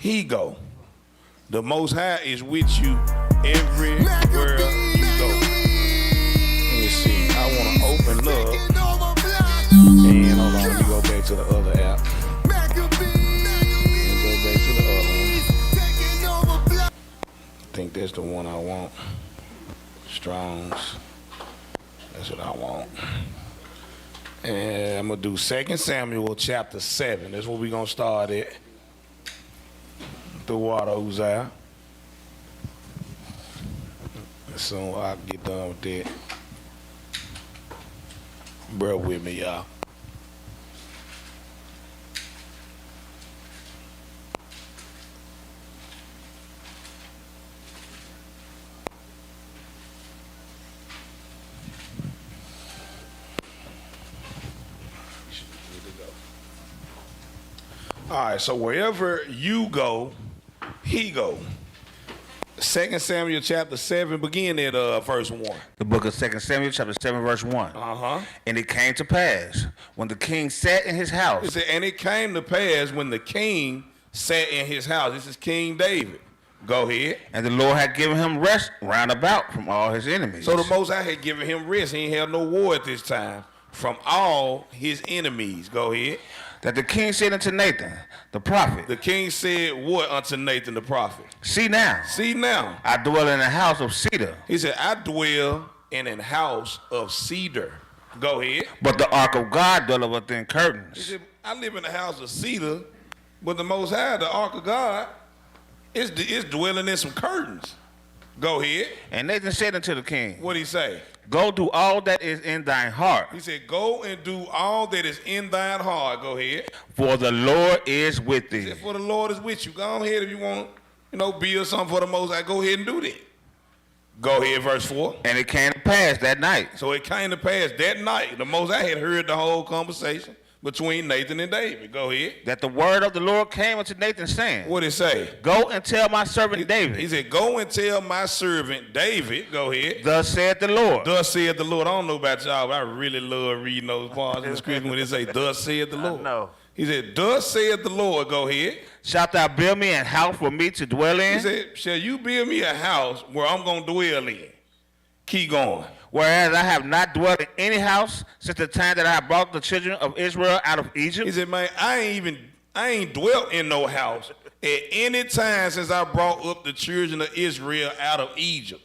he go. The Most High is with you everywhere you go. Let me see. I want to open up. And hold on, let me go back to the other app. Let me go back to the other one. I think that's the one I want. Strong's. That's what I want. And I'm going to do 2 Samuel chapter 7. That's where we're going to start at. The water Uzziah. So I get done with that. Bear with me, y'all. All right, so wherever you go, he go. 2 Samuel chapter 7, begin at verse 1. The book of 2 Samuel chapter 7, verse 1. And it came to pass, when the king sat in his house. It said, and it came to pass when the king sat in his house. This is King David. Go ahead. And the Lord had given him rest round about from all his enemies. So the Most High had given him rest. He ain't had no war at this time from all his enemies. Go ahead. That the king said unto Nathan, the prophet. The king said what unto Nathan the prophet? See now. See now. I dwell in a house of cedar. He said, I dwell in a house of cedar. Go ahead. But the ark of God dwelleth within curtains. He said, I live in a house of cedar, but the Most High, the ark of God, is dwelling in some curtains. Go ahead. And Nathan said unto the king, what'd he say? Go do all that is in thine heart. He said, go and do all that is in thine heart. Go ahead. For the Lord is with thee. He said, for the Lord is with you. Go ahead if you want to, build something for the Most High. Go ahead and do that. Go ahead, verse 4. And it came to pass that night. So it came to pass that night. The Most High had heard the whole conversation between Nathan and David. Go ahead. That the word of the Lord came unto Nathan, saying, what'd it say? Go and tell my servant David. He said, go and tell my servant David. Go ahead. Thus saith the Lord. Thus saith the Lord. I don't know about y'all, but I really love reading those parts in the scripture when they say, thus saith the Lord. No. He said, thus saith the Lord. Go ahead. Shalt thou build me a house for me to dwell in? He said, shall you build me a house where I'm going to dwell in? Keep going. Whereas I have not dwelt in any house since the time that I have brought the children of Israel out of Egypt. He said, man, I ain't dwelt in no house at any time since I brought up the children of Israel out of Egypt.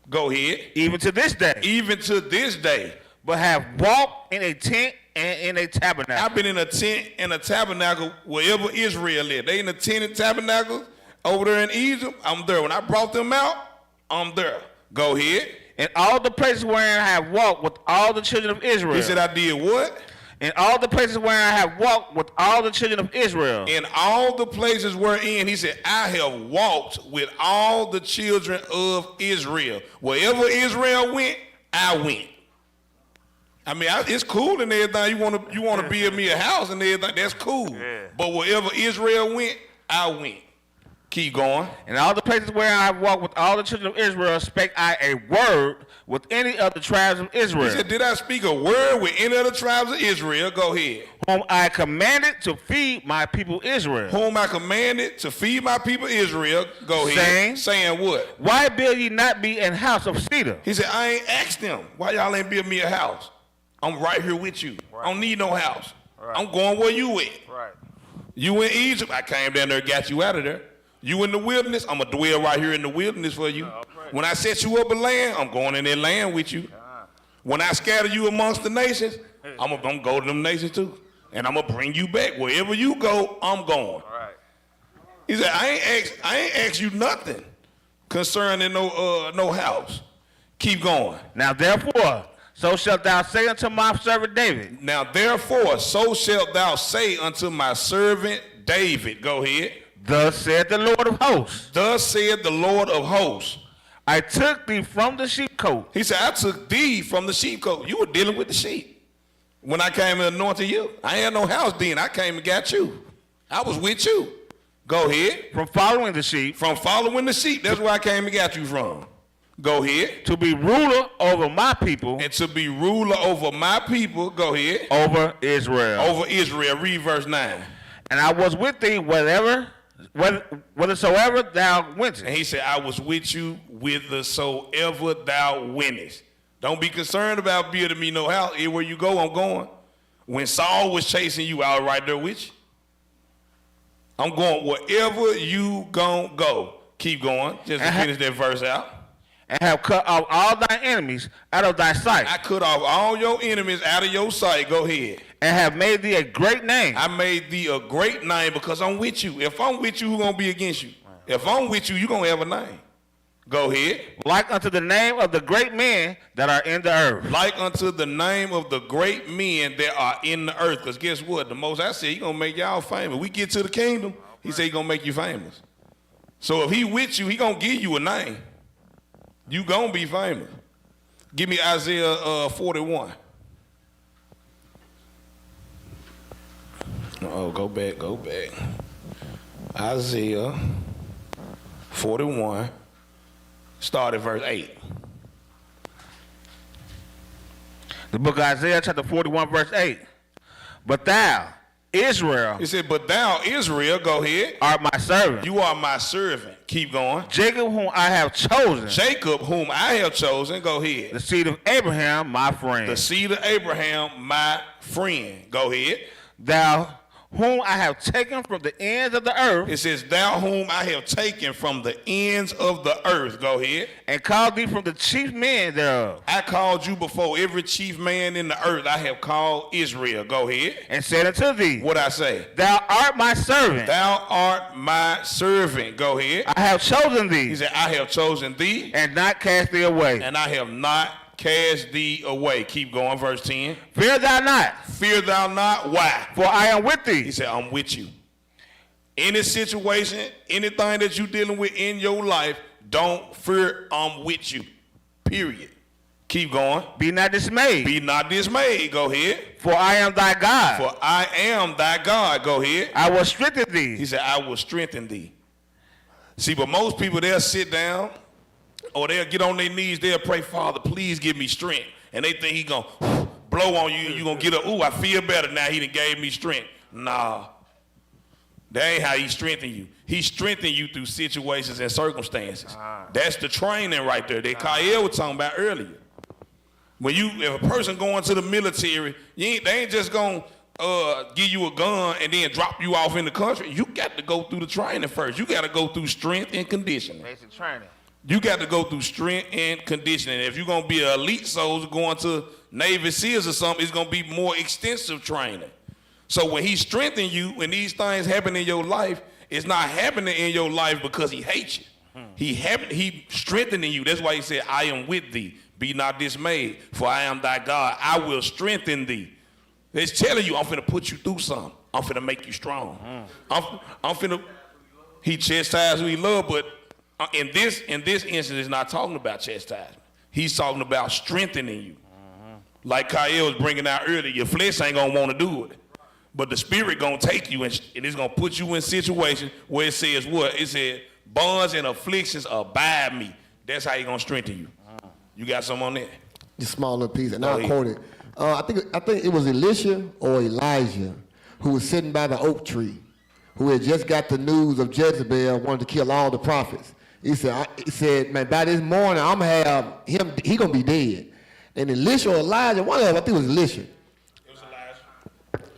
Go ahead. Even to this day. Even to this day. But have walked in a tent and in a tabernacle. I've been in a tent and a tabernacle wherever Israel lived. They in a tent and tabernacle over there in Egypt. I'm there. When I brought them out, I'm there. Go ahead. In all the places wherein I have walked with all the children of Israel. He said, I did what? In all the places wherein I have walked with all the children of Israel. In all the places wherein, he said, I have walked with all the children of Israel. Wherever Israel went, I went. I mean, it's cool and everything. You want to build me a house and everything. That's cool. Yeah. But wherever Israel went, I went. Keep going. In all the places where I have walked with all the children of Israel, spake I a word with any of the tribes of Israel. He said, did I speak a word with any of the tribes of Israel? Go ahead. Whom I commanded to feed my people Israel. Whom I commanded to feed my people Israel. Go ahead. Saying what? Why build ye not me an house of cedar? He said, I ain't asked them. Why y'all ain't build me a house? I'm right here with you. Right. I don't need no house. Right. I'm going where you at. Right. You in Egypt, I came down there and got you out of there. You in the wilderness, I'm going to dwell right here in the wilderness for you. When I set you up a land, I'm going in that land with you. When I scatter you amongst the nations, I'm going to go to them nations too. And I'm going to bring you back. Wherever you go, I'm going. Right. He said, I ain't asked you nothing concerning no house. Keep going. Now therefore, so shalt thou say unto my servant David. Now therefore, so shalt thou say unto my servant David. Go ahead. Thus said the Lord of hosts. Thus said the Lord of hosts. I took thee from the sheepcote. He said, I took thee from the sheepcote. You were dealing with the sheep. When I came and anointed you, I had no house then. I came and got you. I was with you. Go ahead. From following the sheep. From following the sheep. That's where I came and got you from. Go ahead. To be ruler over my people. And to be ruler over my people. Go ahead. Over Israel. Over Israel. Read verse 9. And I was with thee wherever whithersoever thou wentest. And he said, I was with you whithersoever thou wentest. Don't be concerned about building me no house. Everywhere you go, I'm going. When Saul was chasing you, I was right there with you. I'm going wherever you gon' go. Keep going. Just to finish that verse out. And have cut off all thy enemies out of thy sight. I cut off all your enemies out of your sight. Go ahead. And have made thee a great name. I made thee a great name because I'm with you. If I'm with you, who's going to be against you? If I'm with you, you're going to have a name. Go ahead. Like unto the name of the great men that are in the earth. Like unto the name of the great men that are in the earth. Because guess what? The Most I said, He's going to make y'all famous. We get to the kingdom, He said He's going to make you famous. So if He with you, He going to give you a name. You going to be famous. Give me Isaiah 41. Oh, go back. Isaiah 41. Start at verse 8. The book of Isaiah, chapter 41, verse 8. But thou, Israel. It said, but thou, Israel, go ahead. Art my servant. You are my servant. Keep going. Jacob, whom I have chosen. Jacob, whom I have chosen. Go ahead. The seed of Abraham, my friend. The seed of Abraham, my friend. Go ahead. Thou, whom I have taken from the ends of the earth. It says, thou whom I have taken from the ends of the earth. Go ahead. And called thee from the chief men thereof. I called you before every chief man in the earth. I have called Israel. Go ahead. And said unto thee. What I say? Thou art my servant. Thou art my servant. Go ahead. I have chosen thee. He said, I have chosen thee. And not cast thee away. And I have not cast thee away. Keep going, verse 10. Fear thou not. Fear thou not. Why? For I am with thee. He said, I'm with you. Any situation, anything that you're dealing with in your life, don't fear, I'm with you. Period. Keep going. Be not dismayed. Be not dismayed. Go ahead. For I am thy God. For I am thy God. Go ahead. I will strengthen thee. He said, I will strengthen thee. See, but most people, they'll sit down or they'll get on their knees, they'll pray, Father, please give me strength. And they think He going to blow on you and you're going to get up, ooh, I feel better now, He done gave me strength. Nah, that ain't how He strengthen you. He strengthen you through situations and circumstances. That's the training right there that Kyle was talking about earlier. If a person going to the military, they ain't just going to give you a gun and then drop you off in the country. You got to go through the training first. You got to go through strength and conditioning. Basic training. You got to go through strength and conditioning. If you're going to be an elite soldier going to Navy SEALs or something, it's going to be more extensive training. So when He strengthen you, when these things happen in your life, it's not happening in your life because He hates you. He strengthening you. That's why He said, I am with thee. Be not dismayed, for I am thy God. I will strengthen thee. It's telling you, I'm finna put you through something. I'm finna make you strong. I'm finna, He chastises who He love, but in this instance, it's not talking about chastisement. He's talking about strengthening you. Like Kyle was bringing out earlier, your flesh ain't going to want to do it. But the Spirit going to take you and it's going to put you in situations where it says what? It said, bonds and afflictions abide me. That's how He's going to strengthen you. You got something on that? Just a small little piece, and I'll quote it. I think it was Elisha or Elijah who was sitting by the oak tree, who had just got the news of Jezebel wanted to kill all the prophets. He said, man, by this morning, I'm going to have him, he going to be dead. And Elisha or Elijah, one of them, I think it was Elisha. It was Elijah.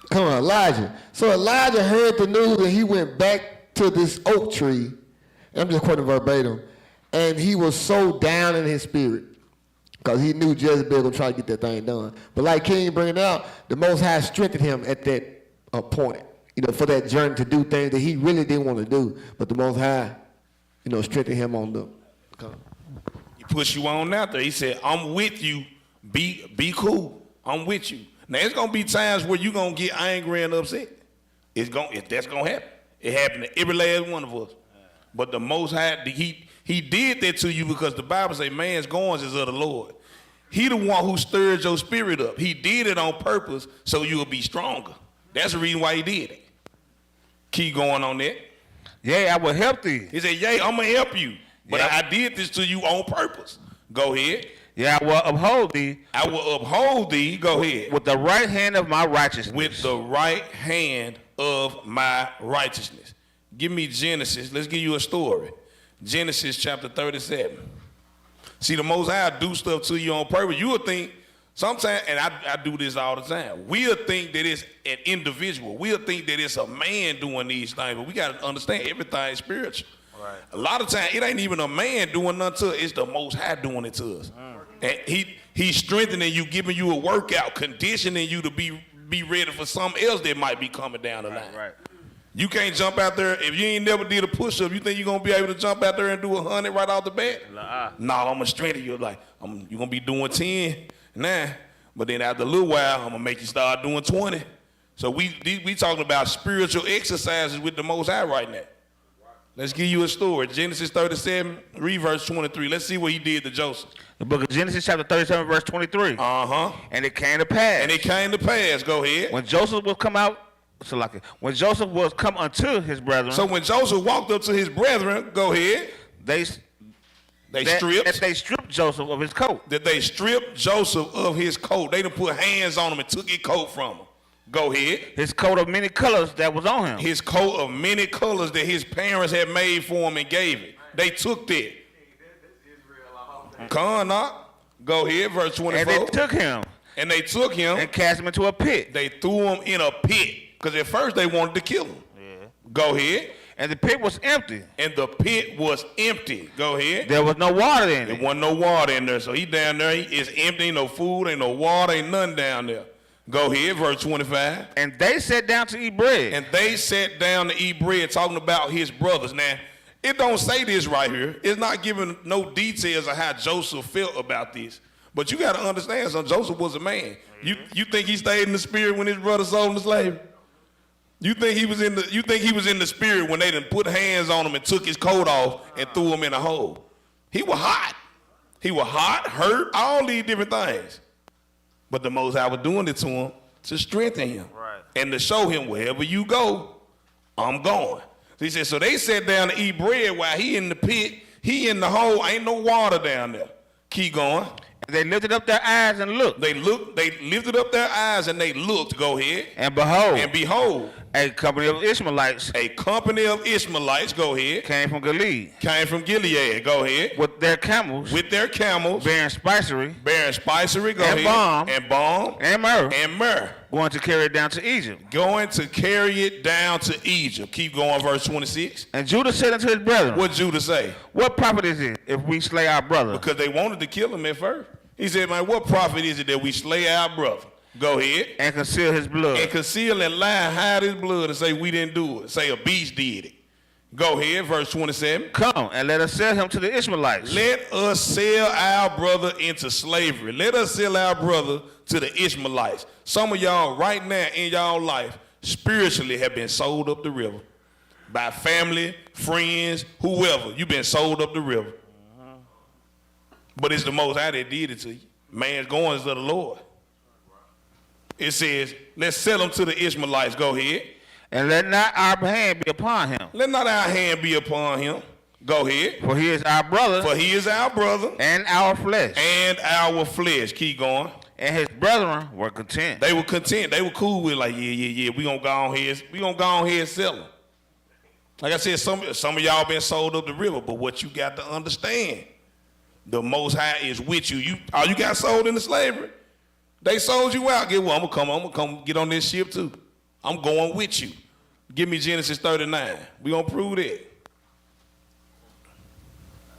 Come on, Elijah. So Elijah heard the news and he went back to this oak tree. I'm just quoting verbatim. And he was so down in his spirit because he knew Jezebel would try to get that thing done. But like King bringing it out, the Most High strengthened him at that point, for that journey to do things that he really didn't want to do. But the Most High, strengthen him on the. He pushed you on out there. He said, I'm with you. Be cool. I'm with you. Now, it's going to be times where you're going to get angry and upset. That's going to happen. It happened to every last one of us. But the Most High, he did that to you because the Bible says man's goings is of the Lord. He the one who stirs your spirit up. He did it on purpose so you'll be stronger. That's the reason why He did it. Keep going on that. Yea, I will help thee. He said, yea, I'm going to help you. But I did this to you on purpose. Go ahead. Yeah, I will uphold thee. I will uphold thee. Go ahead. With the right hand of my righteousness. With the right hand of my righteousness. Give me Genesis. Let's give you a story. Genesis chapter 37. See, the Most High do stuff to you on purpose. You would think, sometimes, and I do this all the time, we'll think that it's an individual. We'll think that it's a man doing these things, but we got to understand everything is spiritual. Right. A lot of times, it ain't even a man doing nothing to us. It's the Most High doing it to us. And he's strengthening you, giving you a workout, conditioning you to be ready for something else that might be coming down the line. Right. You can't jump out there. If you ain't never did a push-up, you think you're going to be able to jump out there and do 100 right off the bat? No, I'm going to strengthen you. Like, you're going to be doing 10 now, but then after a little while, I'm going to make you start doing 20. So we talking about spiritual exercises with the Most High right now. Let's give you a story. Genesis 37, read verse 23. Let's see what he did to Joseph. The book of Genesis chapter 37, verse 23. Uh-huh. And it came to pass. And it came to pass. Go ahead. When Joseph was come out, when Joseph was come unto his brethren. So when Joseph walked up to his brethren, go ahead. They stripped Joseph of his coat. That they stripped Joseph of his coat. They done put hands on him and took his coat from him. Go ahead. His coat of many colors that was on him. His coat of many colors that his parents had made for him and gave it. They took that. Come on, go ahead, verse 24. And they took him. And they took him. And cast him into a pit. They threw him in a pit. Because at first they wanted to kill him. Yeah. Go ahead. And the pit was empty. And the pit was empty. Go ahead. There was no water in it. There wasn't no water in there. So he down there, it's empty, ain't no food, ain't no water, ain't nothing down there. Go ahead, verse 25. And they sat down to eat bread. And they sat down to eat bread, talking about his brothers. Now, it don't say this right here. It's not giving no details of how Joseph felt about this. But you got to understand something. Joseph was a man. You think he stayed in the spirit when his brother sold him to slavery? You think he was in the spirit when they done put hands on him and took his coat off and threw him in a hole? He was hot. He was hot, hurt, all these different things. But the Most High was doing it to him to strengthen him. Right. And to show him wherever you go, I'm going. So he said, so they sat down to eat bread while he in the pit, he in the hole, ain't no water down there. Keep going. And they lifted up their eyes and looked. They lifted up their eyes and they looked. Go ahead. And behold. A company of Ishmaelites. Go ahead. Came from Gilead. Go ahead. With their camels. Bearing spicery. Go and ahead. And balm. And myrrh. Going to carry it down to Egypt. Keep going, verse 26. And Judah said unto his brethren. What Judah say? What profit is it if we slay our brother? Because they wanted to kill him at first. He said, man, what profit is it that we slay our brother? Go ahead. And conceal his blood. And conceal and lie and hide his blood and say we didn't do it. Say a beast did it. Go ahead, verse 27. Come and let us sell him to the Ishmaelites. Let us sell our brother into slavery. Let us sell our brother to the Ishmaelites. Some of y'all right now in y'all life spiritually have been sold up the river. By family, friends, whoever. You've been sold up the river. But it's the Most High that did it to you. Man's going is of the Lord. It says, let's sell him to the Ishmaelites. Go ahead. And let not our hand be upon him. Let not our hand be upon him. Go ahead. For he is our brother. And our flesh. Keep going. And his brethren were content. They were content. They were cool with like, yeah. We gonna go on here and sell him. Like I said, some of y'all been sold up the river, but what you got to understand, the Most High is with you. You got sold into slavery. They sold you out. Get what? I'm gonna come get on this ship too. I'm going with you. Give me Genesis 39. We gonna prove that.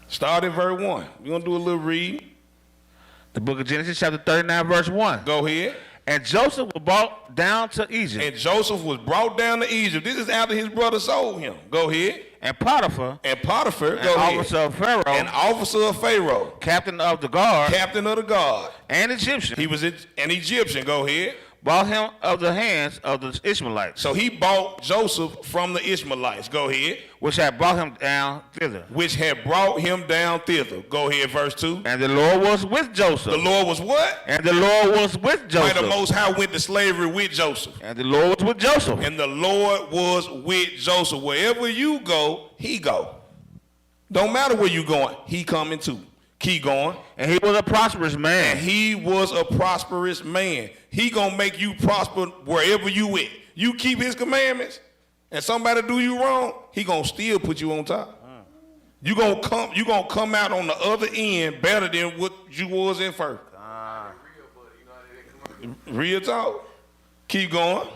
Start at verse 1. We gonna do a little read. The book of Genesis chapter 39 verse 1. Go ahead. And Joseph was brought down to Egypt. This is after his brother sold him. Go ahead. And Potiphar, an officer of Pharaoh, captain of the guard, and Egyptian. He was an Egyptian. Go ahead. Bought him of the hands of the Ishmaelites. So he bought Joseph from the Ishmaelites. Go ahead. Which had brought him down thither. Go ahead, verse 2. And the Lord was with Joseph. The Lord was what? And the Lord was with Joseph. Like the Most High went to slavery with Joseph. And the Lord was with Joseph. Wherever you go, he go. Don't matter where you going, he coming too. Keep going. And he was a prosperous man. He gonna make you prosper wherever you at. You keep his commandments, and somebody do you wrong, he gonna still put you on top. You gonna come out on the other end better than what you was at first. Real talk. Keep going.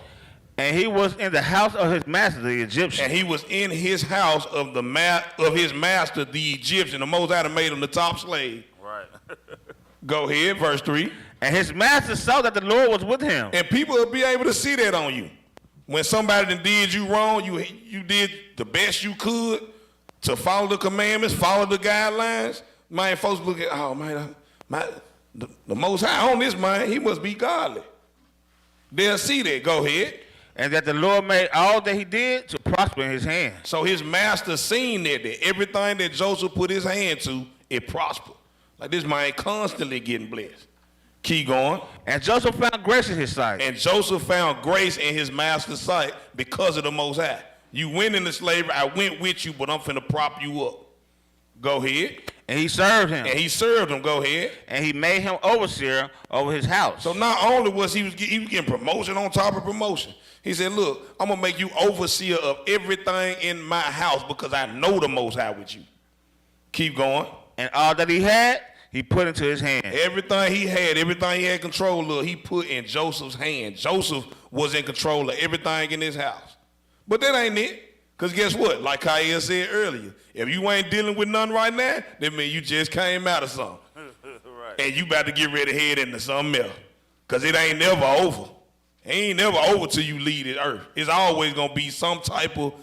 And he was in the house of his master, the Egyptian. And he was in his house of his master, the Egyptian. The Most High made him the top slave. Right. Go ahead, verse 3. And his master saw that the Lord was with him. And people will be able to see that on you. When somebody that did you wrong, you did the best you could to follow the commandments, follow the guidelines. Man, folks look at, oh man, the Most High on this man, he must be godly. They'll see that. Go ahead. And that the Lord made all that he did to prosper in his hand. So his master seen that everything that Joseph put his hand to, it prospered. Like this man constantly getting blessed. Keep going. And Joseph found grace in his sight. And Joseph found grace in his master's sight because of the Most High. You went into slavery, I went with you, but I'm finna prop you up. Go ahead. And he served him. And he served him. Go ahead. And he made him overseer over his house. So not only was he was getting promotion on top of promotion. He said, look, I'm going to make you overseer of everything in my house because I know the Most High with you. Keep going. And all that he had, he put into his hand. Everything he had control of, he put in Joseph's hand. Joseph was in control of everything in his house. But that ain't it. Because guess what? Like I.S.A.A. said earlier, if you ain't dealing with nothing right now, that means you just came out of something. Right. And you about to get ready to head into something else. Because it ain't never over. It ain't never over till you leave this earth. It's always going to be some type of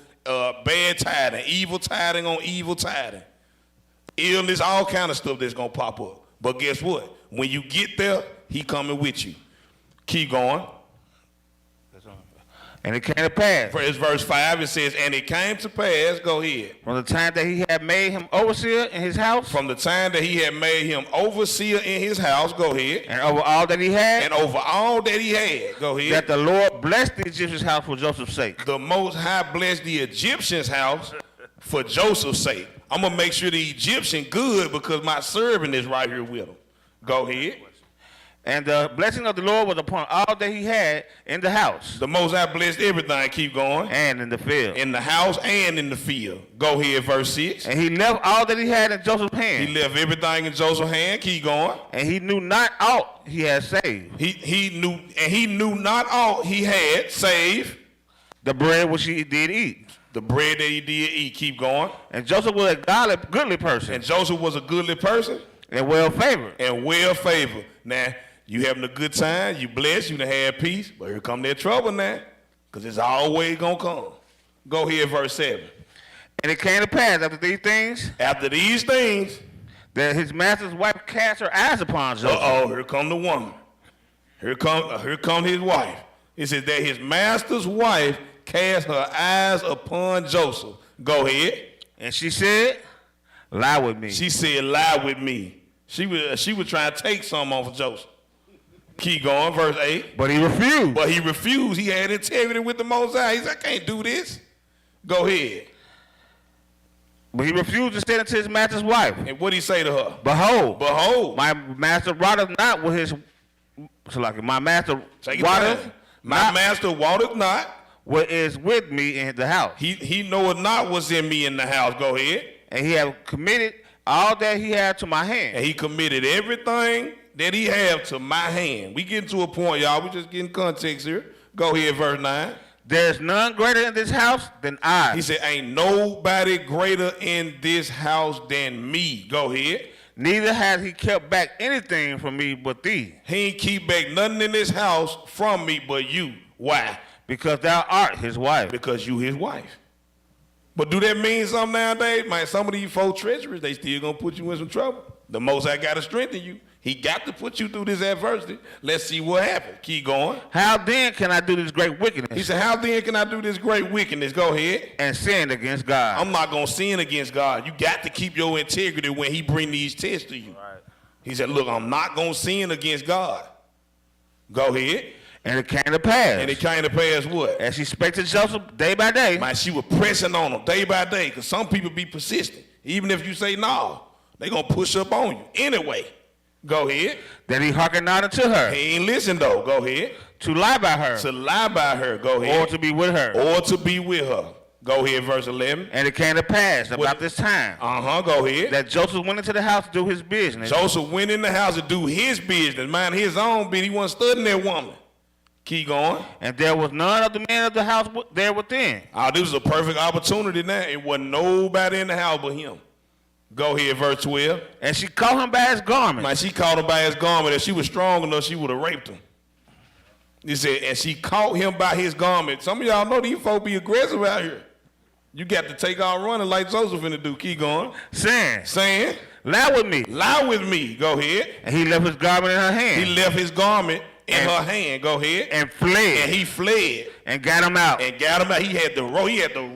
bad tiding, evil tiding on evil tiding. Illness, all kind of stuff that's going to pop up. But guess what? When you get there, he coming with you. Keep going. And it came to pass. It's verse 5. It says, and it came to pass, go ahead. From the time that he had made him overseer in his house. From the time that he had made him overseer in his house, go ahead. And over all that he had. And over all that he had, go ahead. That the Lord blessed the Egyptian's house for Joseph's sake. The Most High blessed the Egyptian's house for Joseph's sake. I'm going to make sure the Egyptian good because my servant is right here with him. Go ahead. And the blessing of the Lord was upon all that he had in the house. The Most High blessed everything. Keep going. And in the field. In the house and in the field. Go ahead, verse 6. And he left all that he had in Joseph's hand. He left everything in Joseph's hand. Keep going. And he knew not aught he had saved. He knew not aught he had save the bread which he did eat. The bread that he did eat. Keep going. And Joseph was a goodly person. And Joseph was a goodly person. And well favored. And well favored. Now, you having a good time, you blessed, you done had peace, but here come that trouble now, because it's always going to come. Go here, verse 7. And it came to pass after these things. That his master's wife cast her eyes upon Joseph. Uh-oh, here come the woman. Here come his wife. It says that his master's wife cast her eyes upon Joseph. Go ahead. And she said, lie with me. She said, lie with me. She was trying to take something off of Joseph. Keep going, verse 8. But he refused. He had integrity with the Most High. He said, I can't do this. Go ahead. But he refused to say unto his master's wife. And what did he say to her? Behold, my master watereth not with his... So like, my master watereth not what is with me in the house. He knoweth not what's in me in the house. Go ahead. And he have committed all that he had to my hand. And he committed everything that he have to my hand. We getting to a point, y'all. We just getting context here. Go ahead, verse 9. There's none greater in this house than I. He said, ain't nobody greater in this house than me. Go ahead. Neither has he kept back anything from me but thee. He ain't keep back nothing in this house from me but you. Why? Because thou art his wife. Because you his wife. But do that mean something nowadays? Man, some of these folk treacherous, they still gonna put you in some trouble. The Most High got to strengthen you. He got to put you through this adversity. Let's see what happens. Keep going. How then can I do this great wickedness? He said, how then can I do this great wickedness? Go ahead. And sin against God. I'm not going to sin against God. You got to keep your integrity when he bring these tests to you. Right. He said, look, I'm not going to sin against God. Go ahead. And it came to pass. And it came to pass what? As she spake to Joseph day by day. Man, she was pressing on him day by day because some people be persistent. Even if you say no, they going to push up on you anyway. Go ahead. That he hearkened not unto her. He ain't listen though. Go ahead. To lie by her. To lie by her. Go ahead. Or to be with her. Or to be with her. Go ahead, verse 11. And it came to pass about this time. Go ahead. That Joseph went into the house to do his business. Joseph went in the house to do his business, mind his own business. He wasn't studying that woman. Keep going. And there was none of the men of the house there within. Oh, this was a perfect opportunity now. It wasn't nobody in the house but him. Go ahead, verse 12. And she caught him by his garment. Man, she caught him by his garment. If she was strong enough, she would have raped him. He said, and she caught him by his garment. Some of y'all know these folk be aggressive out here. You got to take out running like Joseph finna do. Keep going. Saying, lie with me. Lie with me. Go ahead. And he left his garment in her hand. He left his garment in her hand. Go ahead. And fled. And he fled. And got him out. He had to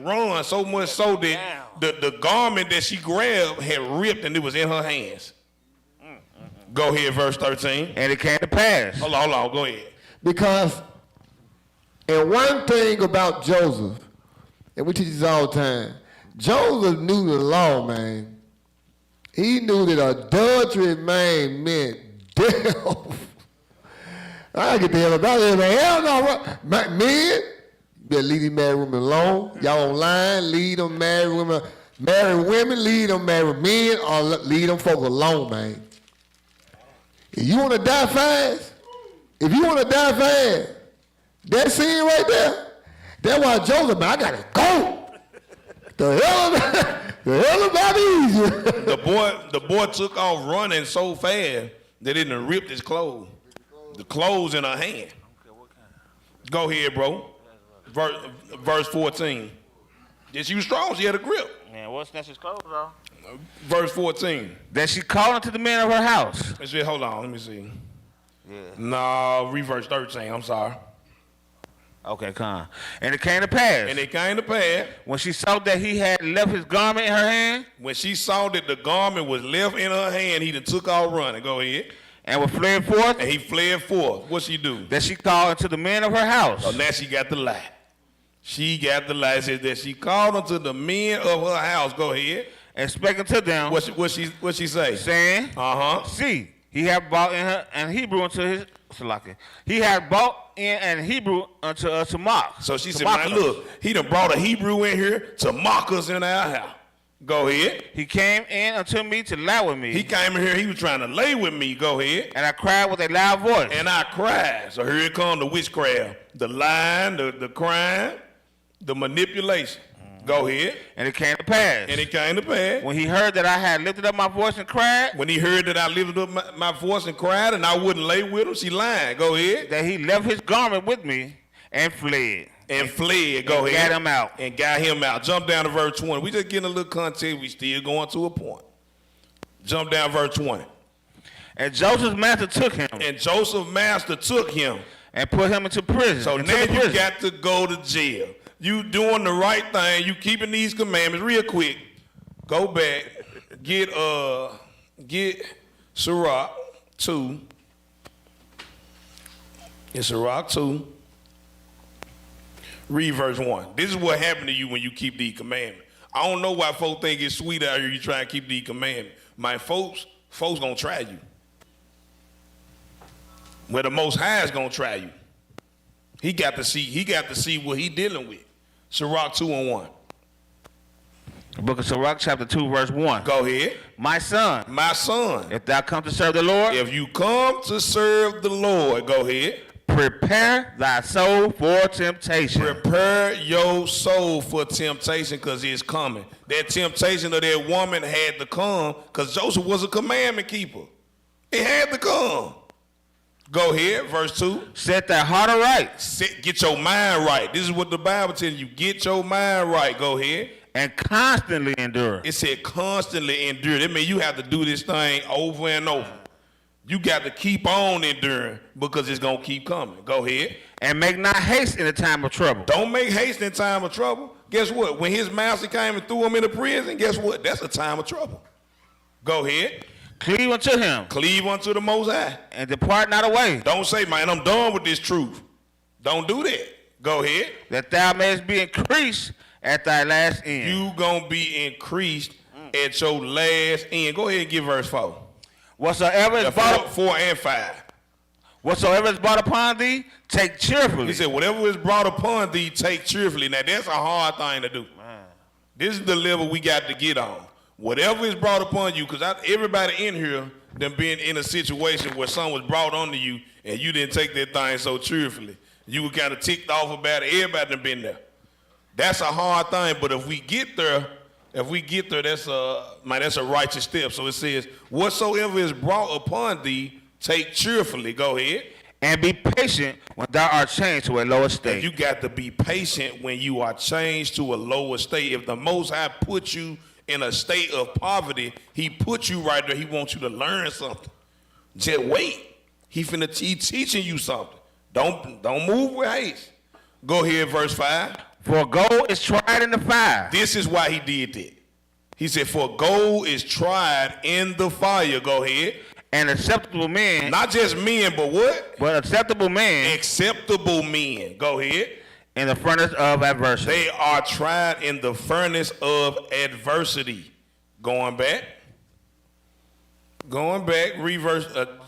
run so much so that the garment that she grabbed had ripped and it was in her hands. Go ahead, verse 13. And it came to pass. Hold on. Go ahead. Because, and one thing about Joseph, and we teach this all the time, Joseph knew the law, man. He knew that adultery, man, meant death. I get the hell about it. Hell no. Men, you better leave these married women alone. Y'all online, leave them married women. Married women, leave them married men, or leave them folk alone, man. If you want to die fast, that scene right there, that's why Joseph, man, I got to go. The hell about these. The boy took off running so fast that it done ripped his clothes. The clothes in her hand. Go ahead, bro. Verse 14. Yeah, she was strong. She had a grip. Man, what's next? His clothes off. Verse 14. That she called unto the men of her house. Hold on. Let me see. Yeah. No, read verse 13. I'm sorry. Okay, come on. And it came to pass. When she saw that he had left his garment in her hand. When she saw that the garment was left in her hand, he done took off running. Go ahead. And was fled forth. And he fled forth. What's she do? That she called unto the men of her house. Oh, now she got the lie. It says that she called unto the men of her house. Go ahead. And speaking to them. What she say? Saying. See, he had brought in her and Hebrew unto his. He had brought in an Hebrew unto us to mock. So she said, man, look, he done brought a Hebrew in here to mock us in our house. Go ahead. He came in unto me to lie with me. He came in here, he was trying to lay with me. Go ahead. And I cried with a loud voice. So here it comes, the witchcraft, the lying, the crime, the manipulation. Go ahead. And it came to pass. When he heard that I had lifted up my voice and cried. My voice and cried and I wouldn't lay with him, she lied. Go ahead. That he left his garment with me and fled. Go ahead. Got him out. Jump down to verse 20. We just getting a little context. We still going to a point. Jump down verse 20. And Joseph's master took him. And put him into prison. So now you got to go to jail. You doing the right thing. You keeping these commandments real quick. Go back. Get Sirach 2. It's Sirach 2. Read verse 1. This is what happened to you when you keep these commandments. I don't know why folks think it's sweet out here you try to keep these commandments. My folks gonna try you. Well, the Most High is gonna try you. He got to see what he dealing with. Sirach 2:1. The book of Sirach, chapter 2, verse 1. Go ahead. My son. If thou come to serve the Lord. If you come to serve the Lord, go ahead. Prepare thy soul for temptation. Prepare your soul for temptation because it's coming. That temptation of that woman had to come because Joseph was a commandment keeper. It had to come. Go ahead, verse 2. Set thy heart aright. Get your mind right. This is what the Bible tells you. Get your mind right. Go ahead. And constantly endure. It said constantly endure. That means you have to do this thing over and over. You got to keep on enduring because it's going to keep coming. Go ahead. And make not haste in the time of trouble. Don't make haste in time of trouble. Guess what? When his master came and threw him into prison, guess what? That's a time of trouble. Go ahead. Cleave unto him. Cleave unto the Most High. And depart not away. Don't say, man, I'm done with this truth. Don't do that. Go ahead. That thou mayest be increased at thy last end. You going to be increased at your last end. Go ahead and give verse 4. Whatsoever is bought 4 and 5. Whatsoever is brought upon thee, take cheerfully. He said, whatever is brought upon thee, take cheerfully. Now, that's a hard thing to do. Man. This is the level we got to get on. Whatever is brought upon you, because everybody in here done been in a situation where something was brought onto you and you didn't take that thing so cheerfully. You were kind of ticked off about it. Everybody done been there. That's a hard thing, but if we get there, that's a righteous step. So it says, whatsoever is brought upon thee, take cheerfully. Go ahead. And be patient when thou art changed to a lower state. And you got to be patient when you are changed to a lower state. If the Most High put you in a state of poverty, he put you right there. He wants you to learn something. Just wait. He teaching you something. Don't move with haste. Go ahead, verse 5. For gold is tried in the fire. This is why he did that. He said, for gold is tried in the fire. Go ahead. And acceptable men. Not just men, but what? But acceptable men. Acceptable men. Go ahead. In the furnace of adversity. They are tried in the furnace of adversity. Going back, read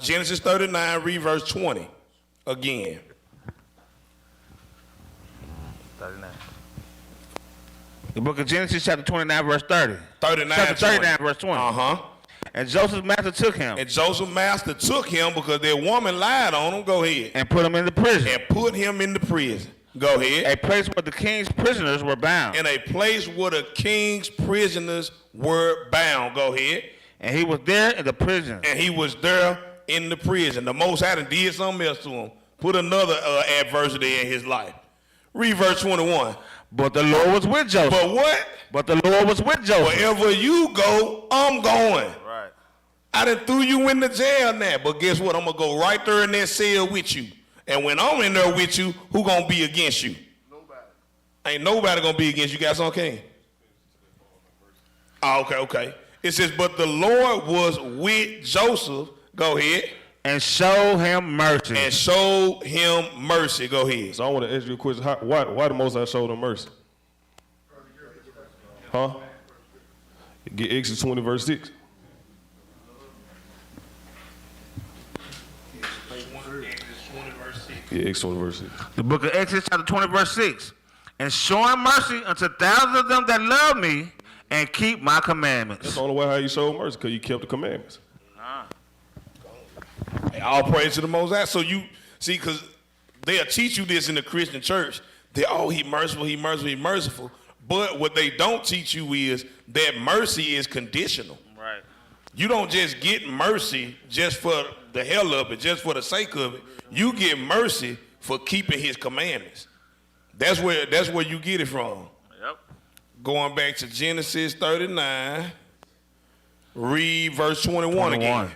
Genesis 39, read verse 20 again. 39. The book of Genesis, chapter 29, verse 30. 39, chapter 39, verse 20. Uh-huh. And Joseph's master took him. And Joseph's master took him because their woman lied on him. Go ahead. And put him in the prison. And put him in the prison. Go ahead. A place where the king's prisoners were bound. In a place where the king's prisoners were bound. Go ahead. And he was there in the prison. And he was there in the prison. The Most High did something else to him. Put another adversity in his life. Read verse 21. But the Lord was with Joseph. But what? But the Lord was with Joseph. Wherever you go, I'm going. Right. I done threw you in the jail now. But guess what? I'm going to go right there in that cell with you. And when I'm in there with you, who going to be against you? Nobody. Ain't nobody going to be against you. Got something, King? Oh, okay. It says, but the Lord was with Joseph. Go ahead. And show him mercy. And show him mercy. Go ahead. So I want to ask you a question. Why the Most High showed him mercy? Huh? Get Exodus 20, verse 6. Yeah, Exodus 20, verse 6. The book of Exodus, chapter 20, verse 6. And showing mercy unto thousands of them that love me and keep my commandments. That's the only way how you showed mercy, because you kept the commandments. All praise to the Most High. So you see, because they'll teach you this in the Christian church. He merciful. But what they don't teach you is that mercy is conditional. Right. You don't just get mercy just for the hell of it, just for the sake of it. You get mercy for keeping his commandments. That's where you get it from. Yep. Going back to Genesis 39, read verse 21 again.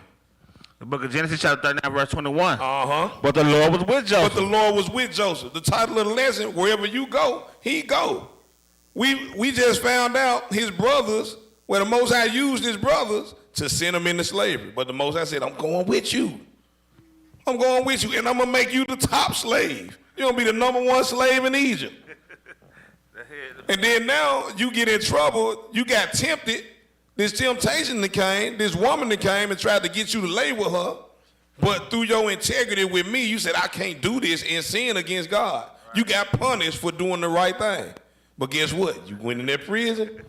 The book of Genesis, chapter 39, verse 21. Uh-huh. But the Lord was with Joseph. But the Lord was with Joseph. The title of the lesson, wherever you go, he go. We just found out his brothers, where the Most High used his brothers to send them into slavery. But the Most High said, I'm going with you. I'm going with you, and I'm going to make you the top slave. You're going to be the number one slave in Egypt. And then now you get in trouble. You got tempted. This temptation that came, this woman that came and tried to get you to lay with her. But through your integrity with me, you said, I can't do this and sin against God. Right. You got punished for doing the right thing. But guess what? You went in that prison.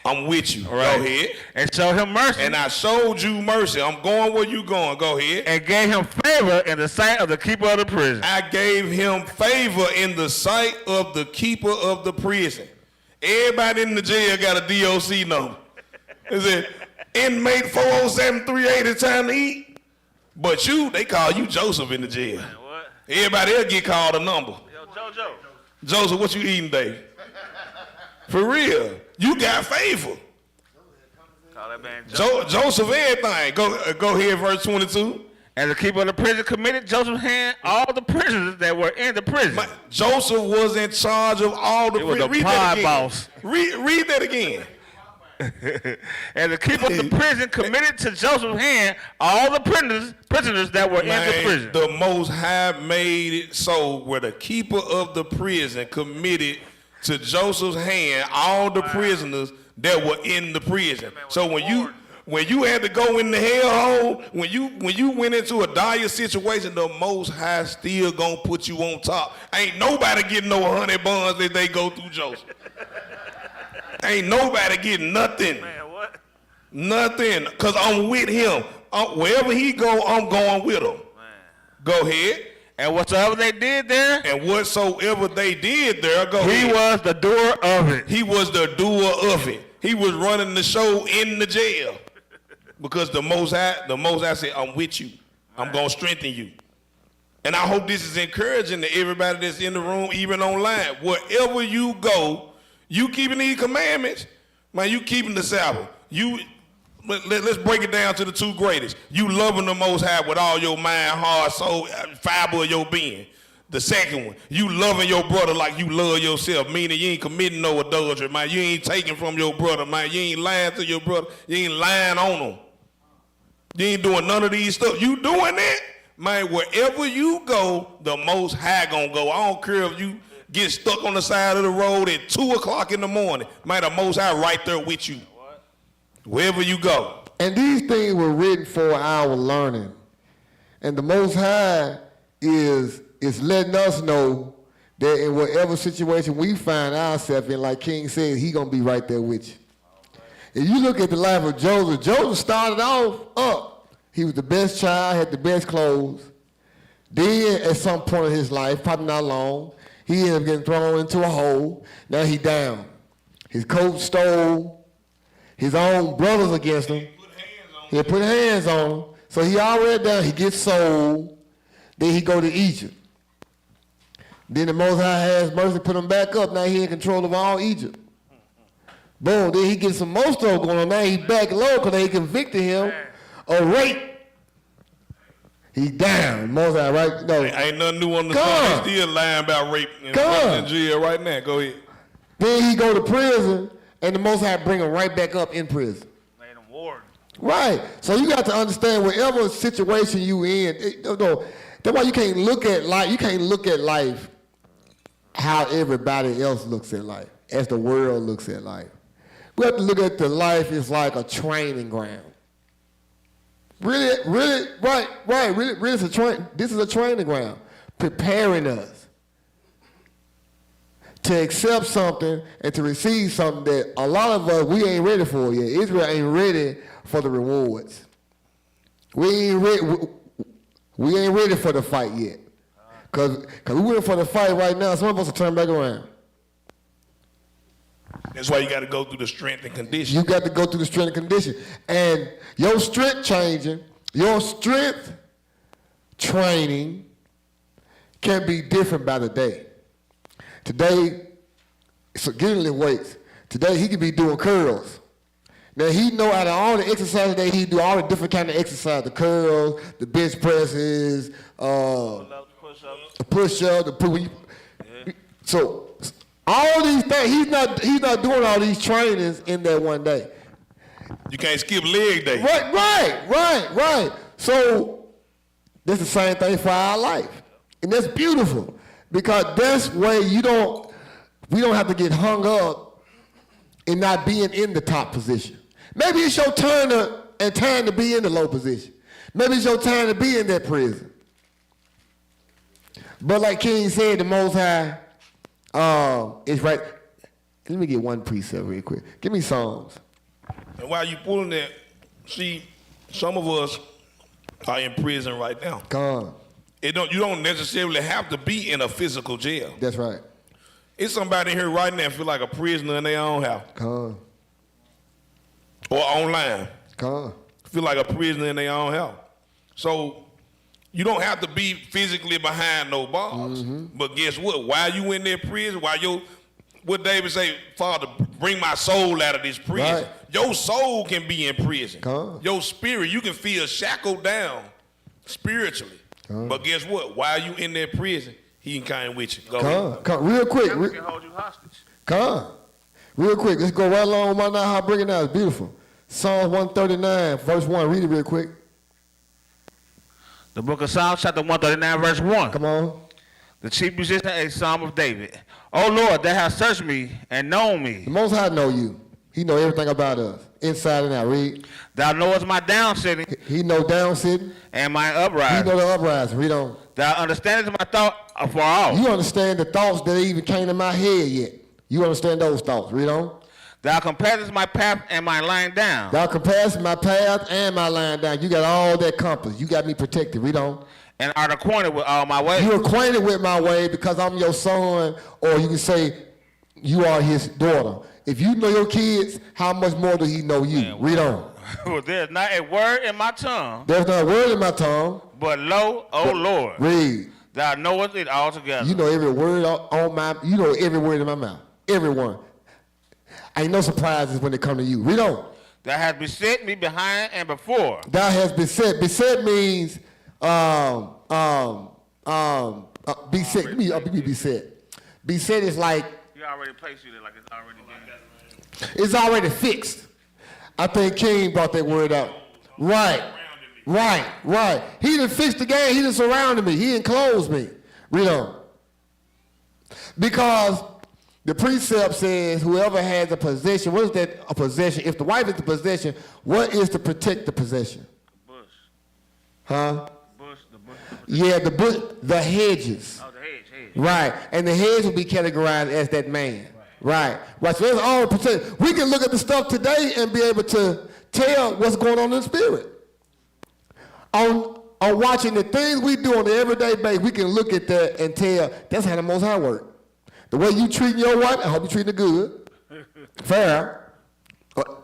I'm with you. Right. Go ahead. And showed him mercy. And I showed you mercy. I'm going where you going. Go ahead. And gave him favor in the sight of the keeper of the prison. I gave him favor in the sight of the keeper of the prison. Everybody in the jail got a DOC number. Is it inmate 40738, time to eat? But they call you Joseph in the jail. Man, what? Everybody else get called a number. Yo, Jojo. Joseph, what you eating today? For real. You got favor. Call that man Joseph, everything. Go ahead, verse 22. And the keeper of the prison committed Joseph's hand all the prisoners that were in the prison. Joseph was in charge of all the prisoners. Read that again. Boss. Read that again. And the keeper of the prison committed to Joseph's hand all the prisoners that were in the prison. The Most High made it so where the keeper of the prison committed to Joseph's hand all the prisoners that were in the prison. So when When you had to go in the hellhole, when you went into a dire situation, the Most High still gonna put you on top. Ain't nobody getting no honey buns that they go through, Joseph. Ain't nobody getting nothing. Man, what? Nothing, because I'm with him. Wherever he go, I'm going with him. Man. Go ahead. And whatsoever they did there, And whatsoever they did there, go ahead. he was the doer of it. He was the doer of it. He was running the show in the jail. Because the Most High said, I'm with you. I'm going to strengthen you. And I hope this is encouraging to everybody that's in the room, even online. Wherever you go, you keeping these commandments, man, you keeping the Sabbath. Let's break it down to the two greatest. You loving the Most High with all your mind, heart, soul, fiber of your being. The second one, you loving your brother like you love yourself, meaning you ain't committing no adultery, man. You ain't taking from your brother, man. You ain't lying to your brother. You ain't lying on him. You ain't doing none of these stuff. You doing that, man, wherever you go, the Most High gonna go. I don't care if you get stuck on the side of the road at 2 o'clock in the morning. Man, the Most High right there with you. Wherever you go. And these things were written for our learning. And the Most High is letting us know that in whatever situation we find ourselves in, like King said, he going to be right there with you. If you look at the life of Joseph started off up. He was the best child, had the best clothes. Then at some point in his life, probably not long, he ended up getting thrown into a hole. Now he down. His coach stole. His own brothers against him. He put hands on him. So he already down. He gets sold. Then he go to Egypt. Then the Most High has mercy, put him back up. Now he in control of all Egypt. Boom. Then he gets some more stuff going on. Now he back low because they convicted him of rape. He down. Most High, right? No. Ain't nothing new on the sun. He's still lying about rape in jail right now. Go ahead. Then he go to prison. And the Most High bring him right back up in prison. Made him warden. Right. So you got to understand whatever situation you in. That's why you can't look at life. You can't look at life how everybody else looks at life, as the world looks at life. We have to look at the life as like a training ground. Really, right. Really, this is a training ground, preparing us to accept something and to receive something that a lot of us, we ain't ready for yet. Israel ain't ready for the rewards. We ain't ready for the fight yet. Because we went for the fight right now. Some of us will turn back around. That's why you got to go through the strength and condition. You got to go through the strength and condition. And your strength changing, your strength training can be different by the day. Today, so getting weights. Today he could be doing curls. Now he know out of all the exercises that he do, all the different kind of exercise, the curls, the bench presses, the push-up, So all these things, he's not doing all these trainings in that one day. You can't skip leg day. Right. So that's the same thing for our life. And that's beautiful. Because that's where we don't have to get hung up in not being in the top position. Maybe it's your turn to be in the low position. Maybe it's your time to be in that prison. But like King said, the Most High is right. Let me get one precept real quick. Give me Psalms. And while you pulling that, see, some of us are in prison right now. Come on. You don't necessarily have to be in a physical jail. That's right. It's somebody here right now feel like a prisoner in their own house. Come on. Or online. Come on. Feel like a prisoner in their own house. So you don't have to be physically behind no bars. Mm-hmm. But guess what? While you in that prison, what David say, Father, bring my soul out of this prison. Right. Your soul can be in prison. Come on. Your spirit, you can feel shackled down spiritually. But guess what? While you in that prison, he can come with you. Go ahead. Come real quick. He can hold you hostage. Come real quick. Let's go right along with my now. How I bring it out. It's beautiful. Psalms 139, verse 1. Read it real quick. The book of Psalms, chapter 139, verse 1. Come on. The chief musician, a psalm of David. O Lord, thou hast searched me and known me. The Most High know you. He know everything about us, inside and out. Read. Thou knowest my down sitting He know down sitting. and my He uprising. know the uprising. Read on. Thou understandest my thought afar off. You understand the thoughts that even came to my head yet. You understand those thoughts. Read on. Thou compassest my path and my lying down. Thou compassest my path and my lying down. You got all that compass. You got me protected. Read on. And art acquainted with all my ways. You're acquainted with my way because I'm your son, or you can say you are his daughter. If you know your kids, how much more do he know you? Man, read on. Well, there's not a word in my tongue, There's not a word in my tongue. but lo, O Lord, Read. thou knowest it altogether. You know every word on my, you know every word in my mouth. Everyone. Ain't no surprises when they come to you. Read on. Thou hast beset me behind and before. Thou hast beset. Beset means beset. Give me beset. Beset is like He already placed you there like it's already been. it's already fixed. I think King brought that word out. Right. He done fixed the game. He done surrounded me. He enclosed me. Read on. Because the precept says whoever has a possession, what is that a possession? If the wife is the possession, what is to protect the possession? Bush. Huh? Bush, the bush. Yeah, the bush, the hedges. Oh, the hedge. Right. And the hedge will be categorized as that man. Right. So there's all protect. We can look at the stuff today and be able to tell what's going on in the spirit. On watching the things we do on the everyday basis, we can look at that and tell that's how the Most High work. The way you treating your wife, I hope you treating her good, fair,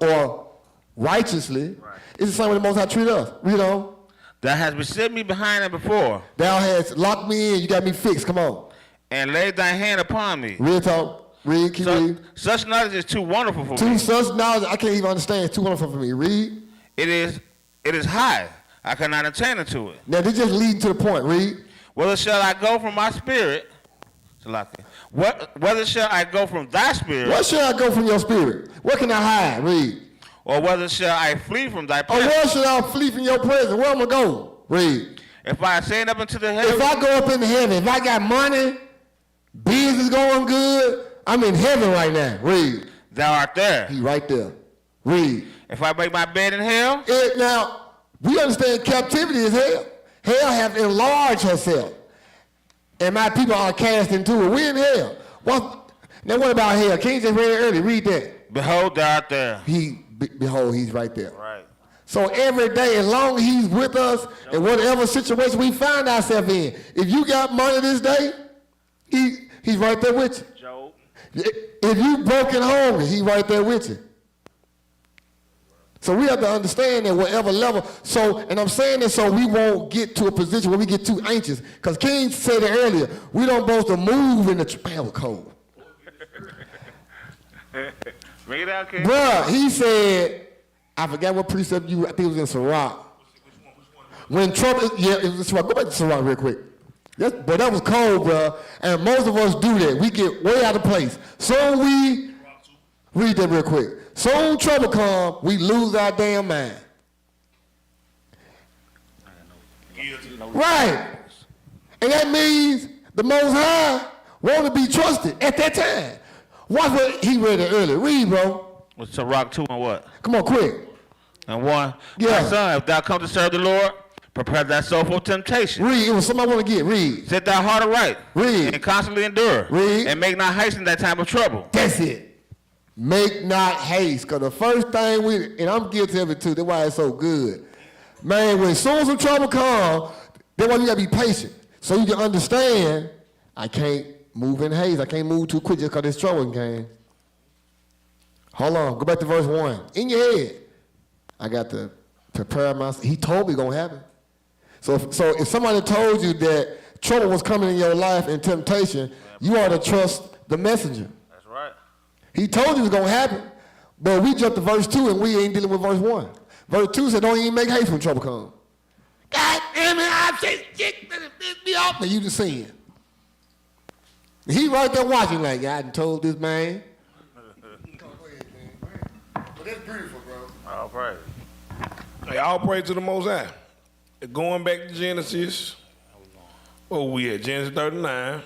or righteously. Right. It's the same way the Most High treat us. Read on. Thou hast beset me behind and before. Thou hast locked me in. You got me fixed. Come on. And laid thy hand upon me. Real talk. Read. Keep reading. Such knowledge is too wonderful for me. Such knowledge I can't even understand. It's too wonderful for me. Read. It is high. I cannot attain unto it. Now this just leading to the point. Read. Whither shall I go from my spirit? Whether shall I go from thy spirit? Where shall I go from your spirit? Where can I hide? Read. Or whether shall I flee from thy Or presence? where should I flee from your presence? Where am I go? Read. If I ascend up into the heavens, If I go up into heaven, if I got money, business going good, I'm in heaven right now. Read. thou art there. He right there. Read. If I make my bed in hell, Now, we understand captivity is hell. Hell have enlarged herself. And my people are cast into it. We're in hell. Now what about hell? King just read it earlier. Read that. behold, thou art there. Behold, he's right there. Right. So every day, as long as he's with us in whatever situation we find ourselves in, if you got money this day, he's right there with you. Job. If you broken home, he's right there with you. So we have to understand that whatever level. And I'm saying this so we won't get to a position where we get too anxious. Because King said it earlier, we don't supposed to move in the man cold. Bring it out, King. Bruh, he said, I forgot what precept I think it was in Sirach. When trouble, it was in Sirach. Go back to Sirach real quick. But that was cold, bruh. And most of us do that. We get way out of place. So we, read that real quick. So when trouble come, we lose our damn mind. Right. And that means the Most High want to be trusted at that time. Watch what he read it earlier. Read, bro. What's Sirach 2 and what? Come on, quick. And 1. Yeah. My son, if thou come to serve the Lord, prepare thy soul for temptation. Read. It was something I want to get. Read. Set thy heart aright. Read. And constantly endure. Read. And make not haste in that time of trouble. That's it. Make not haste. Because the first thing and I'm guilty of it too, that's why it's so good. Man, when soon as some trouble comes, that's why you got to be patient. So you can understand, I can't move in haste. I can't move too quick just because there's trouble came. Hold on. Go back to verse 1. In your head, I got to prepare myself. He told me it's going to happen. So if somebody told you that trouble was coming in your life and temptation, you ought to trust the messenger. That's right. He told you it was going to happen. But we jumped to verse 2 and we ain't dealing with verse 1. Verse 2 said, don't even make haste when trouble comes. God damn it, I said, get me off. Now you just seeing. He right there watching like, I done told this man. But that's beautiful, bro. All praise. Hey, all praise to the Most High. Going back to Genesis. Oh, we at Genesis 39.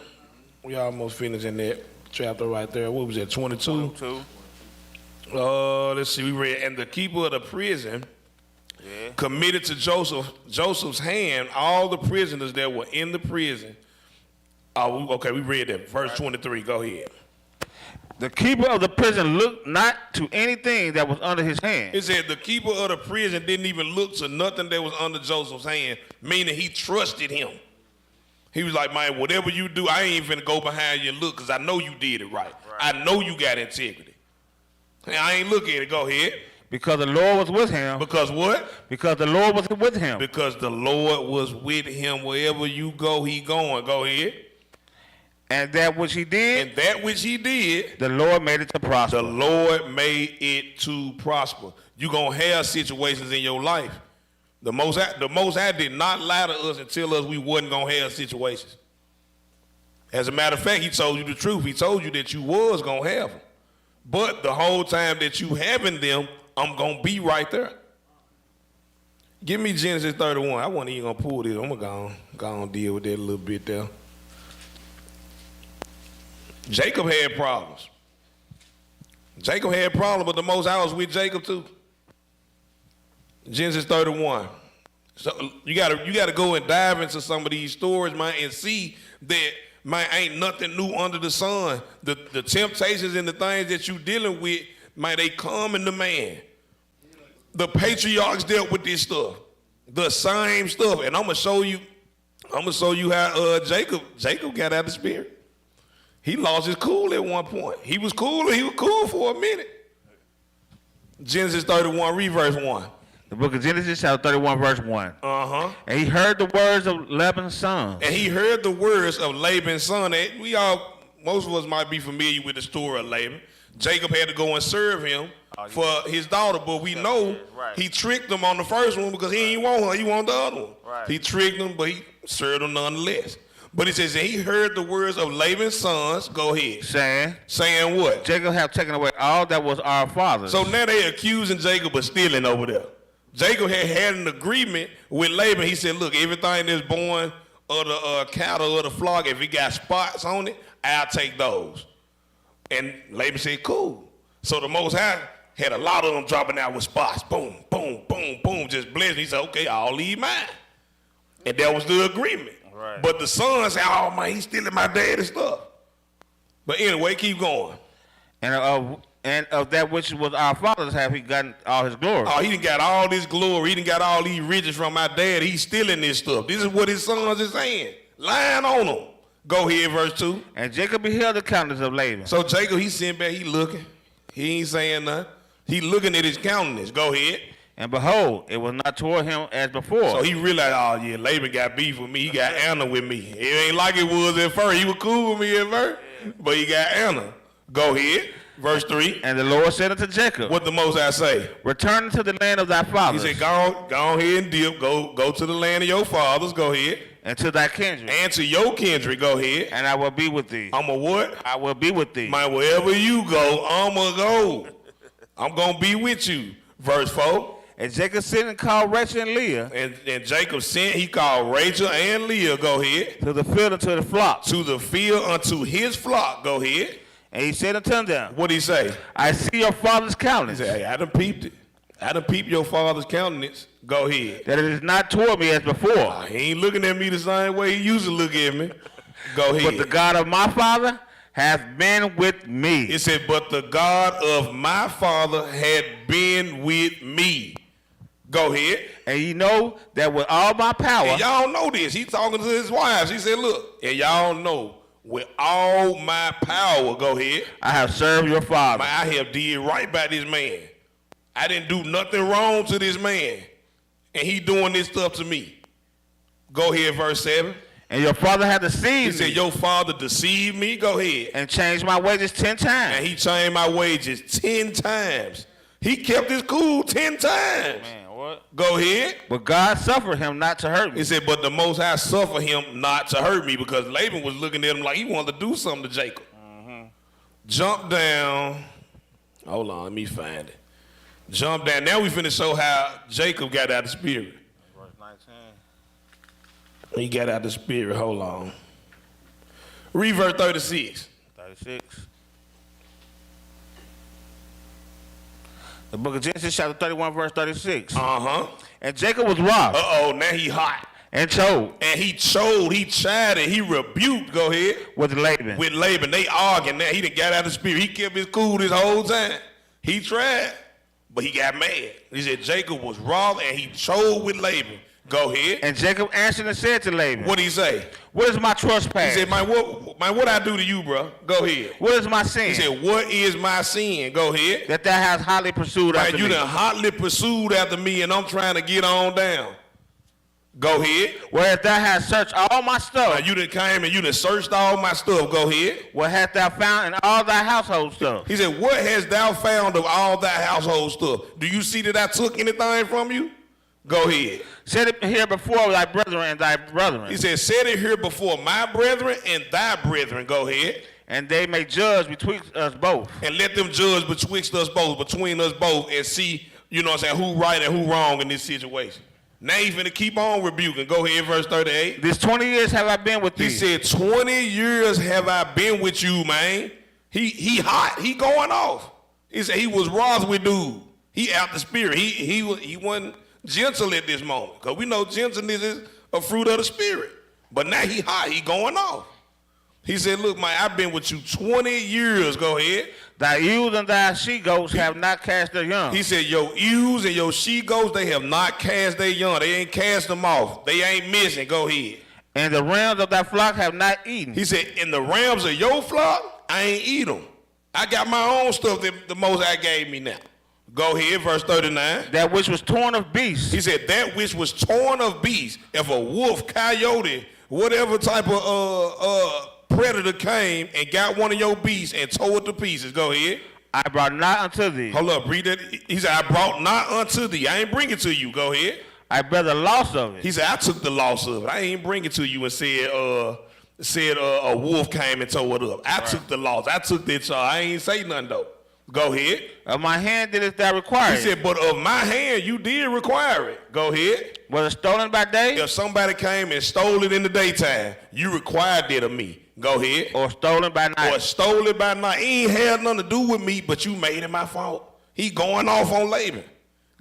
We almost finished in that chapter right there. What was that, 22? 22. Let's see. We read, and the keeper of the prison committed to Joseph's hand all the prisoners that were in the prison. Okay, we read that. Verse 23. Go ahead. The keeper of the prison looked not to anything that was under his hand. It said the keeper of the prison didn't even look to nothing that was under Joseph's hand, meaning he trusted him. He was like, man, whatever you do, I ain't finna go behind you and look because I know you did it right. I know you got integrity. I ain't looking at it. Go ahead. Because the Lord was with him. Because what? Because the Lord was with him. Because the Lord was with him. Wherever you go, he going. Go ahead. And that which he did. And that which he did. The Lord made it to prosper. The Lord made it to prosper. You going to have situations in your life. The Most High did not lie to us and tell us we wasn't going to have situations. As a matter of fact, he told you the truth. He told you that you was going to have them. But the whole time that you having them, I'm going to be right there. Give me Genesis 31. I wasn't even going to pull this. I'm going to go on deal with that a little bit there. Jacob had problems. Jacob had problems, but the Most High was with Jacob too. Genesis 31. So you gotta go and dive into some of these stories, man, and see that, man, ain't nothing new under the sun. The temptations and the things that you dealing with, man, they come in the man. The patriarchs dealt with this stuff, the same stuff, and I'm gonna show you how Jacob got out of the spirit. He lost his cool at one point. He was cool for a minute. Genesis 31, read verse 1. The book of Genesis, chapter 31, verse 1. Uh-huh. And he heard the words of Laban's sons. And he heard the words of Laban's son. Most of us might be familiar with the story of Laban. Jacob had to go and serve him for his daughter, but we know he tricked him on the first one because he didn't want her, he wanted the other one. Right. He tricked him, but he served him nonetheless. But it says that he heard the words of Laban's sons. Go ahead. Saying what? Jacob have taken away all that was our father's. So now they accusing Jacob of stealing over there. Jacob had an agreement with Laban. He said, look, everything that's born of the cattle or the flock, if it got spots on it, I'll take those. And Laban said, cool. So the Most High had a lot of them dropping out with spots. Boom, boom, boom, boom, just blessing. He said, okay, I'll leave mine. And that was the agreement. Right. But the son said, oh, man, he's stealing my daddy's stuff. But anyway, keep going. And of that which was our father's have he gotten all his glory. Oh, he done got all this glory. He done got all these riches from my dad. He's stealing this stuff. This is what his sons is saying. Lying on him. Go ahead, verse 2. And Jacob beheld the countenance of Laban. So Jacob, he sitting back, he looking. He ain't saying nothing. He looking at his countenance. Go ahead. And behold, it was not toward him as before. So he realized, oh yeah, Laban got beef with me. He got Anna with me. It ain't like it was at first. He was cool with me at first, but he got Anna. Go ahead. Verse 3. And the Lord said unto Jacob, what the Most High say? Return to the land of thy fathers. He said, go ahead and dip. Go to the land of your fathers. Go ahead. And to thy kindred. And to your kindred. Go ahead. And I will be with thee. I'm a what? I will be with thee. Man, wherever you go, I'm going to go. I'm going to be with you. Verse 4. And Jacob sent and called Rachel and Leah. And Jacob sent, he called Rachel and Leah. Go ahead. To the field unto the flock. To the field unto his flock. Go ahead. And he said unto them, what did he say? I see your father's countenance. He said, hey, I done peeped it. I done peeped your father's countenance. Go ahead. That it is not toward me as before. He ain't looking at me the same way he used to look at me. Go ahead. But the God of my father hath been with me. It said, but the God of my father had been with me. Go ahead. And you know that with all my power. And y'all know this. He talking to his wives. He said, look, and y'all know, with all my power, go ahead. I have served your father. I have did right by this man. I didn't do nothing wrong to this man. And he doing this stuff to me. Go ahead, verse 7. And your father had deceived me. He said, your father deceived me. Go ahead. And changed my wages 10 times. And he changed my wages 10 times. He kept his cool 10 times. Man, what? Go ahead. But God suffered him not to hurt me. He said, but the Most High suffered him not to hurt me, because Laban was looking at him like he wanted to do something to Jacob. Mm-hmm. Jump down. Hold on, let me find it. Jump down. Now we finna show how Jacob got out of the spirit. Verse 19. He got out of the spirit. Hold on. Read verse 36. 36. The book of Genesis, chapter 31, verse 36. Uh-huh. And Jacob was wroth Uh-oh, now he hot. and told And he chode, he chided, he rebuked, go ahead. with Laban. With Laban. They arguing now. He done got out of the spirit. He kept his cool this whole time. He tried, but he got mad. He said Jacob was wroth and he chode with Laban. Go ahead. And Jacob answered and said to Laban, What'd he say? what is my He trespass? said, man, what I do to you, bro? Go ahead. What is my sin? He said, what is my sin? Go ahead. that thou hast hotly pursued Man, after you me. done hotly pursued after me and I'm trying to get on down. Go ahead. Whereas thou hast searched all my stuff, You done came and you done searched all my stuff. Go ahead. what hast thou found in all thy household stuff? He said, what hast thou found of all thy household stuff? Do you see that I took anything from you? Go ahead. Set it here before thy brethren and thy brethren, He said, set it here before my brethren and thy brethren. Go ahead. and they may judge between us both. And let them judge betwixt us both, between us both, and see, you know what I'm saying, who right and who wrong in this situation. Now he's finna keep on rebuking. Go ahead, verse 38. This 20 years have I been with thee. He said, 20 years have I been with you, man. He hot. He going off. He said he was wroth with dude. He out the spirit. He wasn't gentle at this moment. Because we know gentleness is a fruit of the spirit. But now he hot. He going off. He said, look, man, I've been with you 20 years. Go ahead. Thy ewes and thy she-goats have not cast their young. He said, your ewes and your she-goats, they have not cast their young. They ain't cast them off. They ain't missing. Go ahead. And the rams of thy flock have not eaten. He said, in the rams of your flock, I ain't eat them. I got my own stuff that the Most High gave me now. Go ahead, verse 39. That which was torn of beasts. He said, that which was torn of beasts, if a wolf, coyote, whatever type of predator came and got one of your beasts and tore it to pieces. Go ahead. I brought not unto thee. Hold up, read that. He said, I brought not unto thee. I ain't bring it to you. Go ahead. I bear the loss of it. He said, I took the loss of it. I ain't bring it to you and said a wolf came and tore it up. I took the loss. I took that charge. I ain't say nothing though. Go ahead. Of my hand didst thou require He said, but of my hand you did require it. Go ahead. Was it stolen by day? If somebody came and stole it in the daytime, you required it of me. Go ahead. Or stolen by night? Or stole it by night. He ain't had nothing to do with me, but you made it my fault. He going off on Laban.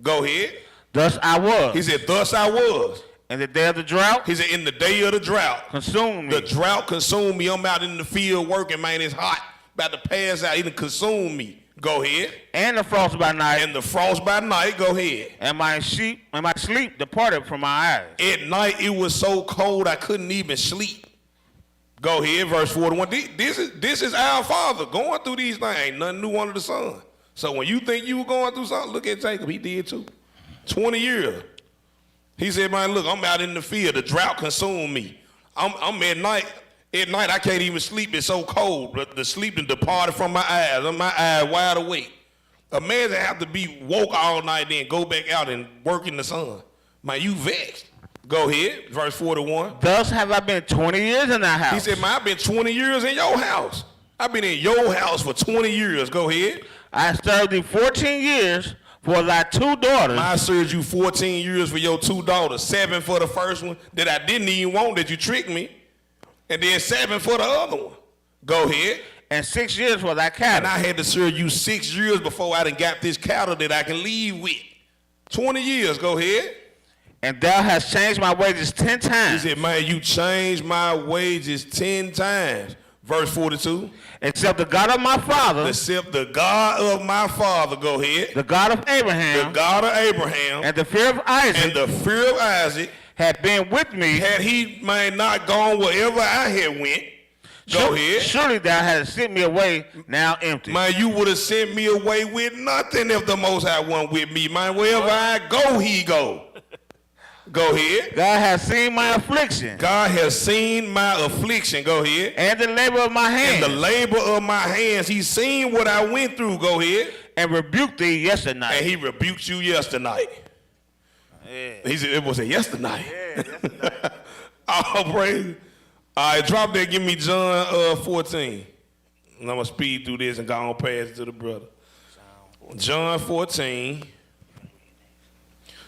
Go ahead. Thus I was. He said, thus I was. In the day of the drought? He said, in the day of the drought. Consumed me. The drought consumed me. I'm out in the field working, man. It's hot. About to pass out. It done consumed me. Go ahead. And the frost by night. And the frost by night. Go ahead. And my sleep departed from my eyes. At night, it was so cold I couldn't even sleep. Go ahead, verse 41. This is our Father going through these things. Ain't nothing new under the sun. So when you think you were going through something, look at Jacob. He did too. 20 years. He said, man, look, I'm out in the field. The drought consumed me. I'm at night. At night, I can't even sleep. It's so cold. The sleep done departed from my eyes. My eyes wide awake. A man that have to be woke all night, then go back out and work in the sun. Man, you vexed. Go ahead, verse 41. Thus have I been 20 years in thy house. He said, man, I've been 20 years in your house. I've been in your house for 20 years. Go ahead. I served thee 14 years for thy two daughters. I served you 14 years for your two daughters. 7 for the first one that I didn't even want, that you tricked me. And then 7 for the other one. Go ahead. And 6 years for thy And cattle. I had to serve you 6 years before I done got this cattle that I can leave with. 20 years. Go ahead. And thou hast changed my wages 10 He times. said, man, you changed my wages 10 times. Verse 42. Except the God of my father, Except the God of my father. Go ahead. the God of The Abraham, God of Abraham. and the fear of Isaac And the fear of Isaac. had been with me. Had he man not gone wherever I had went. Go ahead. Surely thou hast sent me away now empty. Man, you would have sent me away with nothing if the Most High wasn't with me. Man, wherever I go, he go. Go ahead. God has seen my affliction God has seen my affliction. Go ahead. and the labor of my And hands, the labor of my hands. He's seen what I went through. Go ahead. and rebuked thee yesterday. And he rebuked you yesterday. Yeah. He said, it was a yesterday. Yeah, yesterday. Oh, praise. All right, drop that. Give me John 14. And I'm going to speed through this and go on past it to the brother. John 14.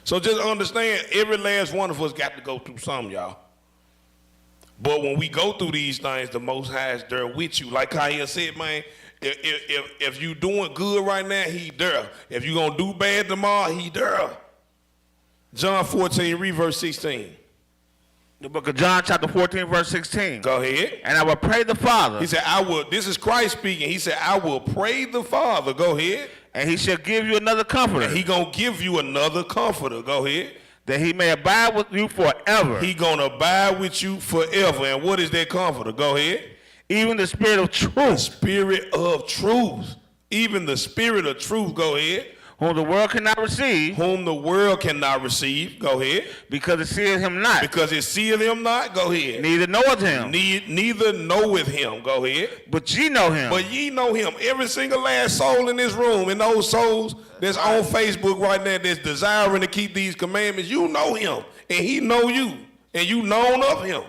So just understand, every last one of us got to go through something, y'all. But when we go through these things, the Most High is there with you. Like Kaya said, man, If you doing good right now, he there. If you gonna do bad tomorrow, he there. John 14, read verse 16. The book of John, chapter 14, verse 16. Go ahead. And I will pray the Father. He said, I will, this is Christ speaking. He said, I will pray the Father. Go ahead. And he shall give you another comforter. And he gonna give you another comforter. Go ahead. That he may abide with you forever. He gonna abide with you forever. And what is that comforter? Go ahead. Even the Spirit of truth. The Spirit of truth. Even the Spirit of truth. Go ahead. Whom the world cannot receive. Whom the world cannot receive. Go ahead. Because it seeth him not. Because it seeth him not. Go ahead. Neither knoweth him. Neither knoweth him. Go ahead. But ye know him. But ye know him. Every single last soul in this room, and those souls that's on Facebook right now that's desiring to keep these commandments, you know him. And he know you. And you known of him.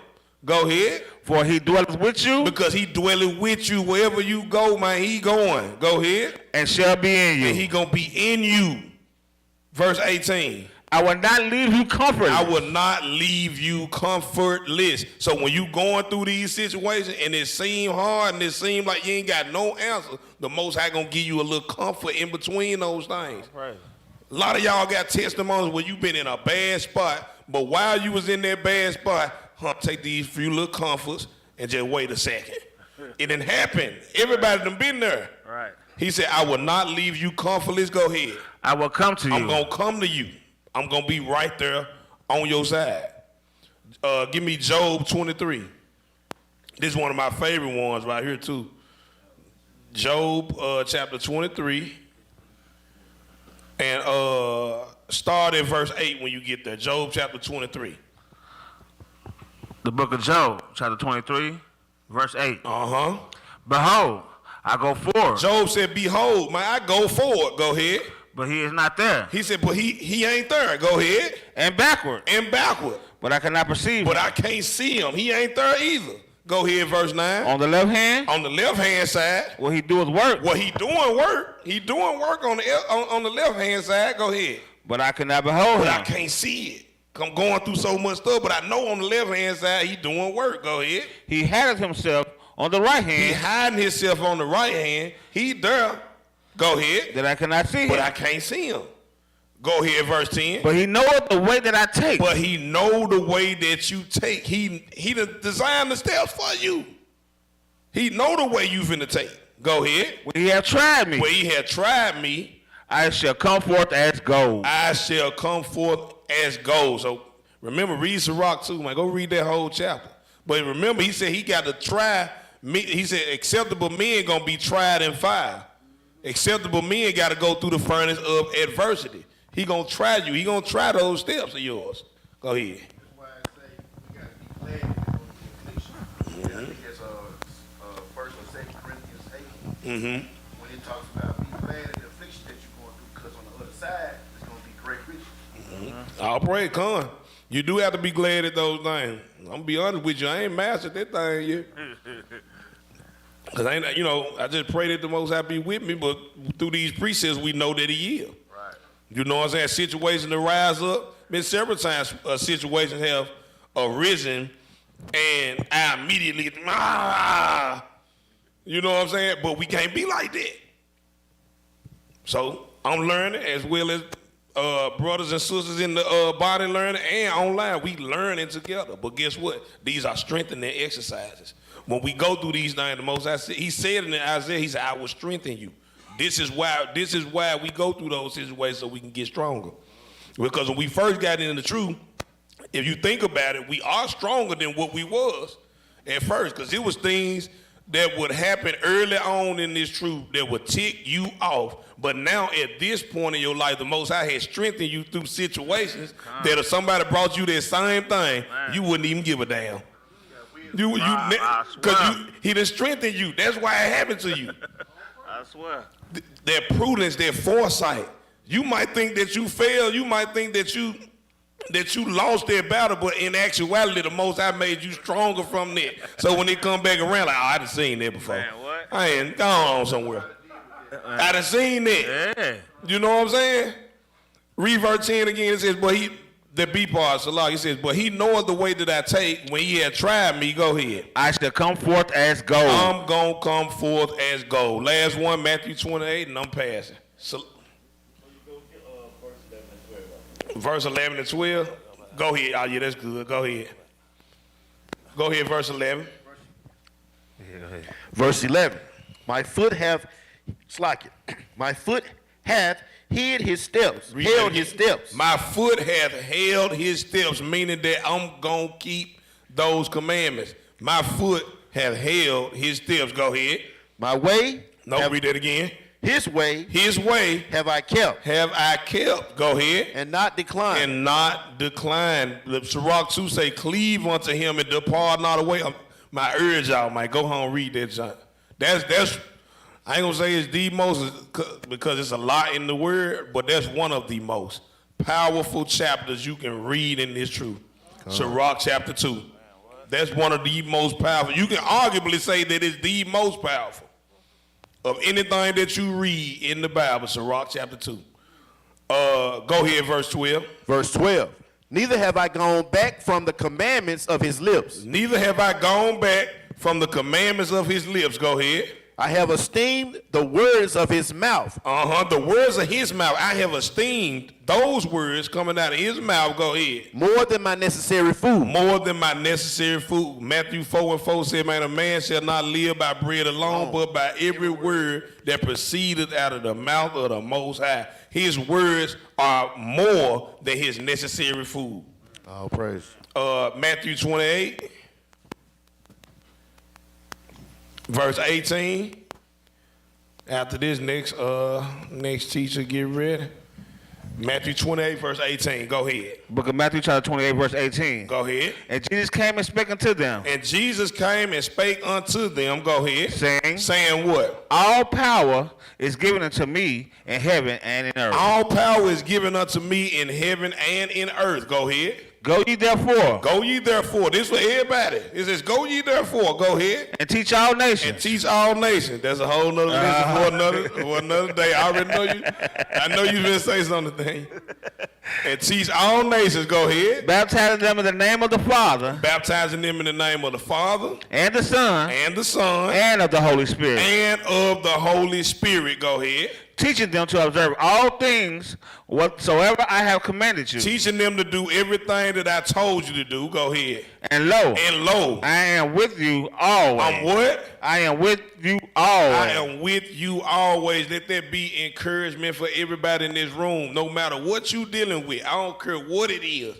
Go ahead. For he dwelleth with you. Because he dwelleth with you wherever you go, man. He going. Go ahead. And shall be in you. And he gonna be in you. Verse 18. I will not leave you comfortless. I will not leave you comfortless. So when you going through these situations and it seem hard and it seem like you ain't got no answer, the Most High gonna give you a little comfort in between those things. Right. A lot of y'all got testimonies where you been in a bad spot, but while you was in that bad spot, take these few little comforts and just wait a second. It didn't happen. Everybody done been there. Right. He said, I will not leave you comfortless. Go ahead. I will come to you. I'm gonna come to you. I'm gonna be right there on your side. Give me Job 23. This is one of my favorite ones right here too. Job chapter 23. And start at verse 8 when you get there. Job chapter 23. The book of Job, chapter 23, verse 8. Uh-huh. Behold, I go forward. Job said, behold, man, I go forward. Go ahead. But he is not there. He said, but he ain't there. Go ahead. And backward. And backward. But I cannot perceive But him. I can't see him. He ain't there either. Go ahead, verse 9. On the left hand. On the left-hand side. Well, he doeth work. Well, he doing work. He doing work on the left-hand side. Go ahead. But I cannot behold But him. I can't see it. I'm going through so much stuff, but I know on the left-hand side, he doing work. Go ahead. He hideth himself on the right hand. He hiding himself on the right hand. He there. Go ahead. That I cannot see him. But I can't see him. Go ahead, verse 10. But he knoweth the way that I take. But he know the way that you take. He designed the steps for you. He know the way you finna take. Go ahead. When he have tried me. When he had tried me, I shall come forth as gold. I shall come forth as gold. So remember, read Sirach too, man. Go read that whole chapter. But remember, he said he got to try me. He said acceptable men gonna be tried in fire. Acceptable men got to go through the furnace of adversity. He gonna try you. He gonna try those steps of yours. Go ahead. That's why I say we got to be glad that affliction. I think that's 1 or 2 Corinthians 8. Mm-hmm. When it talks about be glad at the affliction that you're going through, because on the other side it's going to be great riches. I'll pray, con. You do have to be glad at those things. I'm gonna be honest with you. I ain't mastered that thing yet. Cause I just pray that the Most High be with me. But through these precepts, we know that He is. Right. You know what I'm saying? Situations to rise up. Been several times situations have arisen, and I immediately get you know what I'm saying? But we can't be like that. So I'm learning, as well as brothers and sisters in the body learning and online. We learning together. But guess what? These are strengthening exercises. When we go through these things, the Most High, He said in Isaiah, He said, I will strengthen you. This is why we go through those situations, so we can get stronger. Because when we first got into the truth, if you think about it, we are stronger than what we was at first. Because it was things that would happen early on in this truth that would tick you off. But now at this point in your life, the Most High has strengthened you through situations that if somebody brought you that same thing, you wouldn't even give a damn. Because He done strengthened you. That's why it happened to you. I swear. Their prudence, their foresight. You might think that you failed. You might think that you lost that battle, but in actuality, the Most High made you stronger from that. So when they come back around, like, I done seen that before. Man, what? I ain't gone on somewhere. I done seen that. Yeah. You know what I'm saying? Read verse 10 again. It says, but The B part, Salah, he says, but he knoweth the way that I take. When he had tried me, go ahead. I shall come forth as gold. I'm going to come forth as gold. Last one, Matthew 28, and I'm passing. So, verse 11 and 12. Go ahead. Oh, yeah, that's good. Go ahead. Go ahead, verse 11. Verse 11. My foot hath hid his steps, held his steps. My foot hath held his steps, meaning that I'm going to keep those commandments. My foot hath held his steps. Go ahead. My way. No, read that again. His way. His way. Have I kept. Have I kept. Go ahead. And not declined. And not declined. Sirach 2 say, cleave unto him and depart not away. My urge y'all might go home and read that, John. That's I ain't gonna say it's the most because it's a lot in the word, but that's one of the most powerful chapters you can read in this truth. Sirach chapter 2. That's one of the most powerful. You can arguably say that it's the most powerful of anything that you read in the Bible. Sirach chapter 2. Go ahead, verse 12. Verse 12. Neither have I gone back from the commandments of his lips. Neither have I gone back from the commandments of his lips. Go ahead. I have esteemed the words of his mouth. The words of his mouth. I have esteemed those words coming out of his mouth. Go ahead. More than my necessary food. More than my necessary food. Matthew 4 and 4 said, man, a man shall not live by bread alone, but by every word that proceedeth out of the mouth of the Most High. His words are more than his necessary food. Oh, praise. Matthew 28. Verse 18. After this, next teacher get ready. Matthew 28, verse 18. Go ahead. Book of Matthew, chapter 28, verse 18. Go ahead. And Jesus came and spake unto them. And Jesus came and spake unto them. Go ahead. Saying what? All power is given unto me in heaven and in earth. All power is given unto me in heaven and in earth. Go ahead. Go ye therefore. Go ye therefore. This for everybody. It says, go ye therefore. Go ahead. And teach all nations. And teach all nations. That's a whole nother listen for another day. I already know you. I know you been say something. And teach all nations. Go ahead. Baptizing them in the name of the Father. Baptizing them in the name of the Father. And the Son. And the Son. And of the Holy Spirit. And of the Holy Spirit. Go ahead. Teaching them to observe all things whatsoever I have commanded you. Teaching them to do everything that I told you to do. Go ahead. And lo. I am with you always. I'm what? I am with you always. I am with you always. Let that be encouragement for everybody in this room. No matter what you dealing with. I don't care what it is.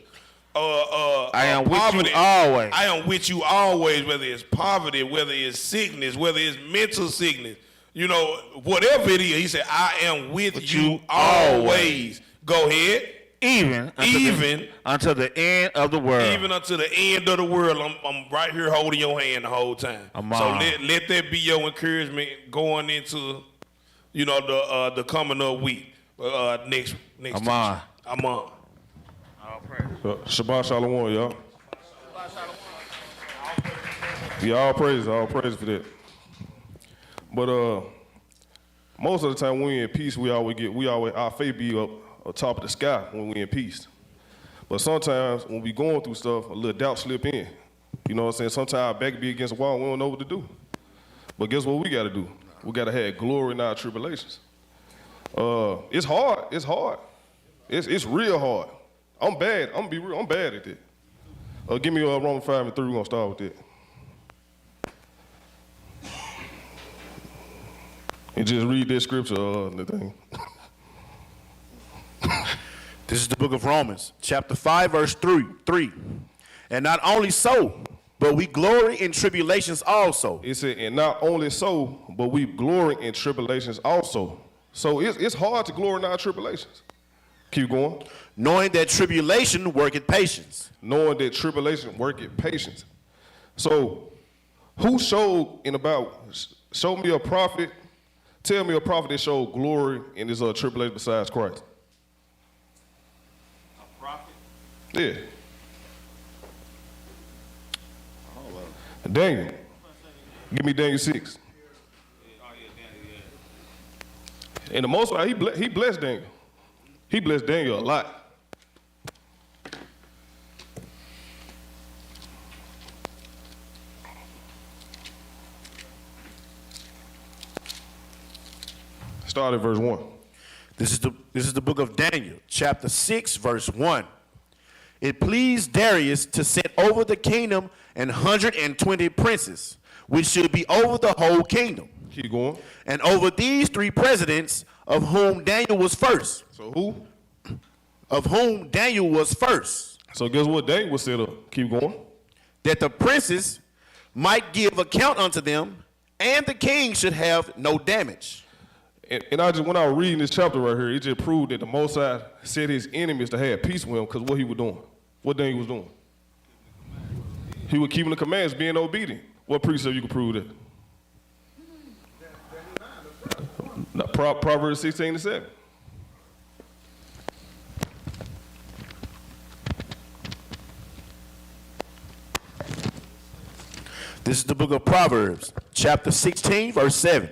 I am poverty. with you always. I am with you always, whether it's poverty, whether it's sickness, whether it's mental sickness. You know, whatever it is, he said, I am with you always. Go ahead. Even until the end of the world. Even until the end of the world. I'm right here holding your hand the whole time. So let that be your encouragement going into, the coming up week. Next. I'm on. Shabbat Shalom, y'all. Yeah, all praise for that. But most of the time when we in peace, we always our faith be up top of the sky when we in peace. But sometimes when we going through stuff, a little doubt slip in. You know what I'm saying? Sometimes our back be against the wall, and we don't know what to do. But guess what we got to do? We got to have glory in our tribulations. It's hard. It's real hard. I'm bad. I'm gonna be real. I'm bad at that. Give me Romans 5 and 3. We're gonna start with that. And just read that scripture, the thing. This is the book of Romans, chapter 5, verse 3. And not only so, but we glory in tribulations also. It said, and not only so, but we glory in tribulations also. So it's hard to glory in our tribulations. Keep going. Knowing that tribulation worketh patience. Knowing that tribulation worketh patience. So who show me a prophet, tell me a prophet that showed glory in this tribulation besides Christ. A prophet? Yeah. Daniel. Give me Daniel 6. And the Most High, he blessed Daniel. He blessed Daniel a lot. Start at verse 1. This is the book of Daniel, chapter 6, verse 1. It pleased Darius to set over the kingdom 120 princes, which should be over the whole kingdom. Keep going. And over these 3 presidents, of whom Daniel was first. So who? Of whom Daniel was first. So guess what Daniel was set up? Keep going. That the princes might give account unto them, and the king should have no damage. And I just, when I was reading this chapter right here, it just proved that the Most High set his enemies to have peace with him because what he was doing. What Daniel was doing. He was keeping the commands, being obedient. What precept you can prove that? Proverbs 16:7. This is the book of Proverbs, chapter 16, verse 7.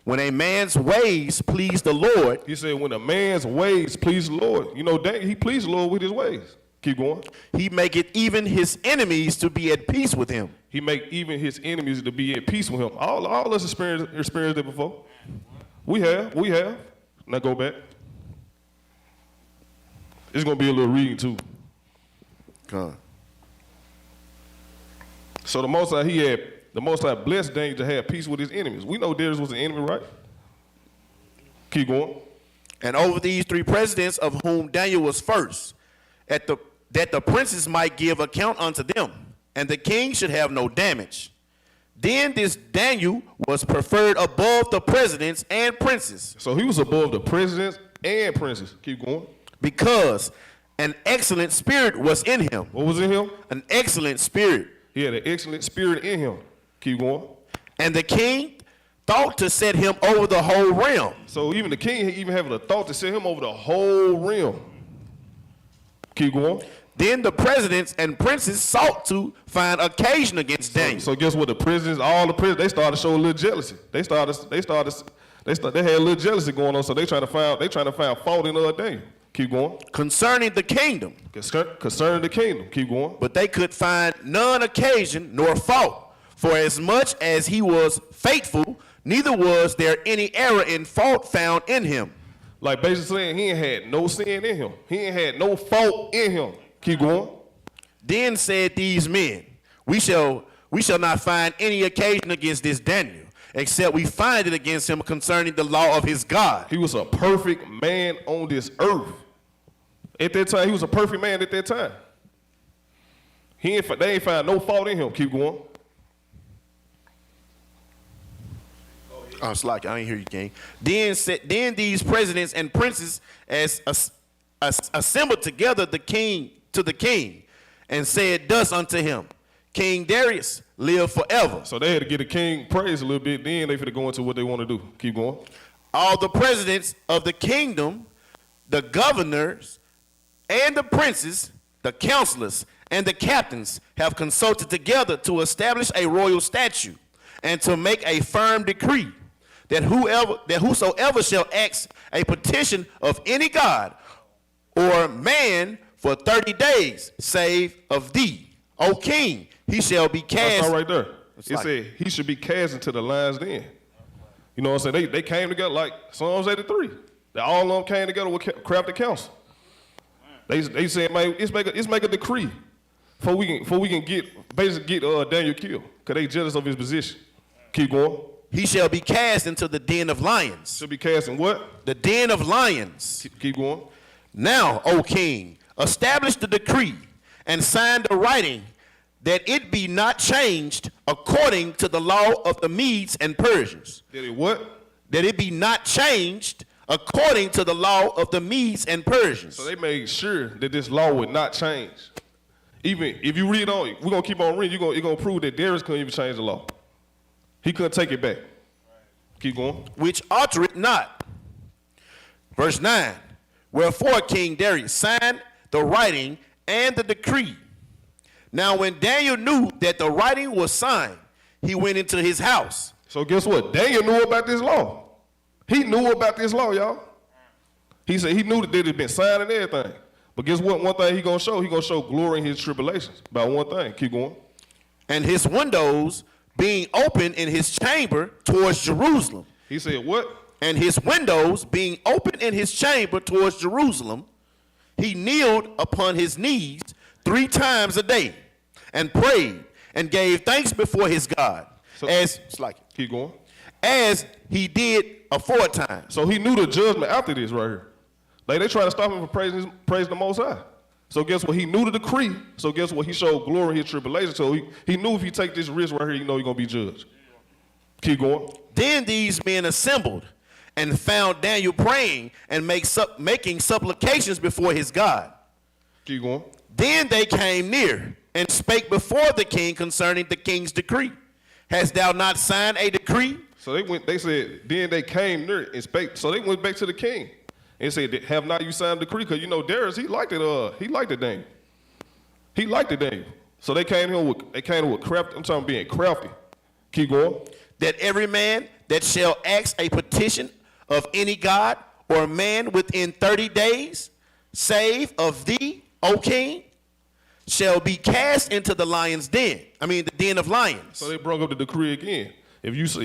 When a man's ways please the Lord. He said, when a man's ways please the Lord. You know, he pleased the Lord with his ways. Keep going. He maketh even his enemies to be at peace with him. He make even his enemies to be at peace with him. All us experienced that before. We have. Now go back. It's going to be a little reading too. God. So the Most High blessed Daniel to have peace with his enemies. We know Darius was an enemy, right? Keep going. And over these 3 presidents, of whom Daniel was first, that the princes might give account unto them, and the king should have no damage. Then this Daniel was preferred above the presidents and princes. So he was above the presidents and princes. Keep going. Because an excellent spirit was in him. What was in him? An excellent spirit. He had an excellent spirit in him. Keep going. And the king thought to set him over the whole realm. So even the king even having a thought to set him over the whole realm. Keep going. Then the presidents and princes sought to find occasion against Daniel. So guess what? The presidents, all the presidents, they started to show a little jealousy. They had a little jealousy going on. So they trying to find fault in Daniel. Keep going. Concerning the kingdom. Concerning the kingdom. Keep going. But they could find none occasion nor fault. For as much as he was faithful, neither was there any error in fault found in him. Like basically saying he ain't had no sin in him. He ain't had no fault in him. Keep going. Then said these men, we shall not find any occasion against this Daniel, except we find it against him concerning the law of his God. He was a perfect man on this earth. At that time, he was a perfect man at that time. They ain't find no fault in him. Keep going. Oh, it's like I ain't hear you, King. Then these presidents and princes assembled together to the king, and said thus unto him, King Darius, live forever. So they had to get the king praise a little bit. Then they finna go into what they want to do. Keep going. All the presidents of the kingdom, the governors, and the princes, the counselors, and the captains have consulted together to establish a royal statute and to make a firm decree that whosoever shall ask a petition of any god or man for 30 days, save of thee, O king, he shall be cast. That's all right there. It said he should be cast into the lion's den. You know what I'm saying? They came together like Psalms 83. All of them came together with crafted counsel. They said, man, let's make a decree before we can get Daniel killed, because they jealous of his position. Keep going. He shall be cast into the den of lions. Should be cast in what? The den of lions. Keep going. Now, O king, establish the decree and sign the writing that it be not changed according to the law of the Medes and Persians. That it what? That it be not changed according to the law of the Medes and Persians. So they made sure that this law would not change. Even if you read on, we're going to keep on reading, you're going to prove that Darius couldn't even change the law. He couldn't take it back. Keep going. Which alter it not. Verse 9. Wherefore King Darius signed the writing and the decree. Now when Daniel knew that the writing was signed, he went into his house. So guess what? Daniel knew about this law. He knew about this law, y'all. He said he knew that it had been signed and everything. But guess what? One thing he gonna show glory in his tribulations. About one thing. Keep going. And his windows being open in his chamber towards Jerusalem. He said what? And his windows being open in his chamber towards Jerusalem, he kneeled upon his knees 3 times a day and prayed and gave thanks before his God, Keep going. as he did aforetime. So he knew the judgment after this right here. Like they try to stop him from praising the Most High. So guess what? He knew the decree. So guess what? He showed glory in his tribulation. So he knew if he take this risk right here, you know he's going to be judged. Keep going. Then these men assembled and found Daniel praying and making supplications before his God. Keep going. Then they came near and spake before the king concerning the king's decree. Hast thou not signed a decree? So they said, then they came near and spake. So they went back to the king and said, have not you signed a decree? Because you know Darius, he liked it, he liked the Daniel. He liked the Daniel. So they came here with craft. I'm talking being crafty. Keep going. That every man that shall ask a petition of any god or man within 30 days, save of thee, O king, shall be cast into the lion's den. I mean, the den of lions. So they broke up the decree again. If you serve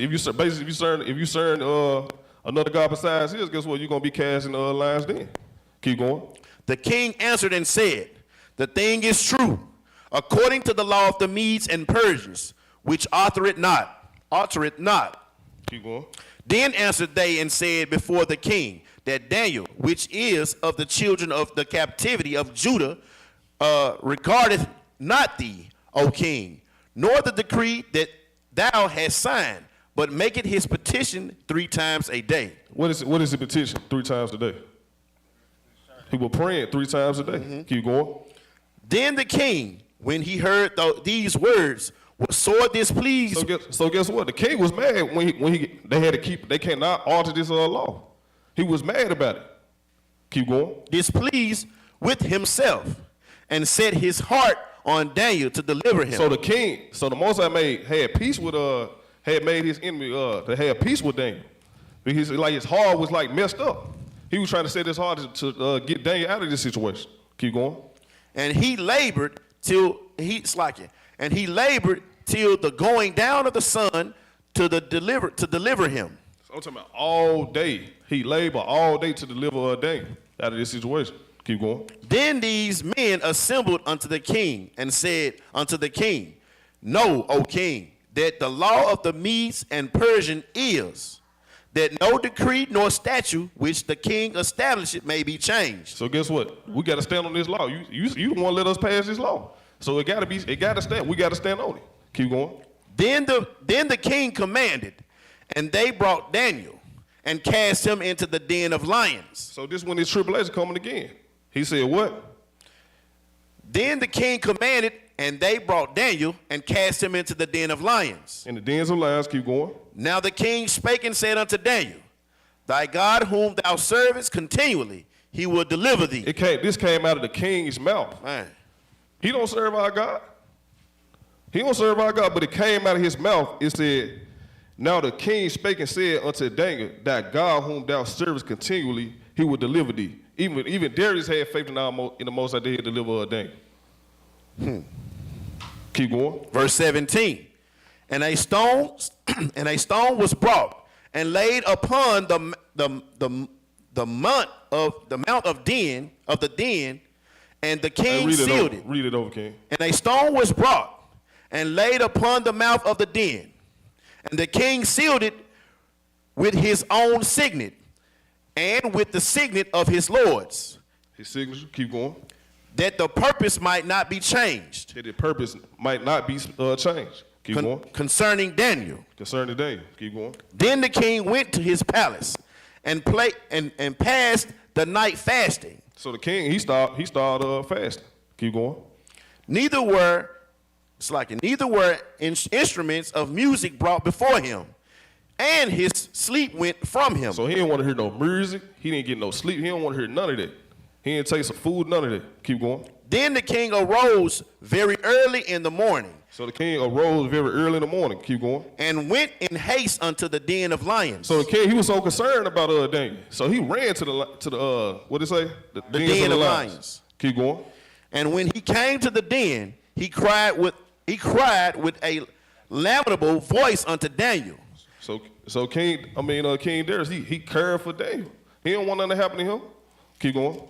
another god besides his, guess what? You're gonna be cast in the lion's den. Keep going. The king answered and said, the thing is true, according to the law of the Medes and Persians, which alter it not. Keep going. Then answered they and said before the king that Daniel, which is of the children of the captivity of Judah, regardeth not thee, O king, nor the decree that thou hast signed, but maketh his petition 3 times a day. What is the petition? 3 times a day. He was praying 3 times a day. Mm-hmm. Keep going. Then the king, when he heard these words, was sore displeased. So guess what? The king was mad when they cannot alter this law. He was mad about it. Keep going. Displeased with himself, and set his heart on Daniel to deliver him. So the Most High had made his enemy to have peace with Daniel. Because like his heart was like messed up. He was trying to set his heart to get Daniel out of this situation. Keep going. And he labored till the going down of the sun to deliver him. So I'm talking about all day. He labored all day to deliver Daniel out of this situation. Keep going. Then these men assembled unto the king and said unto the king, know, O king, that the law of the Medes and Persian is that no decree nor statute which the king established may be changed. So guess what? We got to stand on this law. You don't want to let us pass this law. So it got to stand. We got to stand on it. Keep going. Then the king commanded, and they brought Daniel and cast him into the den of lions. So this when his tribulation coming again. He said what? Then the king commanded, and they brought Daniel and cast him into the den of lions. In the dens of lions. Keep going. Now the king spake and said unto Daniel, thy God whom thou servest continually, he will deliver thee. This came out of the king's mouth. Man. He don't serve our God. He don't serve our God, but it came out of his mouth. It said, now the king spake and said unto Daniel, that God whom thou servest continually, he will deliver thee. Even Darius had faith in the Most High that he would deliver Daniel. Keep going. Verse 17. And a stone was brought and laid upon the mount of the den, and the king sealed it. Read it over, King. And a stone was brought and laid upon the mouth of the den, and the king sealed it with his own signet and with the signet of his lords. His signature. Keep going. That the purpose might not be changed. That the purpose might not be changed. Keep going. Concerning Daniel. Concerning Daniel. Keep going. Then the king went to his palace and passed the night fasting. So the king, he started fasting. Keep going. Neither were instruments of music brought before him, and his sleep went from him. So he didn't want to hear no music. He didn't get no sleep. He didn't want to hear none of that. He didn't take some food, none of that. Keep going. Then the king arose very early in the morning. So the king arose very early in the morning. Keep going. And went in haste unto the den of lions. So the king, he was so concerned about Daniel. So he ran to the what did it say? The den of lions. Keep going. And when he came to the den, he cried with a lamentable voice unto Daniel. So So King Darius, he cared for Daniel. He didn't want nothing to happen to him. Keep going.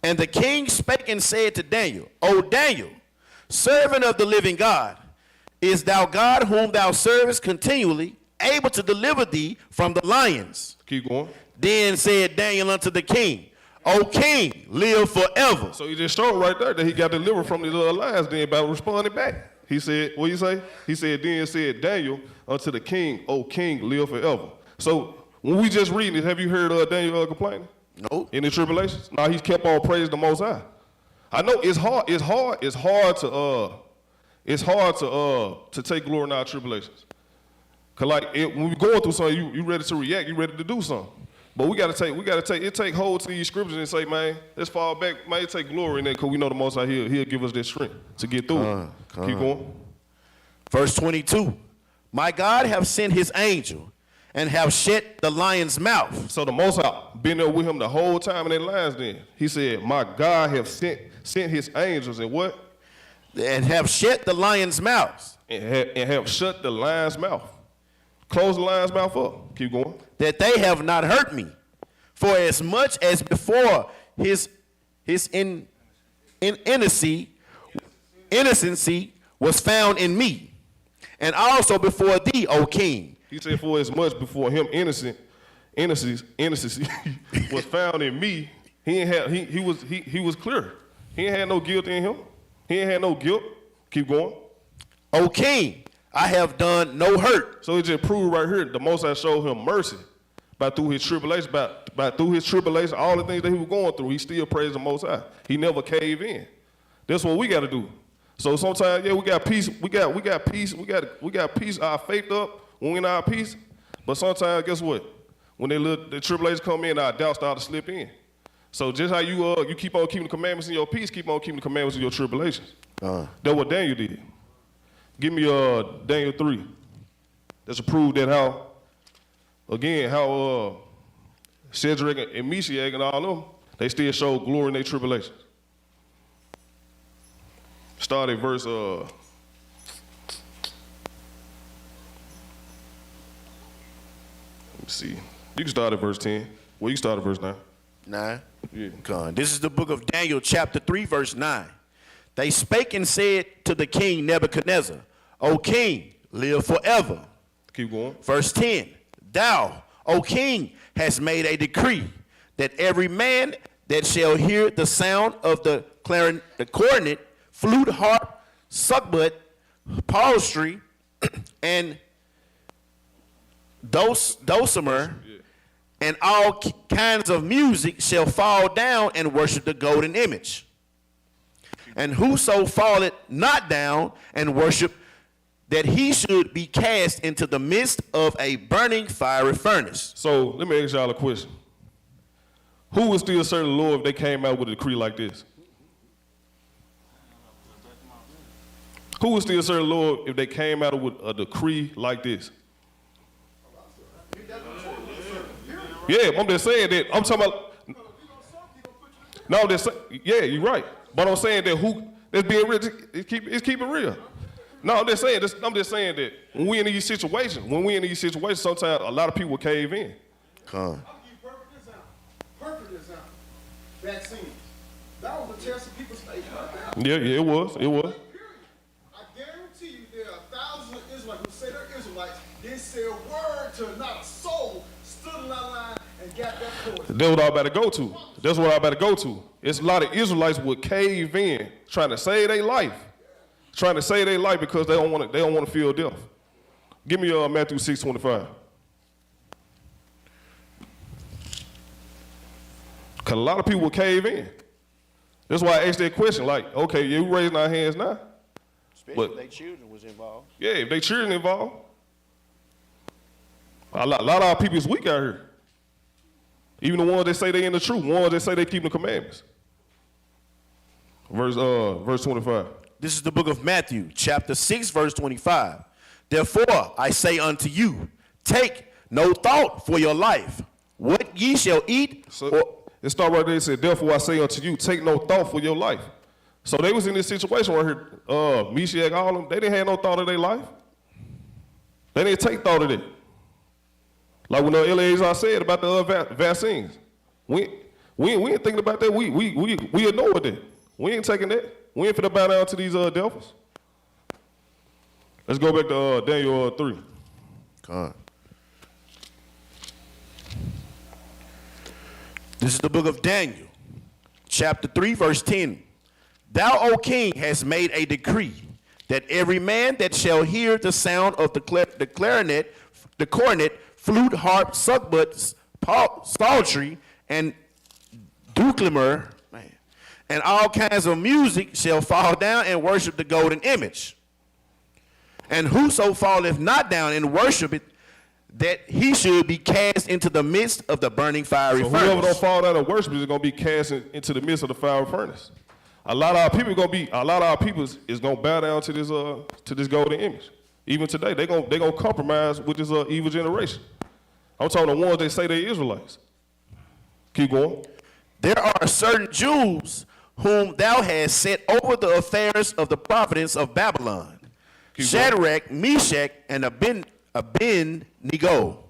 And the king spake and said to Daniel, O Daniel, servant of the living God, is thou God whom thou servest continually, able to deliver thee from the lions? Keep going. Then said Daniel unto the king, O king, live forever. So he just showed right there that he got delivered from these other lions then by responding back. He said, what you say? He said, then said Daniel unto the king, O king, live forever. So when we just reading it, have you heard Daniel complaining? No. In the tribulations? No, he's kept on praising the Most High. I know it's hard to take glory in our tribulations. Cause like when we going through something, you ready to react, you ready to do something. But we gotta take hold to these scriptures and say, man, let's fall back, man, take glory in that, cause we know the Most High he'll give us that strength to get through it. Keep going. Verse 22, my God have sent his angel and have shut the lion's mouth. So the Most High been there with him the whole time in that lion's den. He said, my God have sent his angels and what? And have shut the lion's mouth. And have shut the lion's mouth. Close the lion's mouth up. Keep going. That they have not hurt me. For as much as before his innocency was found in me, and also before thee, O king. He said, for as much before him innocency was found in me, he was clear. He ain't had no guilt in him. He ain't had no guilt. Keep going. O king, I have done no hurt. So it just proved right here the Most High showed him mercy through his tribulation, all the things that he was going through. He still praised the Most High. He never caved in. That's what we got to do. So sometimes, yeah, we got peace. We got peace. We got peace. Our faith up when we in our peace. But sometimes, guess what? When the tribulations come in, our doubts start to slip in. So just how you keep on keeping the commandments in your peace, keep on keeping the commandments in your tribulations. That's what Daniel did. Give me Daniel 3. That's to prove that how Shadrach and Meshach and all of them, they still show glory in their tribulations. Start at verse let me see. You can start at verse 10. Well, you can start at verse 9. 9. Yeah. God. This is the book of Daniel, chapter 3, verse 9. They spake and said to the king Nebuchadnezzar, O king, live forever. Keep going. Verse 10. Thou, O king, hast made a decree that every man that shall hear the sound of the cornet, flute, harp, suckbut, psaltery, and dulcimer, and all kinds of music shall fall down and worship the golden image. And whoso falleth not down and worship, that he should be cast into the midst of a burning fiery furnace. So let me ask y'all a question. Who would still serve the Lord if they came out with a decree like this? Who would still serve the Lord if they came out with a decree like this? Yeah, I'm just saying that. I'm talking about. No, I'm just saying. Yeah, you're right. But I'm saying that that's being real. It's keep it real. No, I'm just saying that when we in these situations, sometimes a lot of people cave in. I'll give you perfect example. Vaccines. That was a test of people's faith right there. Yeah, it was. Period. I guarantee you there are thousands of Israelites who say they're Israelites. They say a word to not a soul, stood in that line and got that poison. That's what I'm about to go to. That's what I'm about to go to. It's a lot of Israelites would cave in, trying to save their life. Trying to save their life because they don't want to feel death. Give me Matthew 6:25. Because a lot of people will cave in. That's why I asked that question. Like, okay, you raising our hands now. Especially if their children was involved. Yeah, if they children involved. A lot of our people is weak out here. Even the ones that say they in the truth, ones that say they keep the commandments. Verse 25. This is the book of Matthew, chapter 6, verse 25. Therefore, I say unto you, take no thought for your life, what ye shall eat. So it starts right there. It said, therefore I say unto you, take no thought for your life. So they was in this situation right here, Meshach, all of them, they didn't have no thought of their life. They didn't take thought of it. Like when I.S.A.A.C said about the vaccines. We ain't thinking about that. We ignored that. We ain't taking that. We ain't finna bow down to these devils. Let's go back to Daniel 3. God. This is the book of Daniel, chapter 3, verse 10. Thou, O king, hast made a decree that every man that shall hear the sound of the clarinet, the cornet, flute, harp, suckbut, psaltery, and dulcimer, and all kinds of music shall fall down and worship the golden image. And whoso falleth not down and worship it, that he should be cast into the midst of the burning fiery So furnace. whoever don't fall down and worship is gonna be cast into the midst of the fiery furnace. A lot of our people is gonna bow down to this golden image. Even today, they gonna compromise with this evil generation. I'm talking the ones that say they're Israelites. Keep going. There are certain Jews whom thou hast set over the affairs of the province of Babylon. Keep Shadrach, Meshach, and Abednego.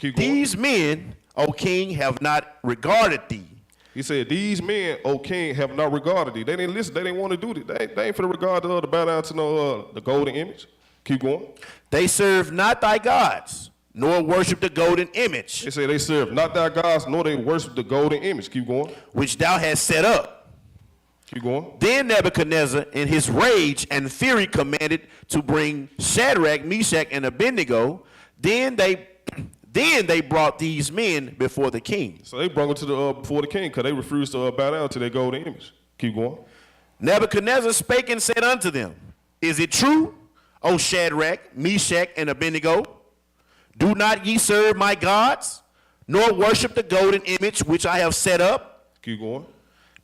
These men, O king, have not regarded thee. He said, these men, O king, have not regarded thee. They didn't listen. They didn't want to do it. They ain't finna regard the bow down to the golden image. Keep going. They serve not thy gods, nor worship the golden image, They say they serve not thy gods, nor they worship the golden image. Keep going. which thou hast set up. Keep going. Then Nebuchadnezzar, in his rage and fury, commanded to bring Shadrach, Meshach, and Abednego. Then they brought these men before the king. So they brought them to before the king because they refused to bow down to their golden image. Keep going. Nebuchadnezzar spake and said unto them, Is it true, O Shadrach, Meshach, and Abednego? Do not ye serve my gods, nor worship the golden image which I have set up? Keep going.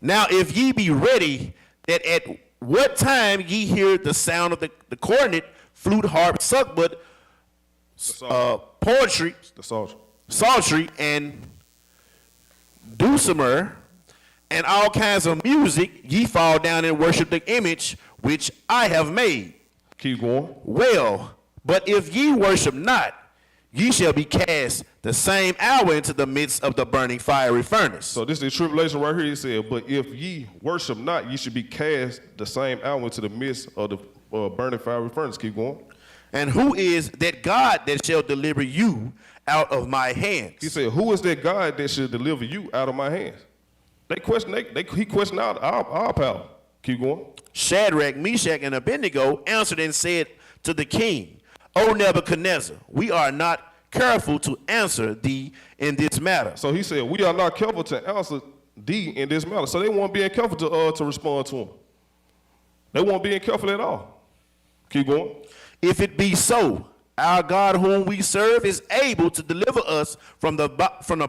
Now if ye be ready, that at what time ye hear the sound of the cornet, flute, harp, suckbut, poetry, The salt. psaltery, and dulcimer, and all kinds of music, ye fall down and worship the image which I have made. Keep going. Well, but if ye worship not, ye shall be cast the same hour into the midst of the burning fiery furnace. So this is the tribulation right here. He said, but if ye worship not, ye should be cast the same hour into the midst of the burning fiery furnace. Keep going. And who is that God that shall deliver you out of my hands? He said, who is that God that should deliver you out of my hands? He questioned out our power. Keep going. Shadrach, Meshach, and Abednego answered and said to the king, O Nebuchadnezzar, we are not careful to answer thee in this matter. So he said, we are not careful to answer thee in this matter. So they weren't being careful to respond to him. They weren't being careful at all. Keep going. If it be so, our God whom we serve is able to deliver us from the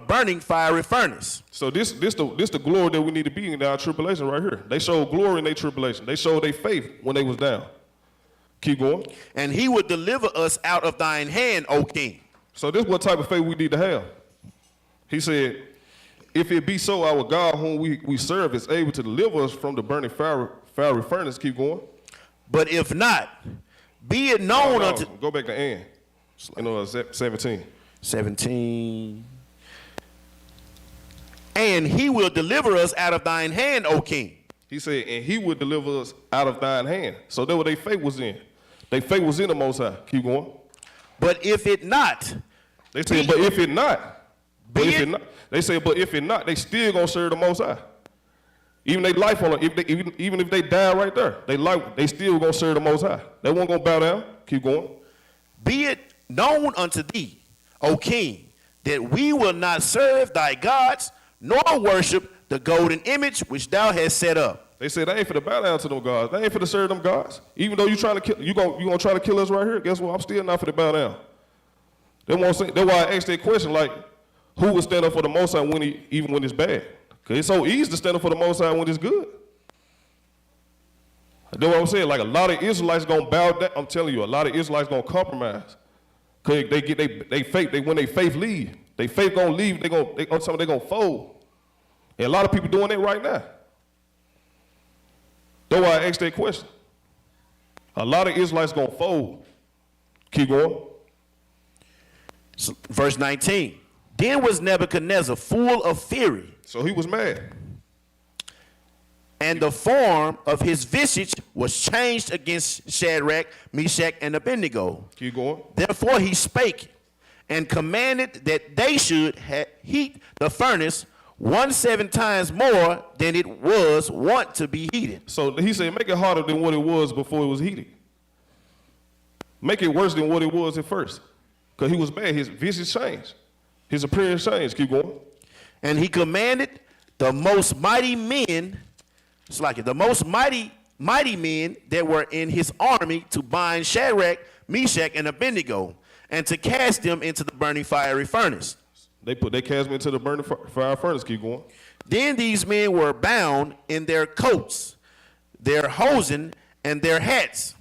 burning fiery furnace. So this the glory that we need to be in our tribulation right here. They showed glory in their tribulation. They showed their faith when they was down. Keep going. And he would deliver us out of thine hand, O king. So this is what type of faith we need to have. He said, if it be so, our God whom we serve is able to deliver us from the burning fiery furnace. Keep going. But if not, be it known unto... Go back to Ann. 17. 17. And he will deliver us out of thine hand, O king. He said, and he would deliver us out of thine hand. So that's what their faith was in. Their faith was in the Most High. Keep going. But if it not... They say, but if it not... They say, but if it not, they still gonna serve the Most High. Even their life on it, even if they die right there, they still gonna serve the Most High. They won't gonna bow down. Keep going. Be it known unto thee, O king, that we will not serve thy gods, nor worship the golden image which thou hast set up. They said they ain't finna bow down to them gods. They ain't finna serve them gods. Even though you gonna try to kill us right here. Guess what? I'm still not finna bow down. That's why I asked that question, like, who would stand up for the Most High even when it's bad? Because it's so easy to stand up for the Most High when it's good. That's what I'm saying. Like, a lot of Israelites gonna bow down. I'm telling you, a lot of Israelites gonna compromise. Because they get they faith. When they faith leave, they faith gonna leave. They gonna fold. And a lot of people doing that right now. That's why I asked that question. A lot of Israelites gonna fold. Keep going. Verse 19. Then was Nebuchadnezzar full of fury, So he was mad. and the form of his visage was changed against Shadrach, Meshach, and Abednego. Keep going. Therefore he spake and commanded that they should heat the furnace 17 times more than it was wont to be heated. So he said, make it harder than what it was before it was heated. Make it worse than what it was at first. Because he was mad. His visage changed. His appearance changed. Keep going. And he commanded the most mighty men, the most mighty men that were in his army to bind Shadrach, Meshach, and Abednego, and to cast them into the burning fiery furnace. They cast me into the burning fire furnace. Keep going. Then these men were bound in their coats, their hosen, and their hats,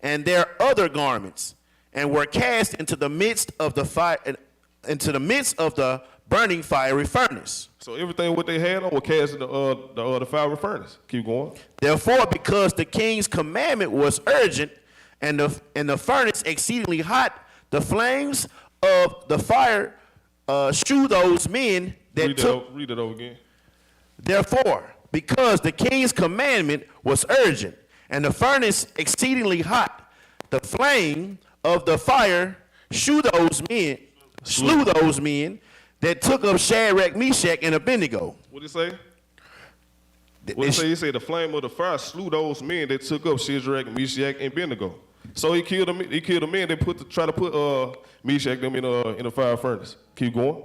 and their other garments, and were cast into the midst of the fire, into the midst of the burning fiery furnace. So everything what they had on was cast in the fiery furnace. Keep going. Therefore, because the king's commandment was urgent, and the furnace exceedingly hot, the flames of the fire slew those men that Read it over again. Therefore, because the king's commandment was urgent, and the furnace exceedingly hot, the flame of the fire slew those men that took up Shadrach, Meshach, and Abednego. What did it say? What did it say? He said the flame of the fire slew those men that took up Shadrach, Meshach, and Abednego. So he killed them. He killed the men that try to put Meshach them in the fire furnace. Keep going.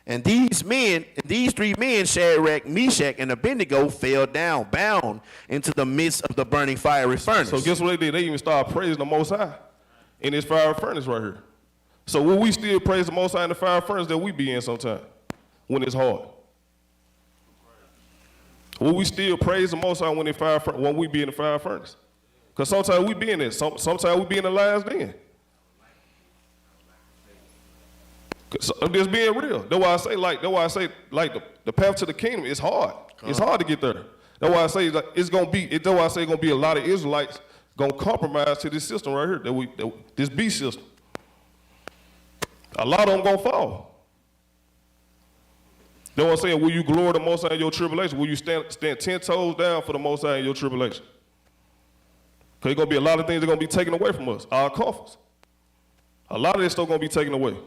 And these three men, Shadrach, Meshach, and Abednego, fell down, bound into the midst of the burning fiery furnace. So guess what they did? They even started praising the Most High in this fire furnace right here. So will we still praise the Most High in the fire furnace that we be in sometime when it's hard? Will we still praise the Most High when we be in the fire furnace? Because sometimes we be in it. Sometimes we be in the last den. So I'm just being real. That's why I say the path to the kingdom is hard. It's hard to get there. That's why I say it's gonna be a lot of Israelites gonna compromise to this system right here, this beast system. A lot of them gonna fall. That's what I'm saying. Will you glory the Most High in your tribulation? Will you stand 10 toes down for the Most High in your tribulation? Because there's gonna be a lot of things that are gonna be taken away from us. Our comforts. A lot of this stuff gonna be taken away.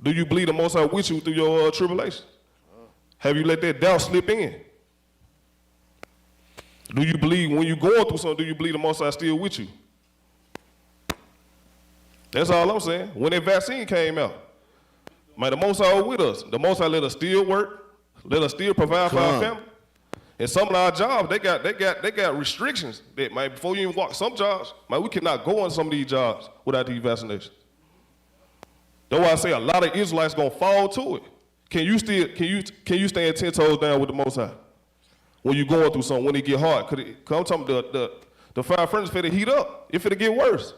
Do you believe the Most High with you through your tribulation? Have you let that doubt slip in? Do you believe when you're going through something, do you believe the Most High still with you? That's all I'm saying. When that vaccine came out, man, the Most High was with us. The Most High let us still work, let us still provide for our family. And some of our jobs, they got restrictions that, man, before you even walk some jobs, man, we cannot go on some of these jobs without these vaccinations. That's why I say a lot of Israelites gonna fall to it. Can you stand 10 toes down with the Most High when you're going through something, when it get hard? Cause I'm talking the fire furnace finna heat up. It finna get worse.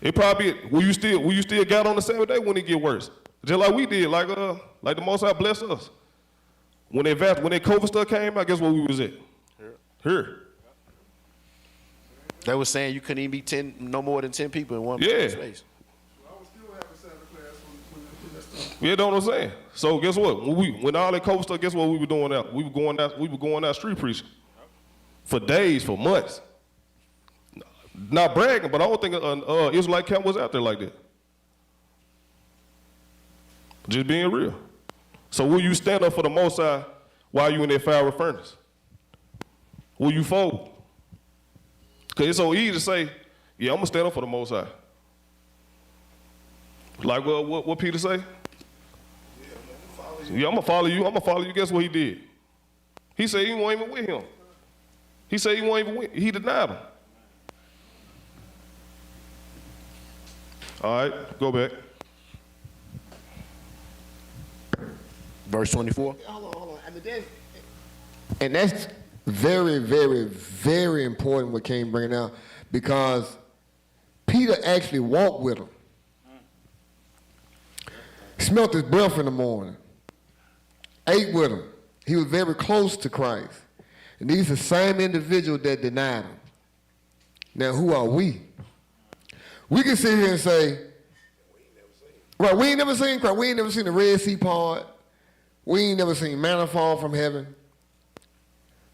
It probably will you still got on the 7th day when it get worse? Just like we did, like the Most High blessed us. When that COVID stuff came out, guess where we was at? Here. They were saying you couldn't even be no more than 10 people in one space. I was still having Sabbath class when that stuff. You know what I'm saying? So guess what? When all that COVID stuff, guess what we were doing out? We were going out street preaching for days, for months. Not bragging, but I don't think Israelite camp was out there like that. Just being real. So will you stand up for the Most High while you in that fiery furnace? Will you fold? Because it's so easy to say, yeah, I'm going to stand up for the Most High. Like what Peter say? Yeah, I'm going to follow you. I'm going to follow you. Guess what he did? He said he wasn't even with him. He said he wasn't even with him. He denied him. All right, go back. Verse 24. Hold on. And that's very, very, very important what King bringing out, because Peter actually walked with him. Smelt his breath in the morning. Ate with him. He was very close to Christ. And these are the same individuals that denied him. Now, who are we? We can sit here and say, Right, we ain't never seen Christ. We ain't never seen the Red Sea part. We ain't never seen manna fall from heaven.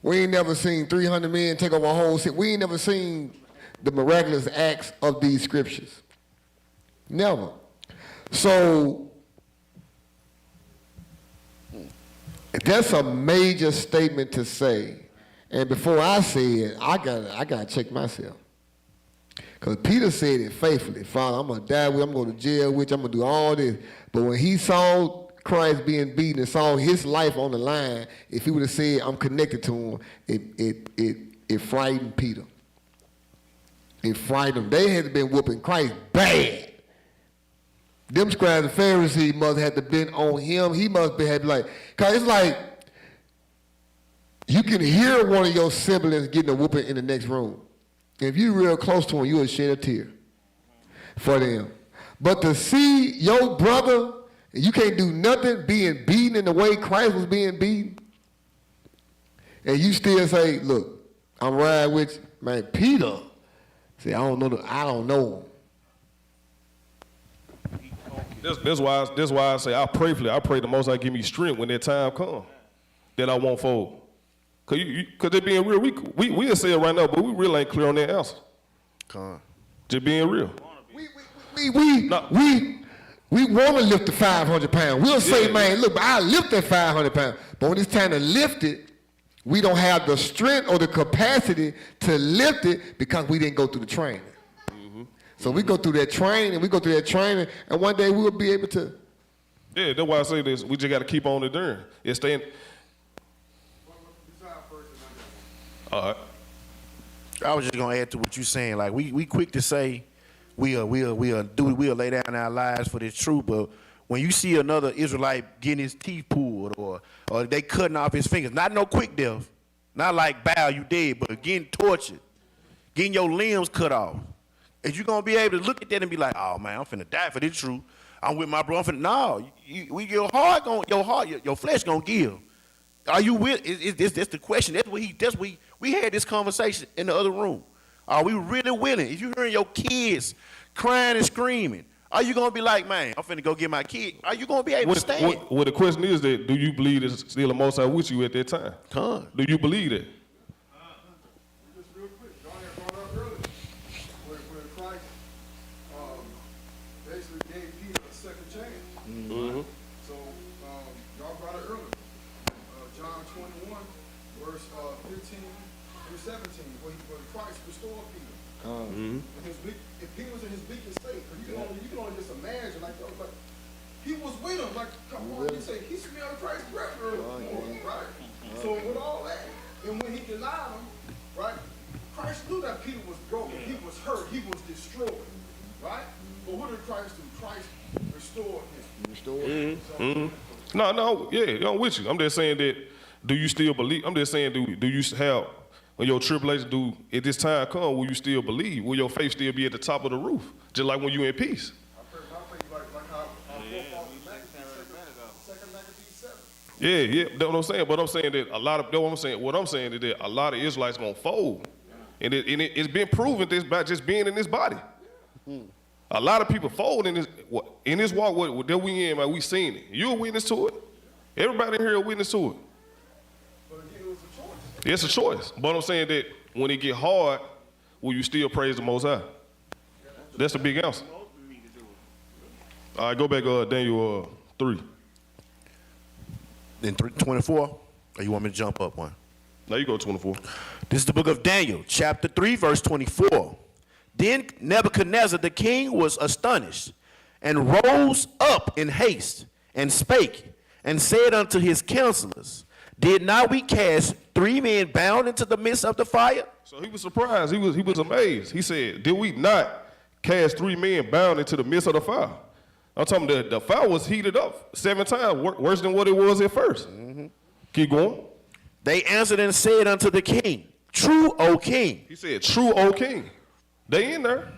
We ain't never seen 300 men take over a whole city. We ain't never seen the miraculous acts of these scriptures. Never. So that's a major statement to say. And before I say it, I gotta check myself. Because Peter said it faithfully. Father, I'm going to die with you. I'm going to jail with you. I'm going to do all this. But when he saw Christ being beaten and saw his life on the line, if he would have said, I'm connected to him, it frightened Peter. It frightened him. They had been whooping Christ bad. Them scribes and Pharisees must have been on him. He must have been like, because it's like, you can hear one of your siblings getting a whooping in the next room. If you're real close to him, you'll shed a tear for them. But to see your brother, and you can't do nothing, being beaten in the way Christ was being beaten, and you still say, look, I'm riding with you. Man, Peter, say, I don't know him. That's why I say I pray for it. I pray the Most High give me strength when that time comes, that I won't fold. Cause they being real, we'll say it right now, but we really ain't clear on that answer. Just being real. We want to lift the 500 pounds. We'll say, man, look, I'll lift that 500 pounds. But when it's time to lift it, we don't have the strength or the capacity to lift it because we didn't go through the training. So we go through that training, and one day we'll be able to. Yeah, that's why I say this. We just got to keep on enduring. It's staying. All right. I was just gonna add to what you're saying. Like we quick to say we'll lay down our lives for this truth, but when you see another Israelite getting his teeth pulled or they cutting off his fingers, not no quick death, not like bow you dead, but getting tortured, getting your limbs cut off, is you gonna be able to look at that and be like, oh man, I'm finna die for this truth. I'm with my brother. No, your flesh gonna give. Are you will? That's the question. We had this conversation in the other room. Are we really willing? If you're hearing your kids crying and screaming, are you gonna be like, man, I'm finna go get my kid? Are you gonna be able to stand? Well, the question is that do you believe there's still a Most High with you at that time? Do you believe that? Just real quick, y'all had brought up earlier when Christ basically gave Peter a second chance. Mm-hmm. So y'all brought it earlier. John 21, verse 15 through 17, where Christ restored Peter. If Peter was in his weakest state, because you can only just imagine, like he was with him, like come on, you say he smelled Christ's breath earlier, right? So with all that, and when he denied him, right? Christ knew that Peter was broken, he was hurt, he was destroyed, right? But what did Christ do? Christ restored him. No, yeah, I'm with you. I'm just saying that, do you still believe? I'm just saying, do you have, when your tribulation at this time come, will you still believe? Will your faith still be at the top of the roof? Just like when you in peace? I think like how Second Maccabees 7. Yeah, that's what I'm saying. But I'm saying that what I'm saying is that a lot of Israelites gonna fold. And it's been proven this by just being in this body. A lot of people fold in this walk that we in, man, we seen it. You a witness to it. Everybody in here a witness to it. But again, it was a choice. It's a choice. But I'm saying that when it get hard, will you still praise the Most High? That's the big answer. All right, go back Daniel 3. Then 24, or you want me to jump up one? Now you go 24. This is the book of Daniel, chapter 3, verse 24. Then Nebuchadnezzar the king was astonished, and rose up in haste, and spake, and said unto his counselors, did not we cast 3 men bound into the midst of the fire? So he was surprised. He was amazed. He said, did we not cast 3 men bound into the midst of the fire? I'm talking the fire was heated up 7 times, worse than what it was at first. Keep going. They answered and said unto the king, true, O king. He said, true, O king. They in there.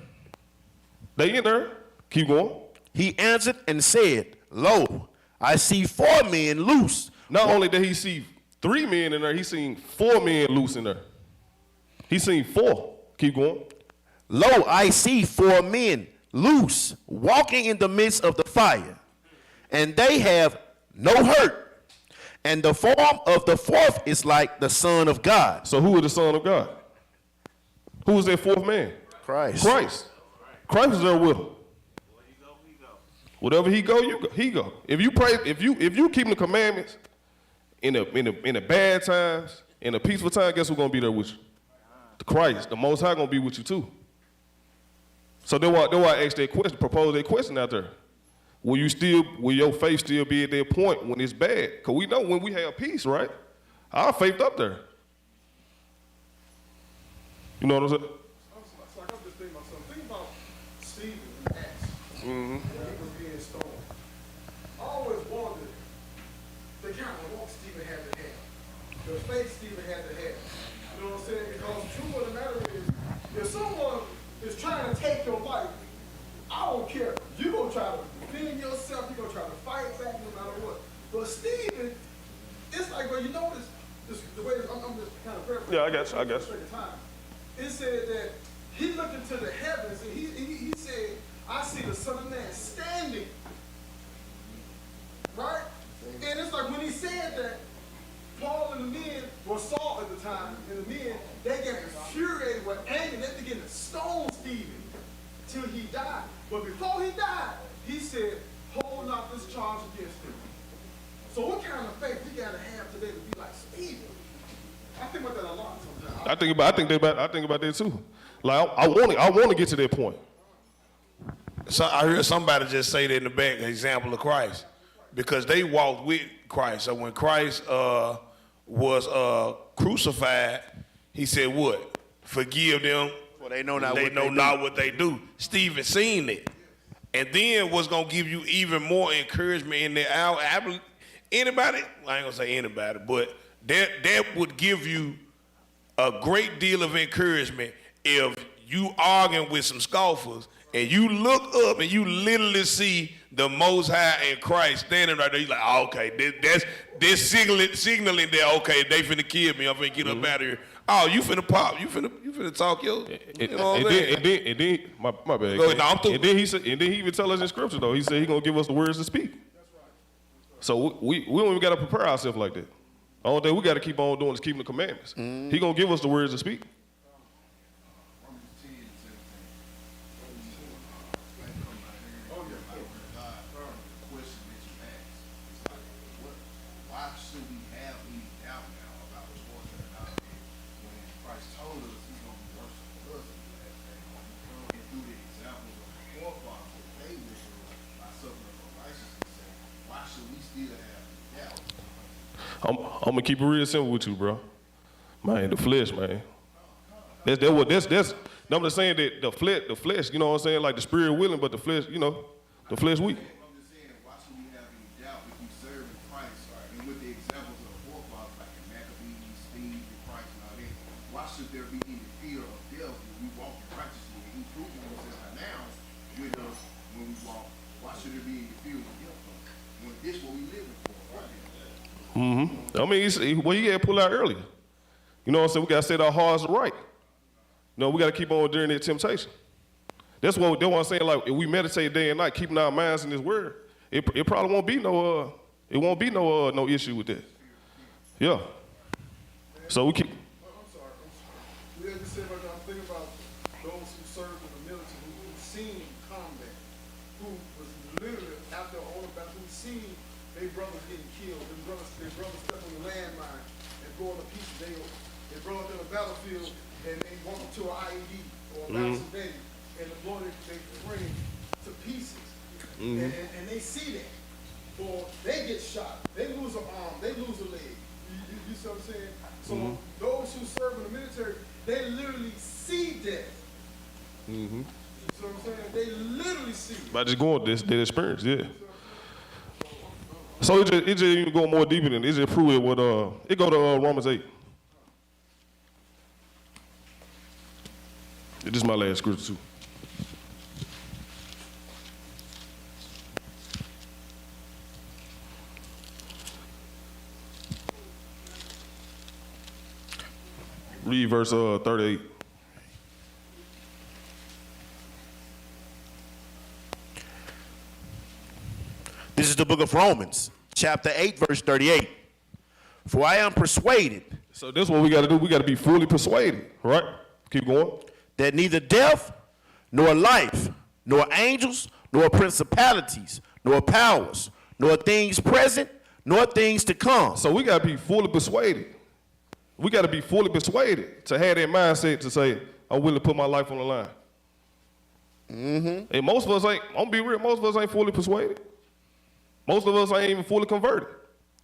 Keep going. He answered and said, lo, I see 4 men loose. Not only did he see 3 men in there, he seen 4 men loose in there. He seen 4. Keep going. Lo, I see 4 men loose, walking in the midst of the fire, and they have no hurt. And the form of the fourth is like the Son of God. So who is the Son of God? Who is that fourth man? Christ. Christ. Christ was there with him. Whatever he go, you go. He go. If you pray, if you keep the commandments in the bad times, in the peaceful time, guess who's gonna be there with you? The Christ, the Most High, gonna be with you too. So that's why I asked that question, propose that question out there. Will your faith still be at that point when it's bad? Because we know when we have peace, right? Our faith up there. You know what I'm saying? It's like I'm just thinking about something. Think about Stephen in Acts. When he was being stoned. I always wondered the kind of walk Stephen had to have. The faith Stephen had to have. You know what I'm saying? Because the truth of the matter is, if someone is trying to take your life, I don't care. You're going to try to defend yourself. You're going to try to fight back no matter what. But Stephen, it's like, well, you notice, the way I'm just kind of paraphrasing. Yeah, I got you. It said that he looked into the heavens and he said, I see the Son of Man standing. Right? And it's like when he said that, Paul and the men were Saul at the time, and the men, they get infuriated with anger. They began to stone Stephen till he died. But before he died, he said, hold not this charge against him. So what kind of faith we got to have today to be like Stephen? I think about that a lot sometimes. I think about that too. Like I want to get to that point. So I heard somebody just say that in the back, an example of Christ, because they walked with Christ. So when Christ was crucified, he said, "What? Forgive them, For they know not what they do." Stephen seen it, and then what's gonna give you even more encouragement in the hour? Anybody? I ain't gonna say anybody, but that would give you a great deal of encouragement if you arguing with some scoffers and you look up and you literally see the Most High and Christ standing right there. You're like, oh, okay, that's signaling that, okay, they finna kill me. I'm finna get up out of here. Oh, you finna pop. You finna talk, yo. You know what I'm saying? And then, my bad. Go ahead, no, I'm through. And then he even tell us in scripture though. He said he gonna give us the words to speak. So we don't even gotta prepare ourselves like that. The only thing we gotta keep on doing is keeping the commandments. He gonna give us the words to speak. I'm gonna keep it real simple with you, bro. Man, the flesh, man. I'm just saying that the flesh, you know what I'm saying? Like the spirit willing, but the flesh, you know, the flesh weak. I'm just saying, why should we have any doubt if we serve in Christ? And with the examples of the forefathers like in Maccabees, Steve, and Christ, and all that, why should there be any fear of death when we walk in righteousness? And He proving Himself now with us when we walk. Why should there be any fear of death when this what we living for? Right? I mean, well, you got to pull out earlier. You know what I'm saying? We got to set our hearts right. You know, we got to keep on during that temptation. That's what I'm saying. Like, if we meditate day and night, keeping our minds in His Word, it probably won't be no issue with that. Yeah. So we keep. I'm sorry. We had to say about that. I'm thinking about those who served in the military, who seen combat, who was literally out there on the battle, who seen their brothers getting killed, their brothers step on the landmine and going to pieces. They brought them to the battlefield and they walk up to an IED or a Madison Bay and the blood they bring to pieces. And they see that. Or they get shot. They lose an arm. They lose a leg. You see what I'm saying? So those who serve in the military, they literally see death. You see what I'm saying? They literally see it. By just going this experience, yeah. So it just even go more deeper than it. It just prove it with it go to Romans 8. This is my last scripture too. Read verse 38. the book of Romans, chapter 8, verse 38. For I am persuaded. So this is what we got to do. We got to be fully persuaded, right? Keep going. That neither death, nor life, nor angels, nor principalities, nor powers, nor things present, nor things to come. So we got to be fully persuaded. We got to be fully persuaded to have that mindset to say, I'm willing to put my life on the line. And most of us ain't, I'm gonna be real, most of us ain't fully persuaded. Most of us ain't even fully converted.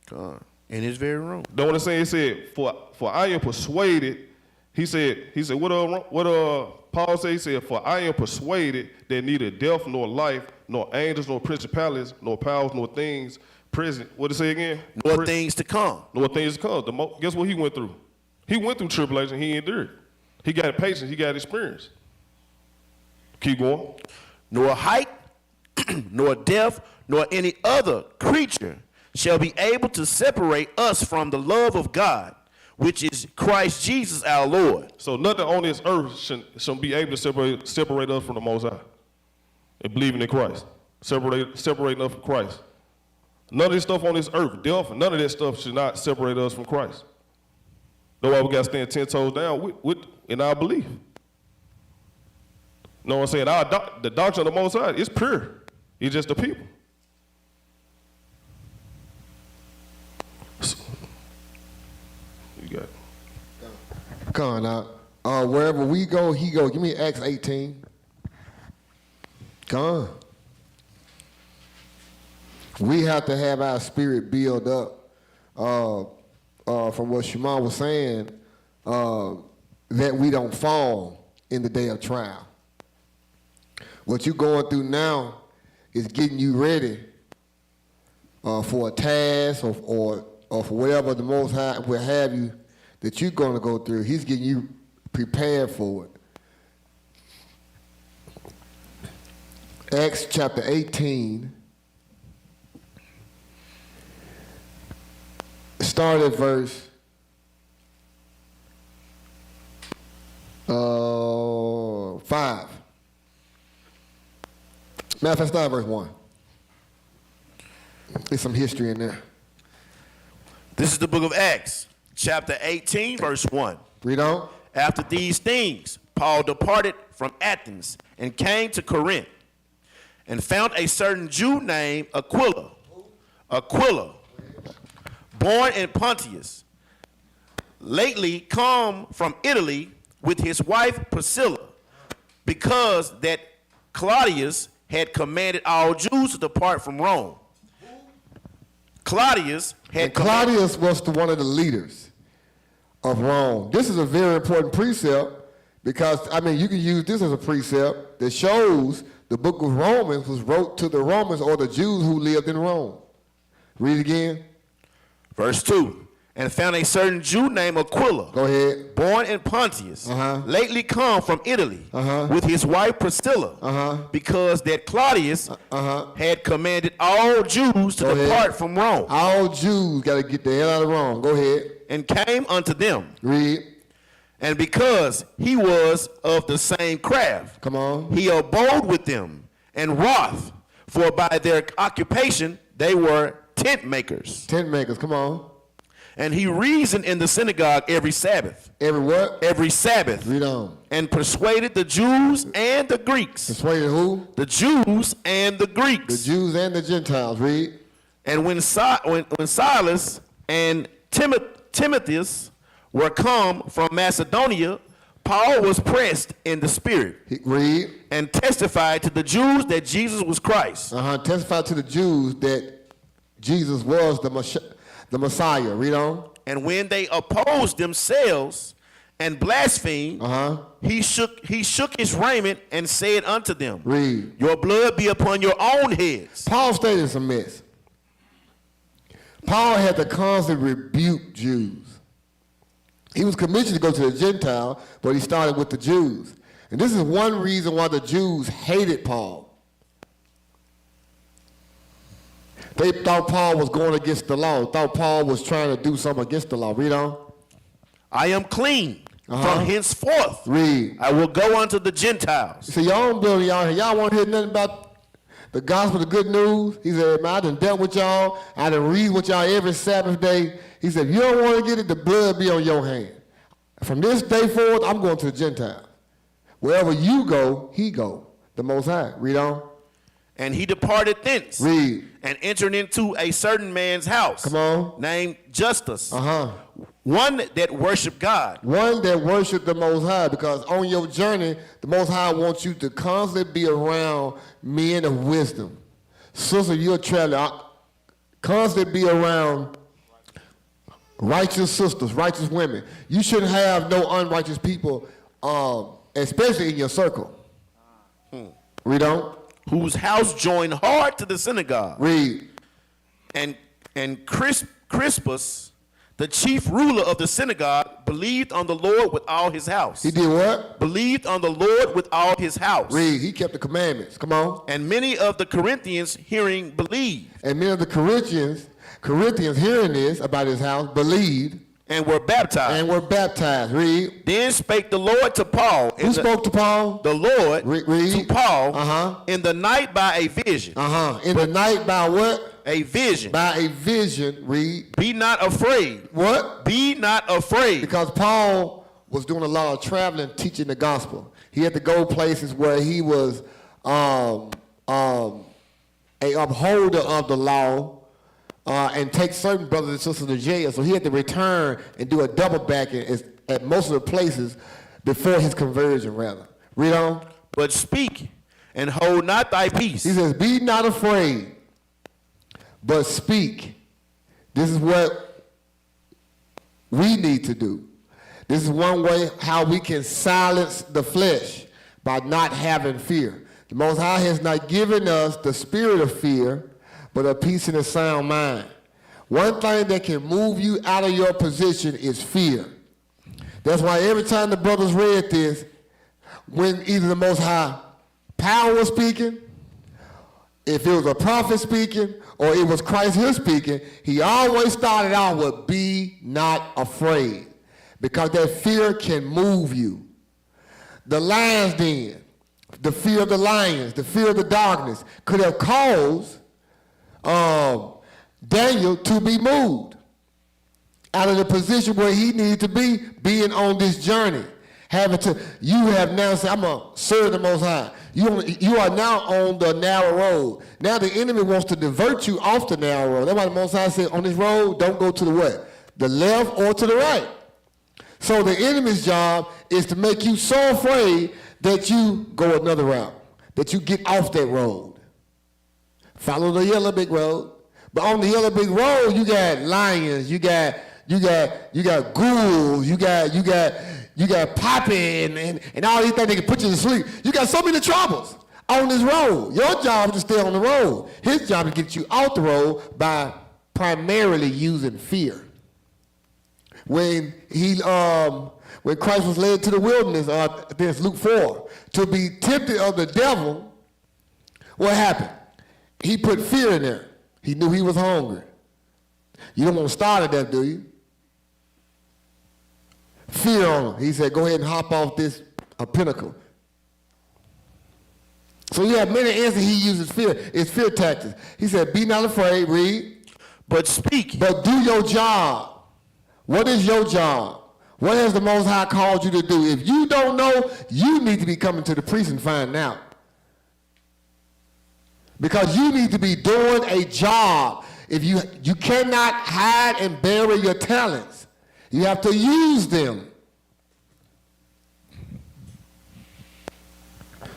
God, in his very room. Know what I'm saying? It said, for I am persuaded, he said, what Paul said, he said, for I am persuaded that neither death nor life, nor angels, nor principalities, nor powers, nor things present. What did it say again? Nor things to come. Nor things to come. Guess what he went through? He went through tribulation, he endured. He got patience, he got experience. Keep going. Nor height, nor depth, nor any other creature shall be able to separate us from the love of God, which is Christ Jesus our Lord. So nothing on this earth should be able to separate us from the Most High and believing in Christ. Separating us from Christ. None of this stuff on this earth, death, none of that stuff should not separate us from Christ. That's why we got to stand 10 toes down in our belief. Know what I'm saying? The doctrine of the Most High is pure. It's just the people. You got it. Come on now. Wherever we go, he go. Give me Acts 18. Come on. We have to have our spirit build up. From what Shimon was saying, that we don't fall in the day of trial. What you're going through now is getting you ready for a task or for whatever the Most High will have you that you're going to go through. He's getting you prepared for it. Acts chapter 18. Start at verse 5. Matter of fact, start at verse 1. There's some history in there. This is the book of Acts, chapter 18, verse 1. Read on. After these things, Paul departed from Athens and came to Corinth and found a certain Jew named Aquila, born in Pontus, lately come from Italy with his wife Priscilla, because that Claudius had commanded all Jews to depart from Rome. Claudius was one of the leaders of Rome. This is a very important precept because, you can use this as a precept that shows the book of Romans was wrote to the Romans or the Jews who lived in Rome. Read it again. Verse 2. And found a certain Jew named Aquila. Go ahead. Born in Pontus, lately come from Italy, with his wife Priscilla, because that Claudius had commanded all Jews to depart from Rome. All Jews got to get the hell out of Rome. Go ahead. And came unto them. Read. And because he was of the same craft, come on, he abode with them and wroth, for by their occupation they were tent makers. Tent makers, come on. And he reasoned in the synagogue every Sabbath. Every what? Every Sabbath. Read on. And persuaded the Jews and the Greeks. Persuaded who? The Jews and the Greeks. The Jews and the Gentiles. Read. And when Silas and Timotheus were come from Macedonia, Paul was pressed in the spirit. Read. And testified to the Jews that Jesus was Christ. Testified to the Jews that Jesus was the Messiah. Read on. And when they opposed themselves and blasphemed, he shook his raiment and said unto them, read, your blood be upon your own heads. Paul stayed in some mess. Paul had to constantly rebuke Jews. He was commissioned to go to the Gentile, but he started with the Jews. And this is one reason why the Jews hated Paul. They thought Paul was going against the law, thought Paul was trying to do something against the law. Read on. I am clean from henceforth. Read. I will go unto the Gentiles. See, y'all don't build y'all here. Y'all won't hear nothing about The gospel, the good news, he said, man, I done dealt with y'all. I done read with y'all every Sabbath day. He said, if you don't want to get it, the blood be on your hand. From this day forward, I'm going to the Gentiles. Wherever you go, he go. The Most High. Read on. And he departed thence. Read. And entered into a certain man's house. Come on. Named Justus. Uh-huh. One that worshiped God. One that worshiped the Most High, because on your journey, the Most High wants you to constantly be around men of wisdom. Sister, you're traveling. Constantly be around righteous sisters, righteous women. You shouldn't have no unrighteous people, especially in your circle. Read on. Whose house joined hard to the synagogue. Read. And Crispus, the chief ruler of the synagogue, believed on the Lord with all his house. He did what? Believed on the Lord with all his house. Read. He kept the commandments. Come on. And many of the Corinthians hearing believed. And many of the Corinthians hearing this about his house believed. And were baptized. Read. Then spake the Lord to Paul. Who spoke to Paul? The Lord Read. to Paul Uh-huh. in the night by a vision. Uh-huh. In the night by what? A vision. By a vision. Read. Be not afraid. What? Be not afraid. Because Paul was doing a lot of traveling, teaching the gospel. He had to go places where he was a upholder of the law, and take certain brothers and sisters to jail. So he had to return and do a double back at most of the places before his conversion, rather. Read on. But speak and hold not thy peace. He says, be not afraid, but speak. This is what we need to do. This is one way how we can silence the flesh, by not having fear. The Most High has not given us the spirit of fear, but a peace and a sound mind. One thing that can move you out of your position is fear. That's why every time the brothers read this, when either the Most High power was speaking, if it was a prophet speaking, or it was Christ here speaking, he always started out with, be not afraid. Because that fear can move you. The lion's den, the fear of the lions, the fear of the darkness, could have caused Daniel to be moved out of the position where he needed to be, being on this journey. You have now said, I'm going to serve the Most High. You are now on the narrow road. Now the enemy wants to divert you off the narrow road. That's why the Most High said, on this road, don't go to the what? The left or to the right. So the enemy's job is to make you so afraid that you go another route, that you get off that road. Follow the yellow brick road. But on the yellow brick road, you got lions, you got ghouls, you got popping and all these things that can put you to sleep. You got so many troubles on this road. Your job is to stay on the road. His job is to get you off the road by primarily using fear. When Christ was led to the wilderness, there's Luke 4, to be tempted of the devil, what happened? He put fear in there. He knew he was hungry. You don't want to starve to death, do you? Fear on him. He said, go ahead and hop off this pinnacle. So you have many instances he uses fear. It's fear tactics. He said, be not afraid, read. But speak. But do your job. What is your job? What has the Most High called you to do? If you don't know, you need to be coming to the priest and finding out. Because you need to be doing a job. If you cannot hide and bury your talents. You have to use them.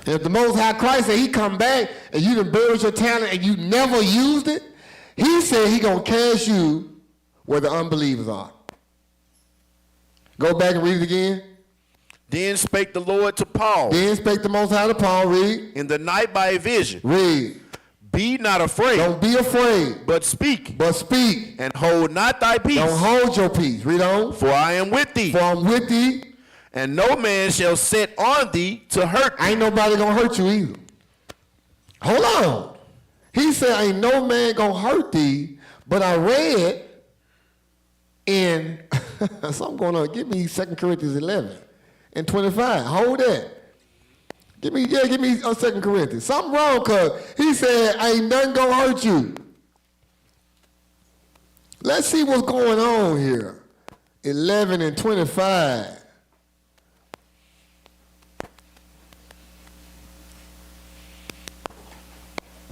And if the Most High Christ said he come back and you done buried your talent and you never used it, he said he gonna cast you where the unbelievers are. Go back and read it again. Then spake the Lord to Paul. Then spake the Most High to Paul, read. In the night by a vision. Read. Be not afraid. Don't be afraid. But speak. But speak. And hold not thy peace. Don't hold your peace. Read on. For I am with thee. For I'm with thee. And no man shall set on thee to hurt thee. Ain't nobody gonna hurt you either. Hold on. He said, ain't no man gonna hurt thee, but I read in, so I'm gonna give me 2 Corinthians 11 and 25. Hold that. Give me 2 Corinthians. Something wrong, because he said, ain't nothing gonna hurt you. Let's see what's going on here. 11 and 25.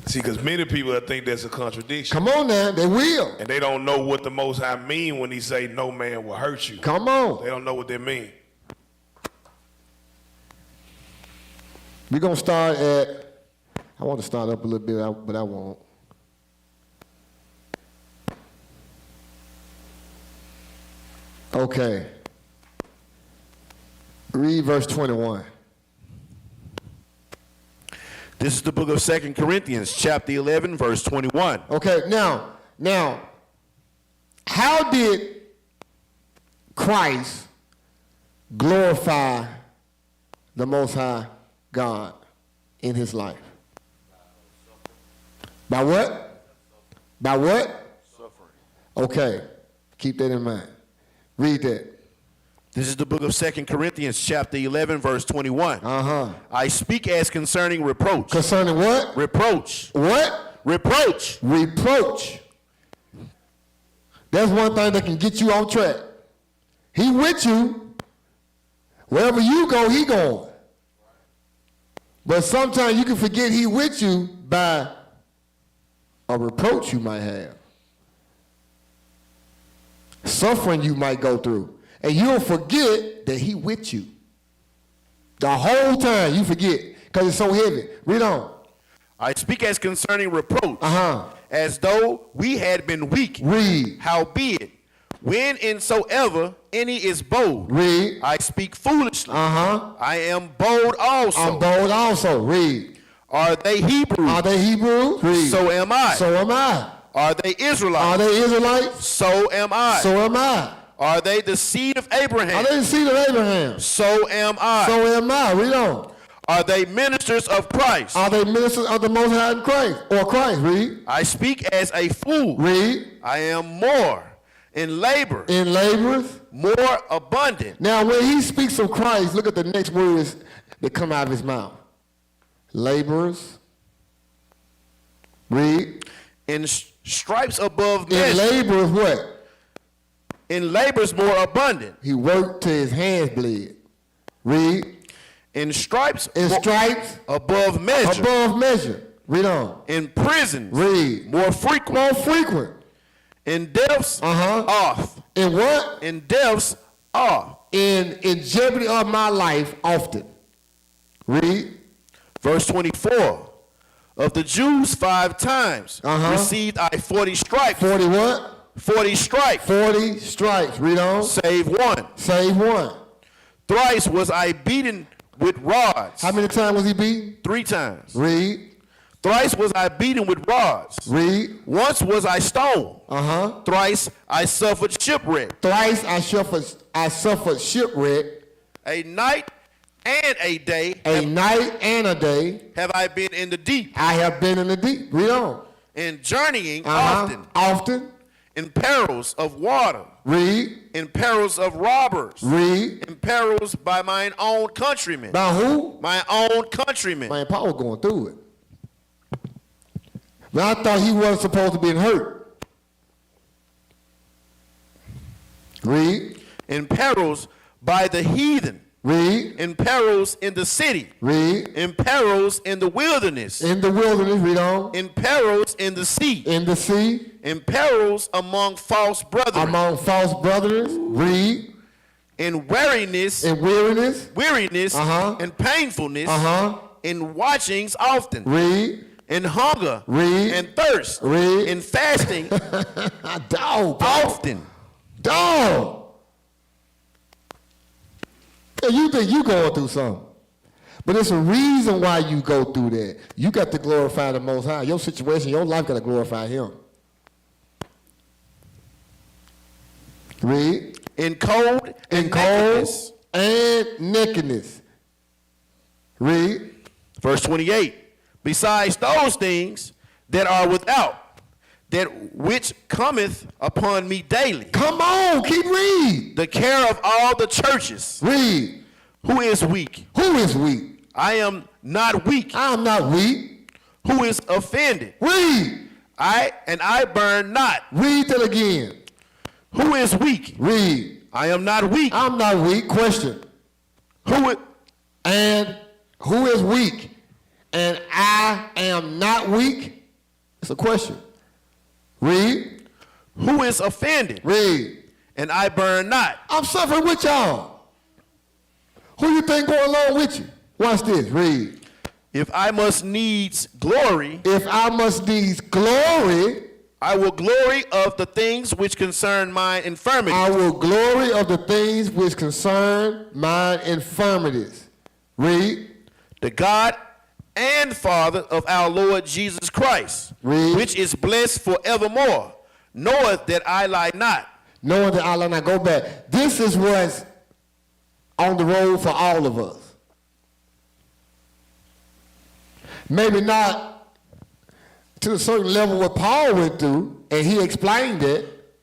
See, because many people think that's a contradiction. Come on now, they will. And they don't know what the Most High mean when he say no man will hurt you. Come on. They don't know what they mean. We're going to start at, I want to start up a little bit, but I won't. Okay. Read verse 21. This is the book of 2 Corinthians, chapter 11, verse 21. Okay, now, how did Christ glorify the Most High God in his life? By what? By what? Suffering. Okay, keep that in mind. Read that. This is the book of 2 Corinthians, chapter 11, verse 21. I speak as concerning reproach. Concerning what? Reproach. What? Reproach. Reproach. That's one thing that can get you on track. He with you. Wherever you go, he going. But sometimes you can forget he with you by a reproach you might have. Suffering you might go through. And you'll forget that he with you. The whole time you forget because it's so heavy. Read on. I speak as concerning reproach, as though we had been weak. Read. Howbeit, when insoever any is bold, Read. I speak foolishly. I am bold also. I'm bold also. Read. Are they Hebrews? Are they Hebrews? Read. So am I. So am I. Are they Israelites? Are they Israelites? So am I. So am I. Are they the seed of Abraham? Are they the seed of Abraham? So am I. So am I. Read on. Are they ministers of Christ? Are they ministers of the Most High in Christ? Or Christ? Read. I speak as a fool. Read. I am more in labor. In laborers. More abundant. Now when he speaks of Christ, look at the next words that come out of his mouth. Laborers. Read. In stripes above In measure. laborers what? In labors more abundant. He worked till his hands bled. Read. In stripes. In stripes. Above measure. Above measure. Read on. In prisons. Read. More frequent. More frequent. In deaths. Off. In what? In deaths. Off. In jeopardy of my life often. Read. Verse 24. Of the Jews 5 times received I 40 stripes. 40 what? 40 stripes. 40 stripes. Read on. Save one. Save one. Thrice was I beaten with rods. How many times was he beaten? 3 times. Read. Thrice was I beaten with rods. Read. Once was I stoned. Thrice I suffered shipwreck. Thrice I suffered shipwreck. A night and a day. A night and a day. Have I been in the deep. I have been in the deep. Read on. In journeying often. Often. In perils of water. Read. In perils of robbers. Read. In perils by mine own countrymen. By who? My own countrymen. Man, Paul was going through it. But I thought he wasn't supposed to be hurt. Read. In perils by the heathen. Read. In perils in the city. Read. In perils in the wilderness. In the wilderness. Read on. In perils in the sea. In the sea. In perils among false brethren. Among false brothers. Read. In weariness. In weariness. Weariness. In painfulness. In watchings often. Read. In hunger. Read. In thirst. Read. In fasting. Dog. Often. Dog. And you think you going through something. But it's a reason why you go through that. You got to glorify the Most High. Your situation, your life got to glorify him. Read. In cold and nakedness. And nakedness. Read. Verse 28. Besides those things that are without, that which cometh upon me daily. Come on, keep reading. The care of all the churches. Read. Who is weak. Who is weak? I am not weak. I am not weak. Who is offended? Read. I burn not. Read that again. Who is weak? Read. I am not weak. I'm not weak. Question. Who is weak? And I am not weak? It's a question. Read. Who is offended? Read. And I burn not. I'm suffering with y'all. Who you think going along with you? Watch this. Read. If I must needs glory, If I must needs glory, I will glory of the things which concern mine infirmity. I will glory of the things which concern mine infirmities. Read. The God and Father of our Lord Jesus Christ, Read. which is blessed forevermore, knoweth that I lie not. Knowing that Allah not go back. This is what's on the road for all of us. Maybe not to a certain level what Paul went through, and he explained it,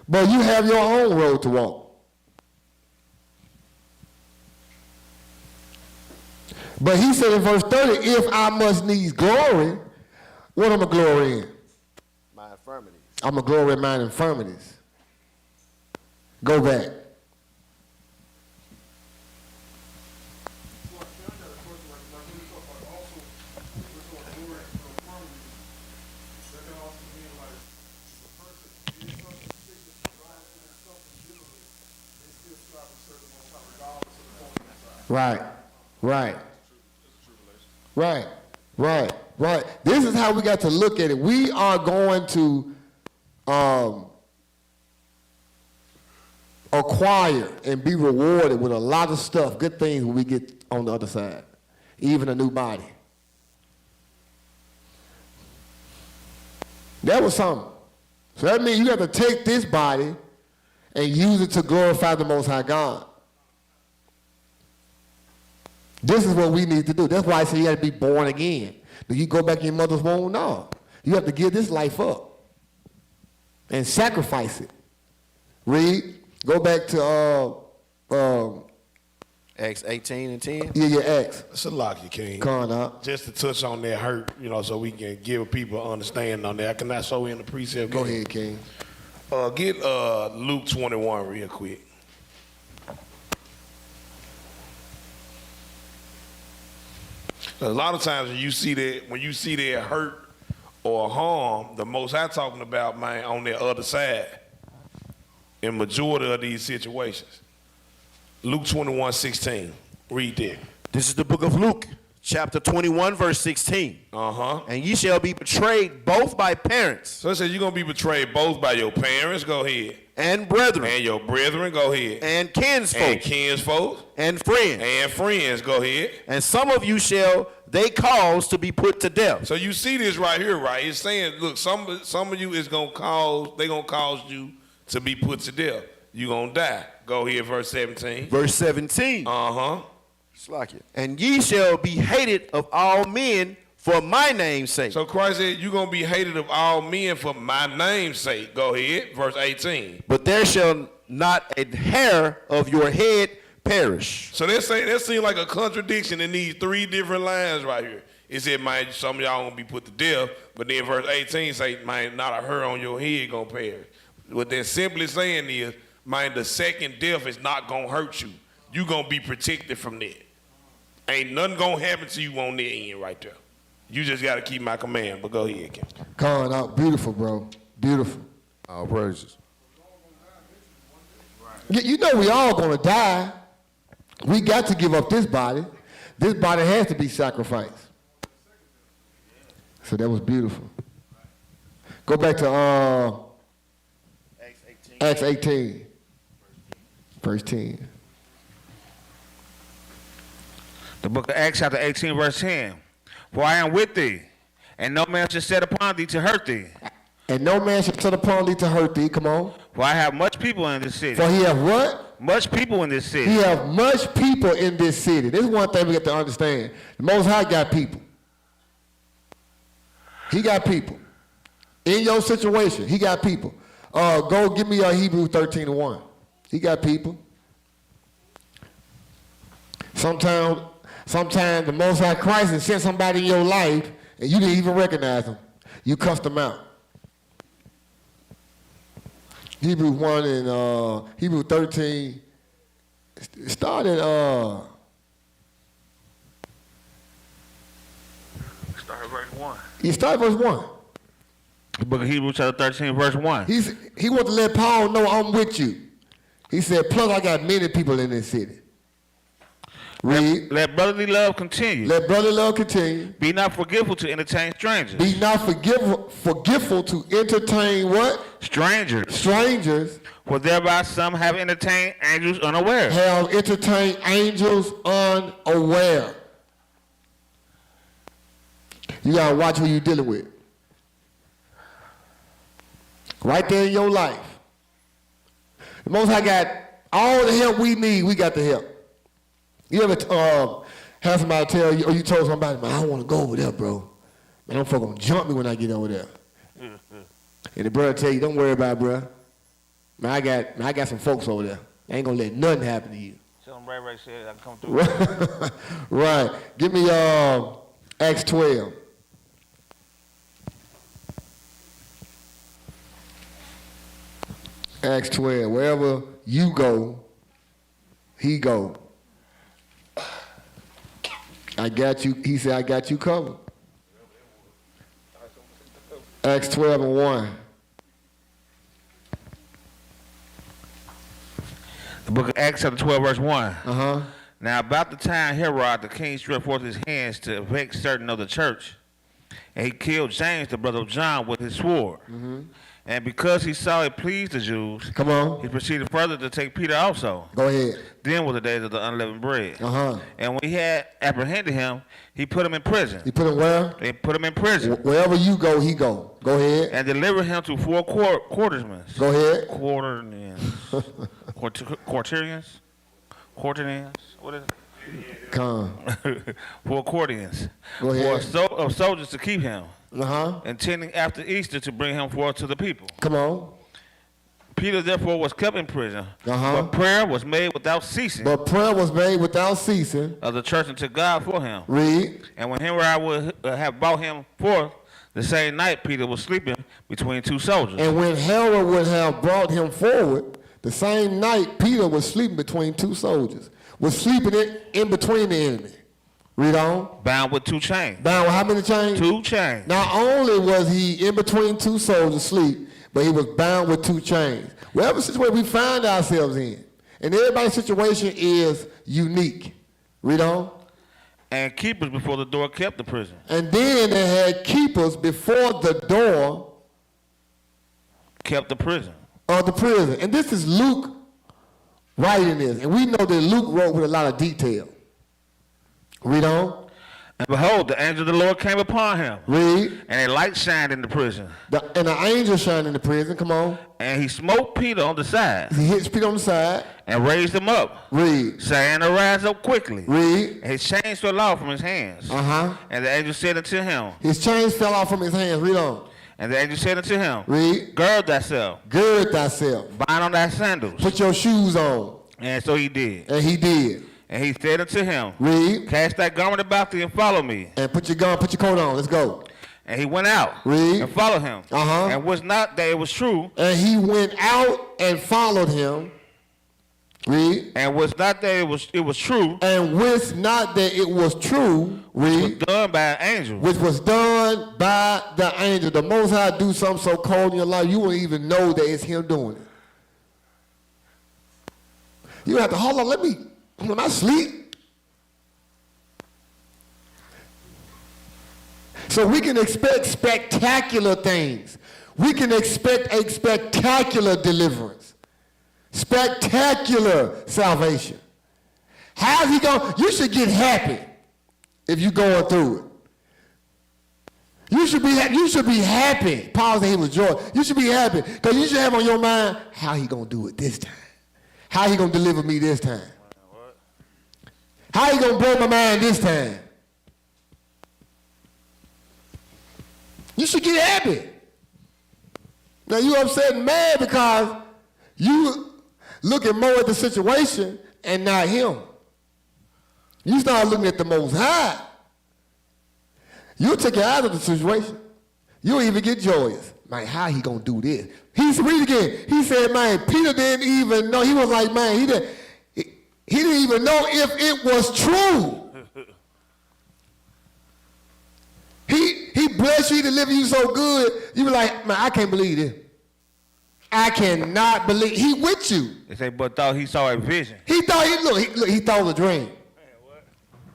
but you have your own road to walk. But he said in verse 30, if I must needs glory, what am I glory in? My infirmities. I'm a glory in mine infirmities. Go back. Right. This is how we got to look at it. We are going to acquire and be rewarded with a lot of stuff, good things when we get on the other side, even a new body. That was something. So that means you have to take this body and use it to glorify the Most High God. This is what we need to do. That's why I say you have to be born again. Do you go back in your mother's womb? No. You have to give this life up and sacrifice it. Read. Go back to Acts 18 and 10. Yeah, Acts. Salaki, King. Come on up. Just to touch on that hurt, so we can give people understanding on that. I cannot show in the precept. Go ahead, King. Get Luke 21 real quick. A lot of times when you see that hurt or harm, the most I'm talking about, man, on the other side. In majority of these situations. Luke 21:16. Read that. This is the book of Luke, chapter 21, verse 16. And ye shall be betrayed both by parents. So it says you're going to be betrayed both by your parents, go ahead. And brethren. And your brethren, go ahead. And kinsfolk. And kinsfolk. And friends. And friends, go ahead. And some of you shall they cause to be put to death. So you see this right here, right? It's saying, look, some of you is going to cause you to be put to death. You're going to die. Go ahead, verse 17. Verse 17. It's like it. And ye shall be hated of all men for my name's sake. So Christ said, you're going to be hated of all men for my name's sake. Go ahead, verse 18. But there shall not a hair of your head perish. So that seems like a contradiction in these three different lines right here. It said, man, some of y'all going to be put to death. But then verse 18 say, man, not a hair on your head going to perish. What they're simply saying is, man, the second death is not going to hurt you. You're going to be protected from that. Ain't nothing going to happen to you on the end right there. You just got to keep my command. But go ahead, Kim. Calling out. Beautiful, bro. Beautiful. All praises. You know we all going to die. We got to give up this body. This body has to be sacrificed. So that was beautiful. Go back to Acts 18. Verse 10. The book of Acts chapter 18 verse 10. For I am with thee, and no man shall set upon thee to hurt thee. And no man shall set upon thee to hurt thee. Come on. For I have much people in this city. For he have what? Much people in this city. He have much people in this city. This is one thing we got to understand. The Most High got people. He got people. In your situation, he got people. Go give me Hebrews 13:1. He got people. Sometimes Sometimes the Most High Christ has sent somebody in your life and you didn't even recognize them. You cussed them out. Hebrews 1 and Hebrews 13 started Start verse 1. you start verse 1. The book of Hebrews chapter 13, verse 1. He wanted to let Paul know I'm with you. He said, plus I got many people in this city. Read. Let brotherly love continue. Let brotherly love continue. Be not forgetful to entertain strangers. Be not forgetful to entertain what? Strangers. Strangers. For thereby some have entertained angels unaware. Have entertained angels unaware. You gotta watch who you're dealing with. Right there in your life. The Most High got all the help we need, we got the help. You ever have somebody tell you, or you told somebody, man, I don't want to go over there, bro. Man, them folk gonna jump me when I get over there. And the brother tell you, don't worry about it, bro. Man, I got some folks over there. I ain't gonna let nothing happen to you. Tell them Ray said I can come through. Right. Give me Acts 12. Acts 12. Wherever you go, he go. I got you. He said, I got you covered. Acts 12 and 1. The book of Acts chapter 12, verse 1. Uh-huh. Now about the time Herod the king stretched forth his hands to vex certain of the church, and he killed James, the brother of John, with his sword. Mm-hmm. And because he saw it pleased the Jews, Come on. he proceeded further to take Peter also. Go ahead. Then were the days of the unleavened bread. Uh-huh. And when he had apprehended him, he put him in prison. You put him where? They put him in prison. Wherever you go, he go. Go ahead. And delivered him to 4 quartersmen. Go ahead. Quarterians? What is it? Come. 4 quarterians. Go ahead. Of soldiers to keep him. Uh-huh. Intending after Easter to bring him forth to the people. Come on. Peter therefore was kept in prison, Uh-huh. but prayer was made without ceasing But prayer was made without ceasing. of the church unto God for him. Read. And when Herod would have brought him forth, the same night Peter was sleeping between 2 soldiers. And when Herod would have brought him forward, the same night Peter was sleeping between 2 soldiers. Was sleeping in between the enemy. Read on. Bound with 2 chains. Bound with how many chains? 2 chains. Not only was he in between 2 soldiers asleep, but he was bound with 2 chains. Whatever situation we find ourselves in, and everybody's situation is unique. Read on. And keepers before the door kept the prison. And then they had keepers before the door Kept the prison. of the prison. And this is Luke writing this. And we know that Luke wrote with a lot of detail. Read on. And behold, the angel of the Lord came upon him. Read. And a light shined in the prison. And the angel shined in the prison. Come on. And he smote Peter on the side. He hits Peter on the side. And raised him up. Read. Saying, arise up quickly. Read. And his chains fell off from his hands. Uh-huh. And the angel said unto him. His chains fell off from his hands. Read on. And the angel said unto him. Read. Gird thyself. Gird thyself. Bind on thy sandals. Put your shoes on. And so he did. And he did. And he said unto him. Read. Cast thy garment about thee and follow me. And put your coat on. Let's go. And he went out. Read. And followed him. Uh-huh. And was not that it was true. And he went out and followed him. Read. And was not that it was true. And wist not that it was true. Was Read. done by an angel. Which was done by the angel. The Most High do something so cold in your life, you won't even know that it's him doing it. You have to, hold on, am I asleep? So we can expect spectacular things. We can expect a spectacular deliverance. Spectacular salvation. How's he going? You should get happy if you're going through it. You should be happy. Paul said he was joy. You should be happy because you should have on your mind how he going to do it this time. How he going to deliver me this time. How he going to blow my mind this time. You should get happy. Now you upset and mad because you looking more at the situation and not him. You start looking at the Most High, you'll take your eyes off the situation. You'll even get joyous. Man, how he gonna do this? Read again. He said, man, Peter didn't even know. He was like, man, he didn't even know if it was true. He blessed you, he delivered you so good. You were like, man, I can't believe this. I cannot believe. He with you. They say, but thought he saw a vision. He thought he thought it was a dream. Man, what?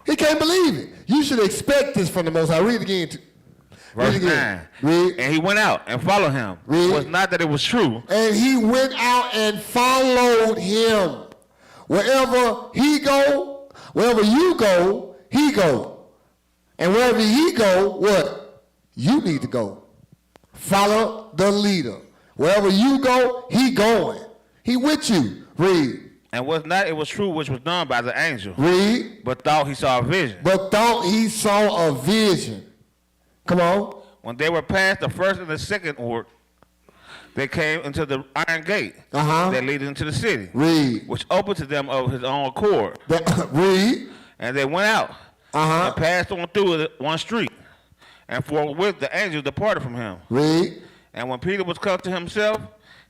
He can't believe it. You should expect this from the Most High. Read it again. Verse Read it again. 9. Read. And he went out and followed him. Read. It was not that it was true. And he went out and followed him. Wherever he go, wherever you go, he go. And wherever he go, what? You need to go. Follow the leader. Wherever you go, he going. He with you. Read. And was not it was true which was done by the angel. Read. But thought he saw a vision. But thought he saw a vision. Come on. When they were past the first and the second order, they came into the iron gate that leaded into the city. Read. Which opened to them of his own accord. Read. And they went out and passed on through one street. And forthwith the angel departed from him. Read. And when Peter was come to himself,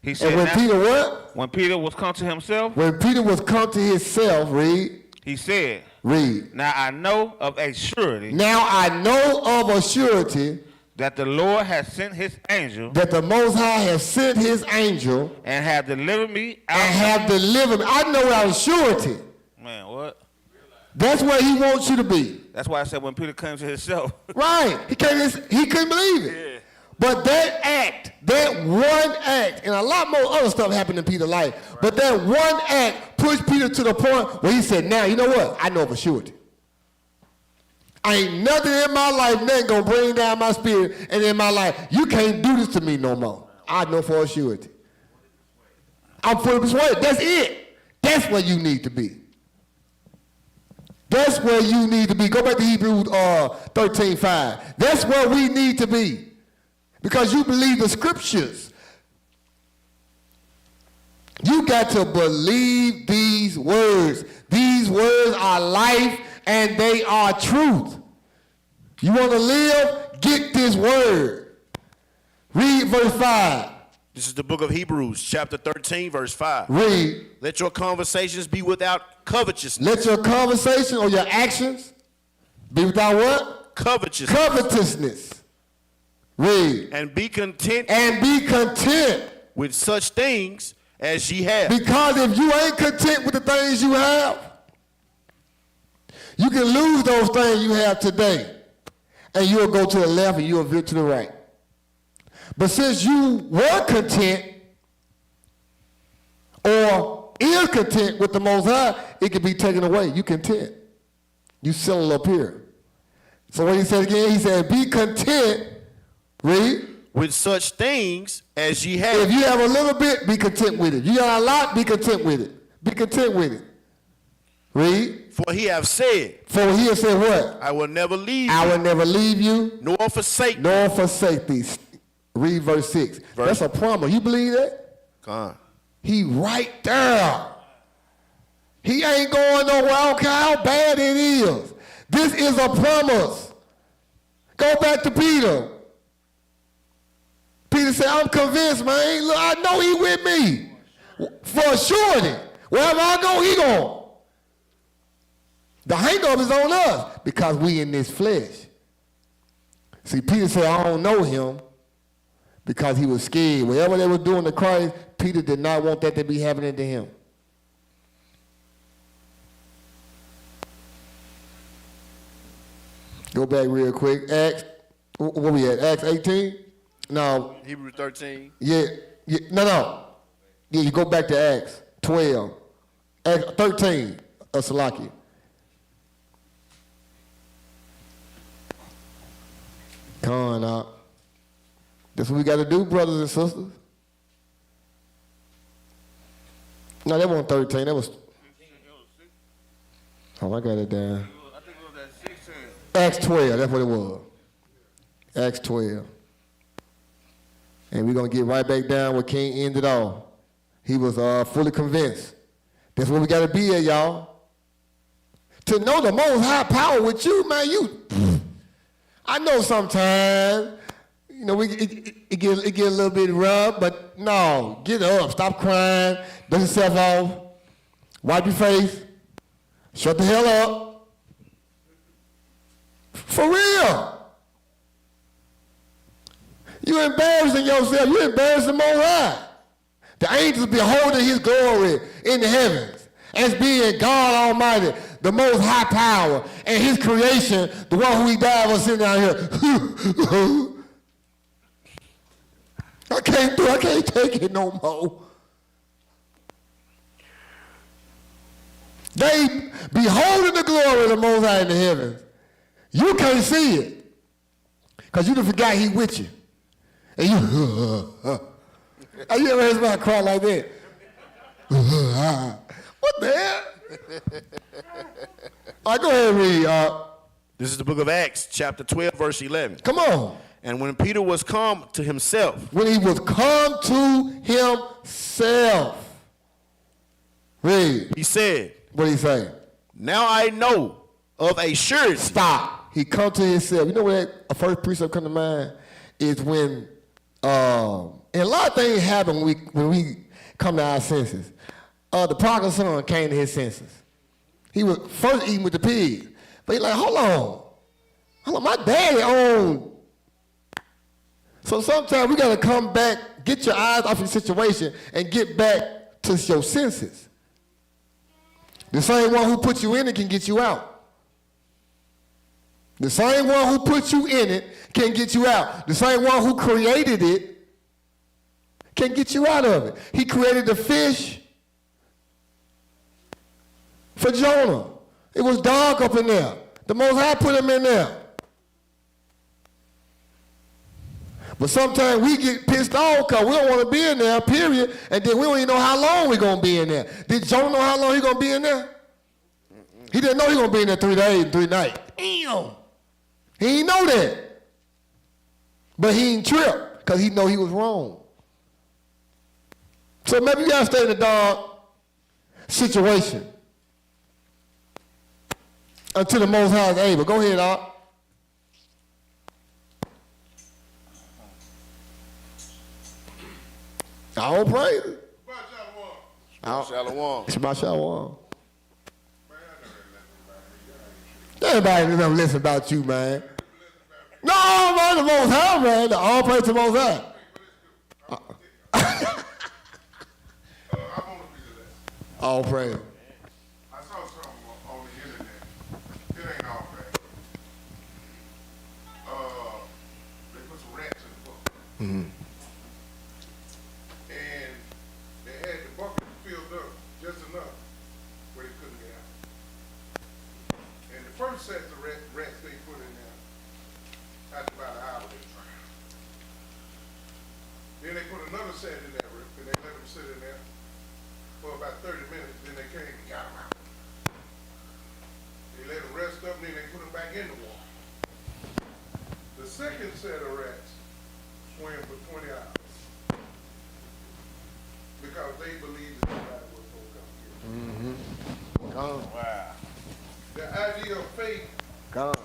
he said, and when Peter what? When Peter was come to himself. When Peter was come to himself, read. He said, read. Now I know of a surety. Now I know of a surety. That the Lord has sent his angel. That the Most High has sent his angel. And have delivered me out. And have delivered me. I know without surety. Man, what? That's where he wants you to be. That's why I said when Peter came to himself. Right. He couldn't believe it. Yeah. But that act, that one act, and a lot more other stuff happened in Peter's life, right. But that one act pushed Peter to the point where he said, now, you know what? I know for surety. Ain't nothing in my life that gonna bring down my spirit, and in my life, you can't do this to me no more. I know for a surety. I'm fully persuaded. That's it. That's where you need to be. That's where you need to be. Go back to Hebrews 13:5. That's where we need to be. Because you believe the scriptures. You got to believe these words. These words are life and they are truth. You want to live? Get this word. Read verse 5. This is the book of Hebrews, chapter 13, verse 5. Read. Let your conversations be without covetousness. Let your conversation or your actions be without what? Covetousness. Covetousness. Read. And be content. And be content. With such things as ye have. Because if you ain't content with the things you have, you can lose those things you have today. And you'll go to the left and you'll veer to the right. But since you were content or is content with the Most High, it can be taken away. You content. You settle up here. So what he said again, he said, be content. Read. With such things as ye have. If you have a little bit, be content with it. You got a lot, be content with it. Be content with it. Read. For he have said. For he have said what? I will never leave I you. will never leave you. Nor forsake. Nor forsake thee. Read verse 6. That's a promise. You believe that? Come on. He right there. He ain't going nowhere. I don't care how bad it is. This is a promise. Go back to Peter. Peter said, I'm convinced, man. Look, I know he with me. For surety. Wherever I go, he going. The hang-up is on us because we in this flesh. See, Peter said, I don't know him because he was scared. Whatever they were doing to Christ, Peter did not want that to be happening to him. Go back real quick. Acts, where we at? Acts 18? No. Hebrews 13. Yeah. No. Yeah, you go back to Acts 12. Acts 13, Salaki. Come on now. That's what we got to do, brothers and sisters. No, that wasn't 13. That was... Oh, I got it down. I think it was at 16. Acts 12, that's what it was. Acts 12. And we're going to get right back down where King ended off. He was fully convinced. That's where we got to be at, y'all. to know the Most High power with you, man, I know sometimes, you know, it get a little bit rough, but no, get up, stop crying, dust yourself off, wipe your face, shut the hell up. For real. You embarrassing yourself, you embarrassing the Most High. The angels beholding his glory in the heavens as being God Almighty, the Most High power, and his creation, the one who he died for sitting down here. I can't take it no more. They beholding the glory of the Most High in the heavens. You can't see it because you done forgot he with you. And you, have you ever heard somebody cry like that? What the hell? All right, go ahead and read. This is the book of Acts, chapter 12, verse 11. Come on. And when Peter was come to himself. When he was come to himself. Read. He said. What did he say? Now I know of a surety. Stop. He come to himself. You know what a first precept come to mind is when, and a lot of things happen when we come to our senses. The prodigal son came to his senses. He was first eating with the pigs. But he's like, hold on, my daddy owned. So sometimes we got to come back, get your eyes off your situation, and get back to your senses. The same one who put you in it can get you out. The same one who put you in it can get you out. The same one who created it can get you out of it. He created the fish for Jonah. It was dark up in there. The Most High put him in there. But sometimes we get pissed off because we don't want to be in there, period, and then we don't even know how long we're going to be in there. Did Jonah know how long he's going to be in there? He didn't know he was going to be in there 3 days and 3 nights. Damn. He didn't know that. But he didn't trip because he know he was wrong. So maybe you got to stay in the dark situation until the Most High is able. Go ahead, Art. I don't praise it. Shalom. It's my shalom. Everybody never listen about you, man. No, man, the Most High, man. All praise to the Most High. All praise. I saw something on the internet. It ain't all bad. They put some rats in the book. Mm-hmm. And they had the bucket filled up just enough where they couldn't get out. And the first set of rats they put in there, after about an hour they drowned. Then they put another set in there, and they let them sit in there for about 30 minutes, then they came and got them out. They let them rest up, and then they put them back in the water. The second set of rats swam for 20 hours because they believed that somebody was going to come here. Mm-hmm. Come. Wow. The idea of faith Come.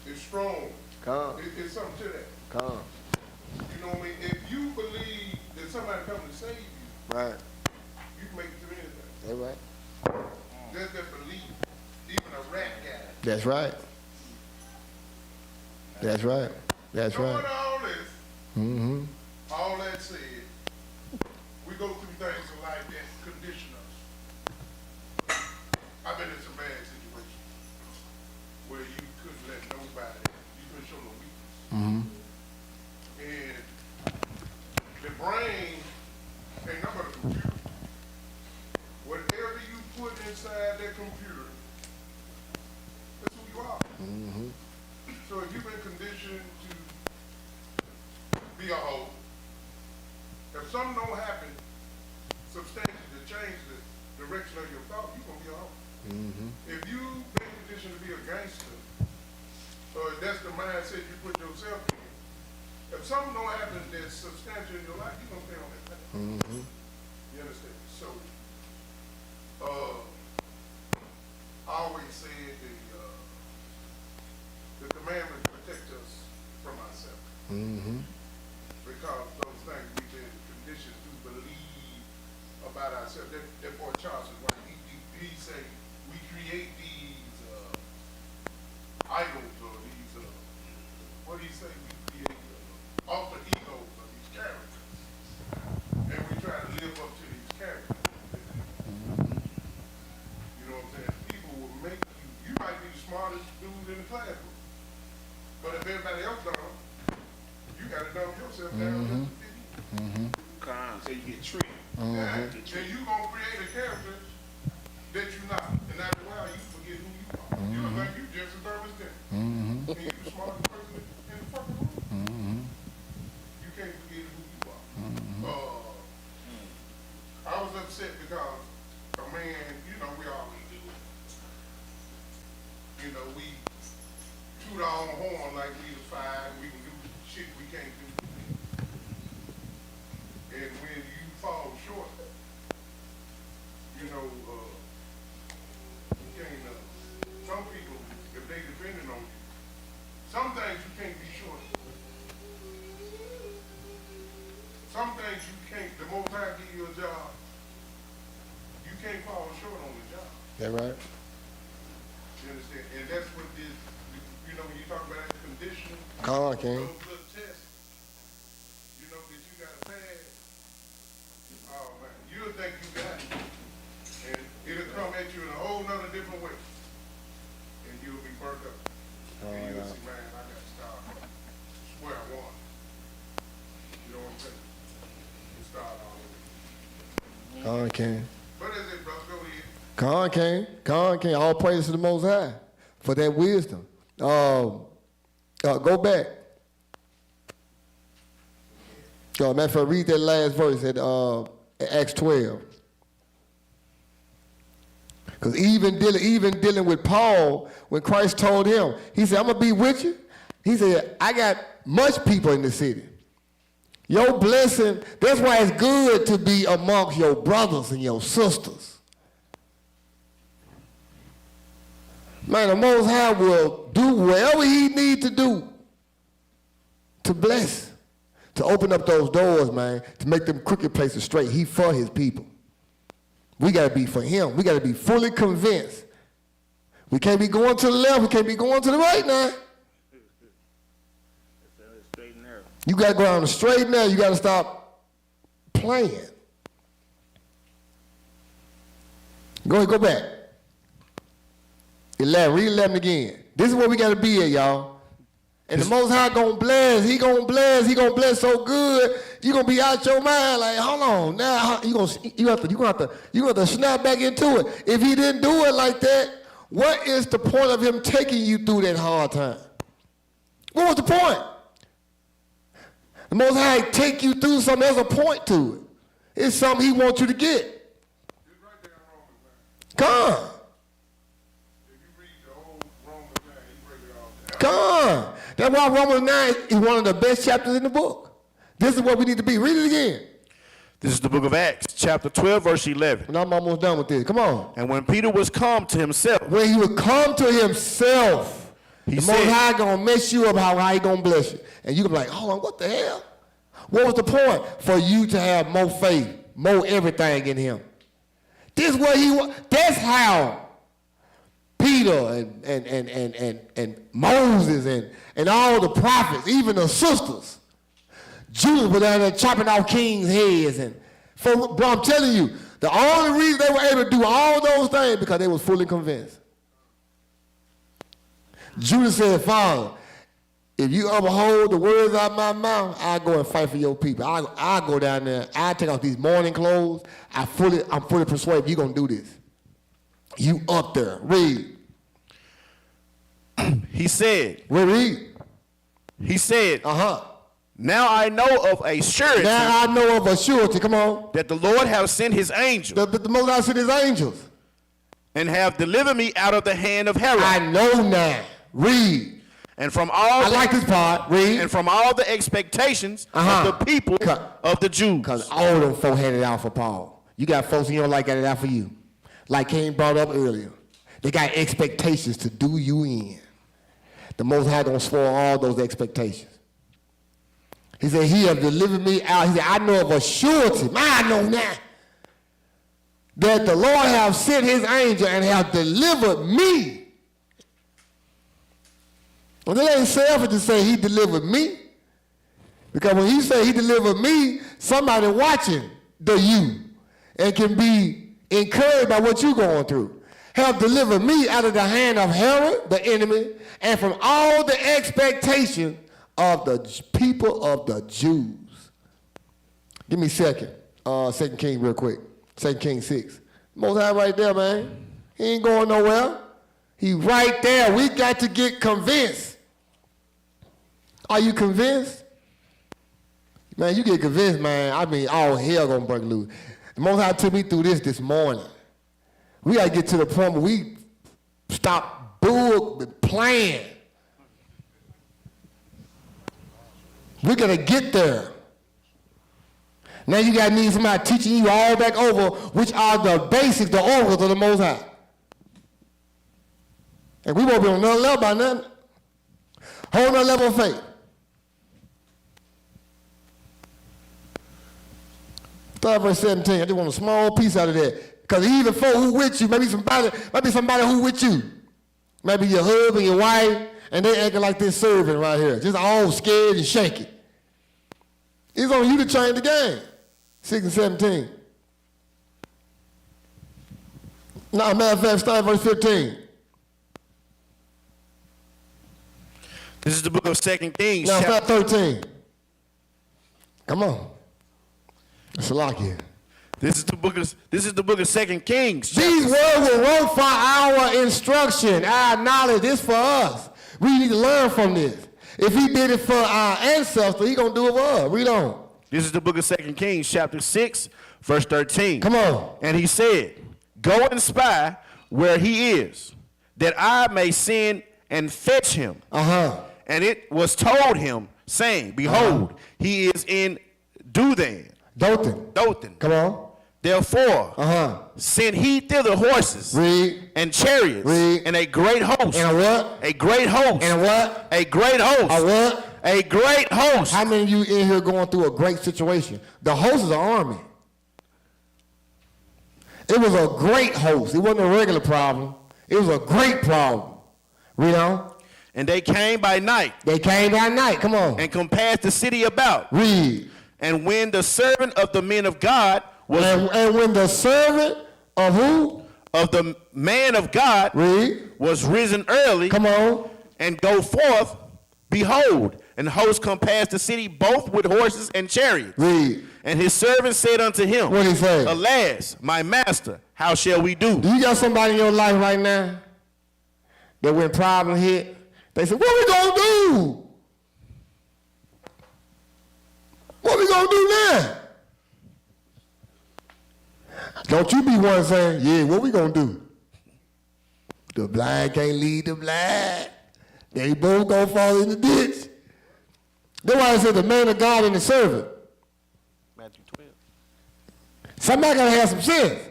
is strong. Come. It's something to that. Come. You know what I mean? If you believe that somebody coming to save you, Right. you can make it through anything. That's right. There's that belief. Even a rat guy. That's right. That's right. That's Knowing right. all this, Mm-hmm. all that said, we go through things in life that condition us. I've been in some bad situations where you couldn't let nobody, you couldn't show no weakness. Mm-hmm. And the brain ain't nothing but a computer. Whatever you put inside that computer, that's who you are. Mm-hmm. So if you've been conditioned to be a hoe, if something don't happen substantially to change the direction of your thought, you're going to be a hoe. Mm-hmm. If you've been conditioned to be a gangster, or that's the mindset you put yourself in, if something don't happen that's substantial in your life, you're going to stay on that path. Mm-hmm. You understand? So, our always said the commandments protect us from ourselves. Mm-hmm. Because those things we've been conditioned to believe about ourselves. That boy Charles is right. He say we create these idols or these what do you say? We create alter egos of these characters, and we try to live up to these characters. You know what I'm saying? People will make you. You might be the smartest dude in the classroom, but if everybody else don't, you got to dumb yourself down just to fit in. So you get tricked. Yeah, and you gonna create a character that you're not, and after a while you forget who you are. You look like you just as dumb as them. And you the smartest person in the fucking room. You can't forget who you are. I was upset because a man, you know, we always do it. You know, we toot our own horn like we the five, we can do shit we can't do. And when you fall short, you know, you can't, some people, if they depending on you, some things you can't be short of. Some things you can't, the Most High give you a job, you can't fall short on the job. That right? You understand? And that's what this, you know, when you talk about that conditioning, King. those little tests, you know, that you got to pass. Oh man, you'll think you got it, and it'll come at you in a whole nother different way, and you'll be burnt up. And you'll see, man, I got to start from square one. You know what I'm saying? You start all over. King. What is it, brother? Go ahead. King. All praise to the Most High for that wisdom. Go back. Matter of fact, read that last verse at Acts 12. Because even dealing with Paul, when Christ told him, he said, I'm going to be with you. He said, I got much people in the city. Your blessing, that's why it's good to be amongst your brothers and your sisters. Man, the Most High will do whatever he needs to do to bless, to open up those doors, man, to make them crooked places straight. He for his people. We got to be for him. We got to be fully convinced. We can't be going to the left. We can't be going to the right now. You got to go on the straight and narrow. You got to stop playing. Go ahead, go back. 11, read 11 again. This is where we got to be at, y'all. And the Most High gonna bless. He gonna bless so good. You gonna be out your mind like, hold on, now you have to snap back into it. If he didn't do it like that, what is the point of him taking you through that hard time? What was the point? The Most High take you through something. There's a point to it. It's something he wants you to get. It's right there in Romans, man. Come on. If you read the whole Romans 9, he break it all down. Come on. That's why Romans 9 is one of the best chapters in the book. This is what we need to be. Read it again. This is the book of Acts, chapter 12, verse 11. And I'm almost done with this. Come on. And when Peter was come to himself, When he would come to himself, He the said- Most High gonna mess you up how he gonna bless you. And you gonna be like, hold on, what the hell? What was the point? For you to have more faith, more everything in him. This is what he was. That's how Peter and Moses and all the prophets, even the sisters, Judas were down there chopping off kings' heads. Bro, I'm telling you, the only reason they were able to do all those things because they was fully convinced. Judas said, Father, if you uphold the words out of my mouth, I'll go and fight for your people. I'll go down there. I'll take off these mourning clothes. I'm fully persuaded you're going to do this. You up there. Read. he said, Read. he said, Uh-huh. now I know of a surety Now I know of a surety. Come on. that the Lord have sent his angel The Most High sent his angels. and have delivered me out of the hand of Herod. I know now. Read. And from all I like this part. Read. and from all the expectations Uh-huh. of the people of the Jews. Because all them folk had it out for Paul. You got folks in your life got it out for you. Like King brought up earlier. They got expectations to do you in. The Most High gonna spoil all those expectations. He said, he have delivered me out. He said, I know of a surety, I know now, that the Lord have sent his angel and have delivered me. Well, that ain't selfish to say he delivered me. Because when he say he delivered me, somebody watching the you and can be encouraged by what you're going through. Have delivered me out of the hand of Herod, the enemy, and from all the expectation of the people of the Jews. Give me 2 Kings real quick. 2 Kings 6. Most High right there, man. He ain't going nowhere. He right there. We got to get convinced. Are you convinced? Man, you get convinced, man. I mean, all hell gonna break loose. The Most High took me through this morning. We gotta get to the point where we stop playing. We gotta get there. Now you gotta need somebody teaching you all back over, which are the basics, the oracles of the Most High. And we won't be on another level by nothing. Whole nother level of faith. Start verse 17. I just want a small piece out of that. Because even folk who with you, maybe somebody who with you. Maybe your husband, your wife, and they acting like they're serving right here. Just all scared and shaking. It's on you to change the game. 6 and 17. Now, matter of fact, start verse 15. This is the book of 2 Kings. Now, start 13. Come on. It's a lock here. This is the book of 2 Kings. These words were wrote for our instruction, our knowledge. This for us. We need to learn from this. If he did it for our ancestors, he gonna do it for us. Read on. This is the book of 2 Kings, chapter 6, verse 13. Come on. And he said, go and spy where he is, that I may send and fetch him. And it was told him, saying, behold, he is in Dothan. Dothan. Come on. Therefore, send he thither horses. Read. And chariots. Read. And a great host. And a what? A great host. And a what? A great host. A what? A great host. How many of you in here going through a great situation? The host is an army. It was a great host. It wasn't a regular problem. It was a great problem. Read on. And they came by night. They came by night. Come on. And compassed the city about. Read. And when the servant of the men of God was... And when the servant of who? Of the man of God. Read. Was risen early. Come on. And go forth, behold, and hosts compassed the city both with horses and chariots. Read. And his servant said unto him, what did he say? Alas, my master, how shall we do? Do you got somebody in your life right now that when problem hit, they say, what we gonna do? What we gonna do now? Don't you be one saying, yeah, what we gonna do? The blind can't lead the blind. They both gonna fall in the ditch. That's why I said the man of God and the servant. Matthew 12. Somebody gotta have some sense.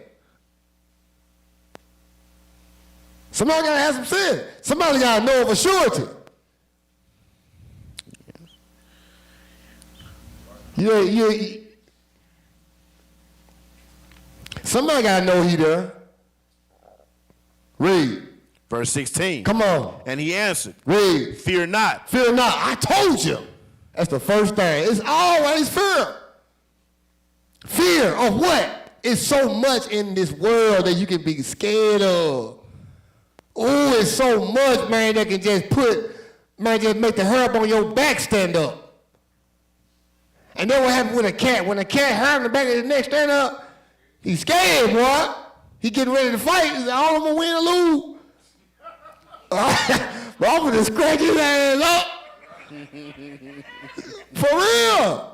Somebody gotta have some sense. Somebody gotta know of a surety. Somebody gotta know he there. Read. Verse 16. Come on. And he answered, Read. Fear not. Fear not. I told you. That's the first thing. It's always fear. Fear of what? It's so much in this world that you can be scared of. Oh, it's so much, man, that can just just make the hair up on your back stand up. And then what happened with a cat? When a cat hair on the back of his neck stand up, he's scared, boy. He getting ready to fight. He's like, oh, I'm gonna win or lose. But I'm gonna scratch his ass up. For real.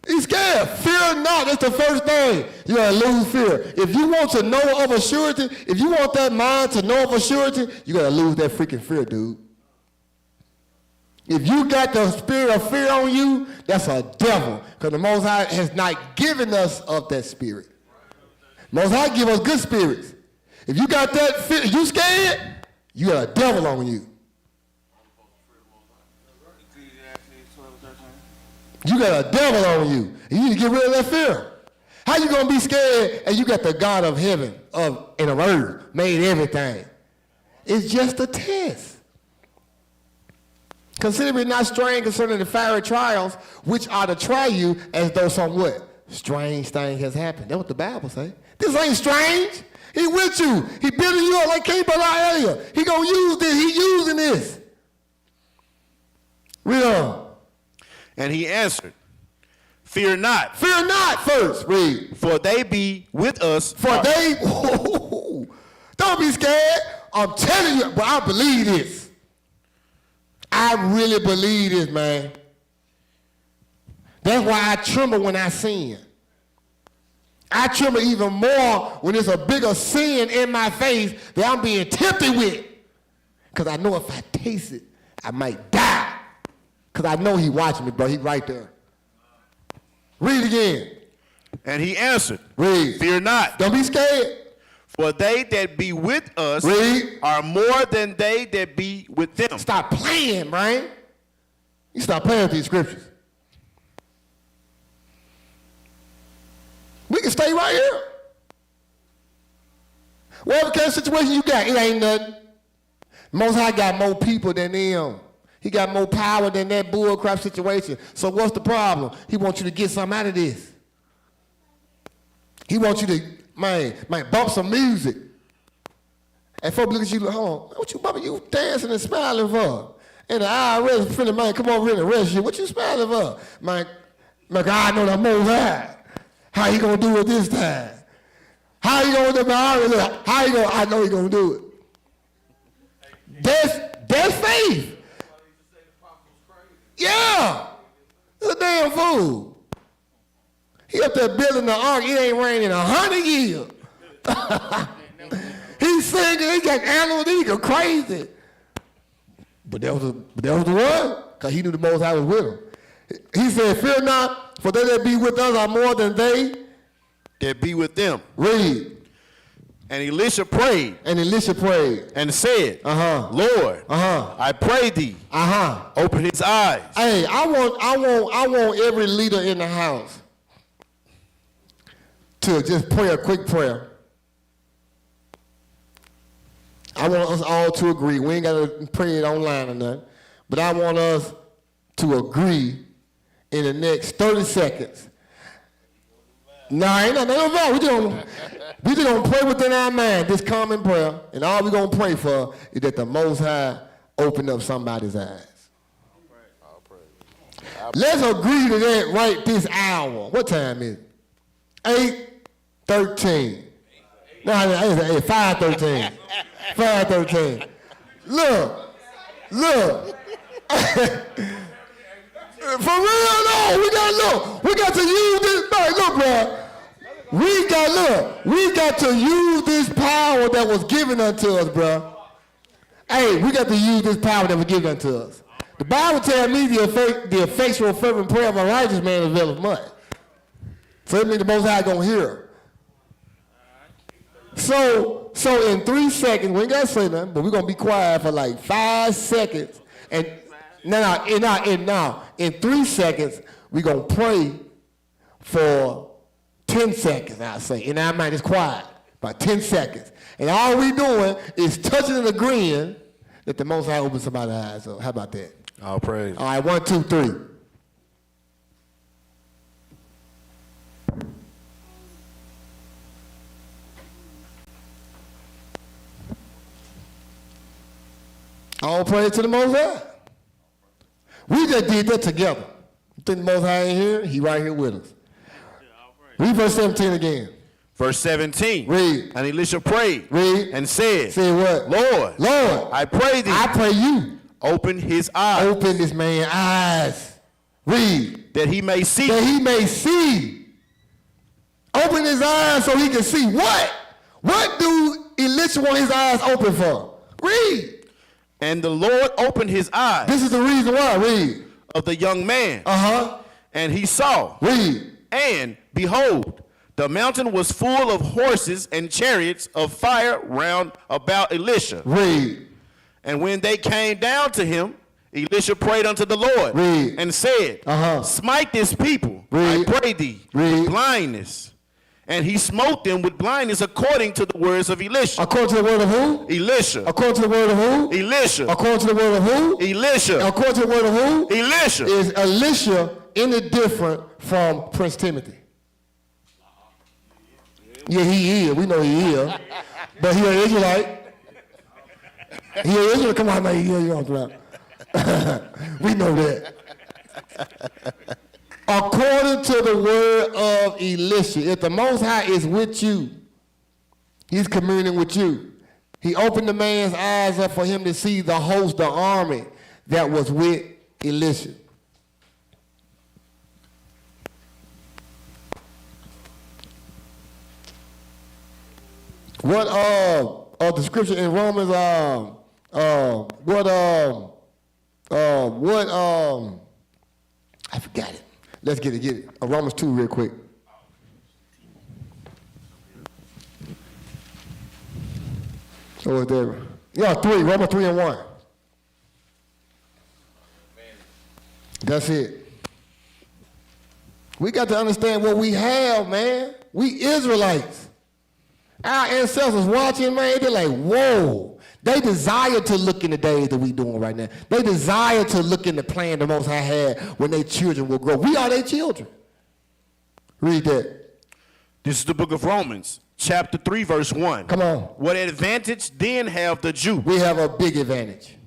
He's scared. Fear not. That's the first thing. You gotta lose fear. If you want to know of a surety, if you want that mind to know of a surety, you gotta lose that freaking fear, dude. If you got the spirit of fear on you, that's a devil. Because the Most High has not given us of that spirit. Most High give us good spirits. If you got that fear, you scared, you got a devil on you. You got a devil on you. You need to get rid of that fear. How you going to be scared and you got the God of heaven and of earth, made everything? It's just a test. Consider it not strange concerning the fiery trials, which are to try you as though some what? Strange thing has happened. That's what the Bible say. This ain't strange. He with you. He building you up like King brother earlier. He gonna use this. He using this. Read on. And he answered, fear not. Fear not first. Read. For they be with us. For they, don't be scared. I'm telling you, but I believe this. I really believe this, man. That's why I tremble when I sin. I tremble even more when there's a bigger sin in my face that I'm being tempted with. Because I know if I taste it, I might die. Because I know he watching me, bro. He right there. Read again. And he answered, Read. Fear not. Don't be scared. For they that be with us Read. are more than they that be with them. Stop playing, man. You stop playing with these scriptures. We can stay right here. Whatever kind of situation you got, it ain't nothing. Most High got more people than them. He got more power than that bullcrap situation. So what's the problem? He wants you to get something out of this. He wants you to, man, bump some music. And folks look at you like, hold on, what you bumping? You dancing and smiling for? And the IRS friend of mine come over here and arrest you. What you smiling for? Man, God know the Most High. How he gonna do it this time? How he gonna do it? How he gonna? I know he gonna do it. That's faith. Yeah, he's a damn fool. He up there building the ark. It ain't rained in 100 years. He's singing. He got animals. He go crazy. But that was the one, because he knew the Most High was with him. He said, fear not, for they that be with us are more than they that be with them. Read. And Elisha prayed. And Elisha prayed. And said, Lord, I pray thee, open his eyes. Hey, I want every leader in the house to just pray a quick prayer. I want us all to agree. We ain't got to pray it online or nothing. But I want us to agree in the next 30 seconds. No, ain't nothing about it. We just gonna pray within our mind, this common prayer, and all we're going to pray for is that the Most High open up somebody's eyes. Let's agree to that right this hour. What time is it? 8:13. No, it's 5:13. 5:13. Look. For real, no, we got to use this. Look, bro. We got to use this power that was given unto us, bro. Hey, we got to use this power that was given unto us. The Bible tells me the effectual fervent prayer of a righteous man availeth much. So that means the Most High gonna hear. So in 3 seconds, we ain't gotta say nothing, but we're gonna be quiet for like 5 seconds. And now, in 3 seconds, we're gonna pray for 10 seconds, I'll say. In our mind, it's quiet, about 10 seconds. And all we doing is touching and agreeing that the Most High opens somebody's eyes up. How about that? All praise. All right, 1, 2, 3. All praise to the Most High. We just did that together. You think the Most High ain't here? He right here with us. Read verse 17 again. Verse 17. Read. And Elisha prayed. Read. And said. Say what? Lord. I pray thee. I pray you. Open his eyes. Open this man's eyes. Read. That he may see. That he may see. Open his eyes so he can see what? What do Elisha want his eyes open for? Read. And the Lord opened his eyes. This is the reason why. Read. Of the young man. Uh-huh. And he saw. Read. And behold, The mountain was full of horses and chariots of fire round about Elisha. Read. And when they came down to him, Elisha prayed unto the Lord and said, smite this people, I pray thee, with blindness. And he smote them with blindness according to the words of Elisha. According to the word of who? Elisha. According to the word of who? Elisha. According to the word of who? Elisha. According to the word of who? Elisha. Is Elisha any different from Prince Timothy? Yeah, he is. We know he is. But he an Israelite. He an Israelite. Come on, man. You know what I'm talking. We know that. According to the word of Elisha, if the Most High is with you, he's communing with you. He opened the man's eyes up for him to see the host, the army that was with Elisha. What the scripture in Romans I forgot it. Let's get it. Romans 2 real quick. So is there? Yeah, 3, Romans 3 and 1. That's it. We got to understand what we have, man. We Israelites. Our ancestors watching, man, they're like, whoa. They desire to look in the days that we doing right now. They desire to look in the plan the Most High had when their children will grow. We are their children. Read that. This is the book of Romans, chapter 3, verse 1. Come on. What advantage then have the Jew? We have a big advantage.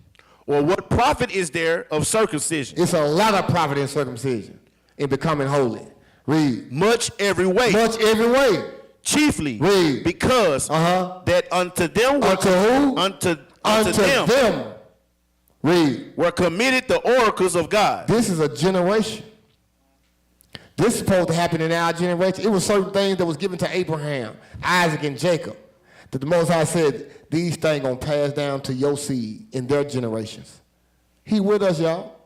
Or what profit is there of circumcision? It's a lot of profit in circumcision, in becoming holy. Read. Much every way. Much every way. Chiefly Read. because that unto them unto who? Unto them. Read. Were committed the oracles of God. This is a generation. This is supposed to happen in our generation. It was certain things that was given to Abraham, Isaac, and Jacob that the Most High said, these things gonna pass down to your seed in their generations. He with us, y'all.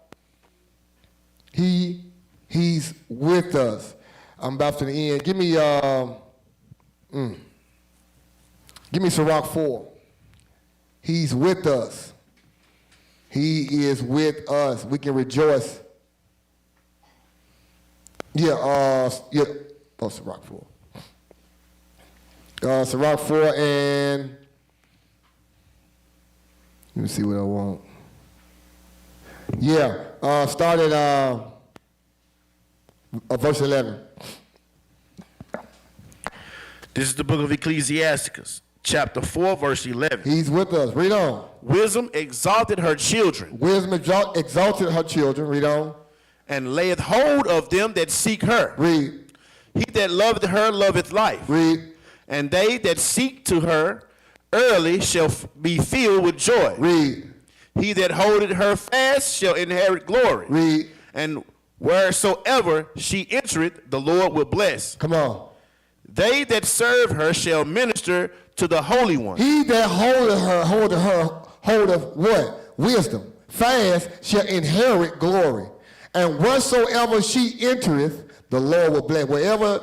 He's with us. I'm about to the end. Give me Sirach 4. He's with us. He is with us. We can rejoice. Oh, Sirach 4. Sirach 4 and let me see what I want. Start at verse 11. This is the book of Ecclesiasticus, chapter 4, verse 11. He's with us. Read on. Wisdom exalted her children. Wisdom exalted her children. Read on. And layeth hold of them that seek her. Read. He that loveth her loveth life. Read. And they that seek to her early shall be filled with joy. Read. He that holdeth her fast shall inherit glory. Read. And wheresoever she entereth, the Lord will bless. Come on. They that serve her shall minister to the Holy One. He that holdeth what? Wisdom. Fast shall inherit glory. And whatsoever she entereth, the Lord will bless. Wherever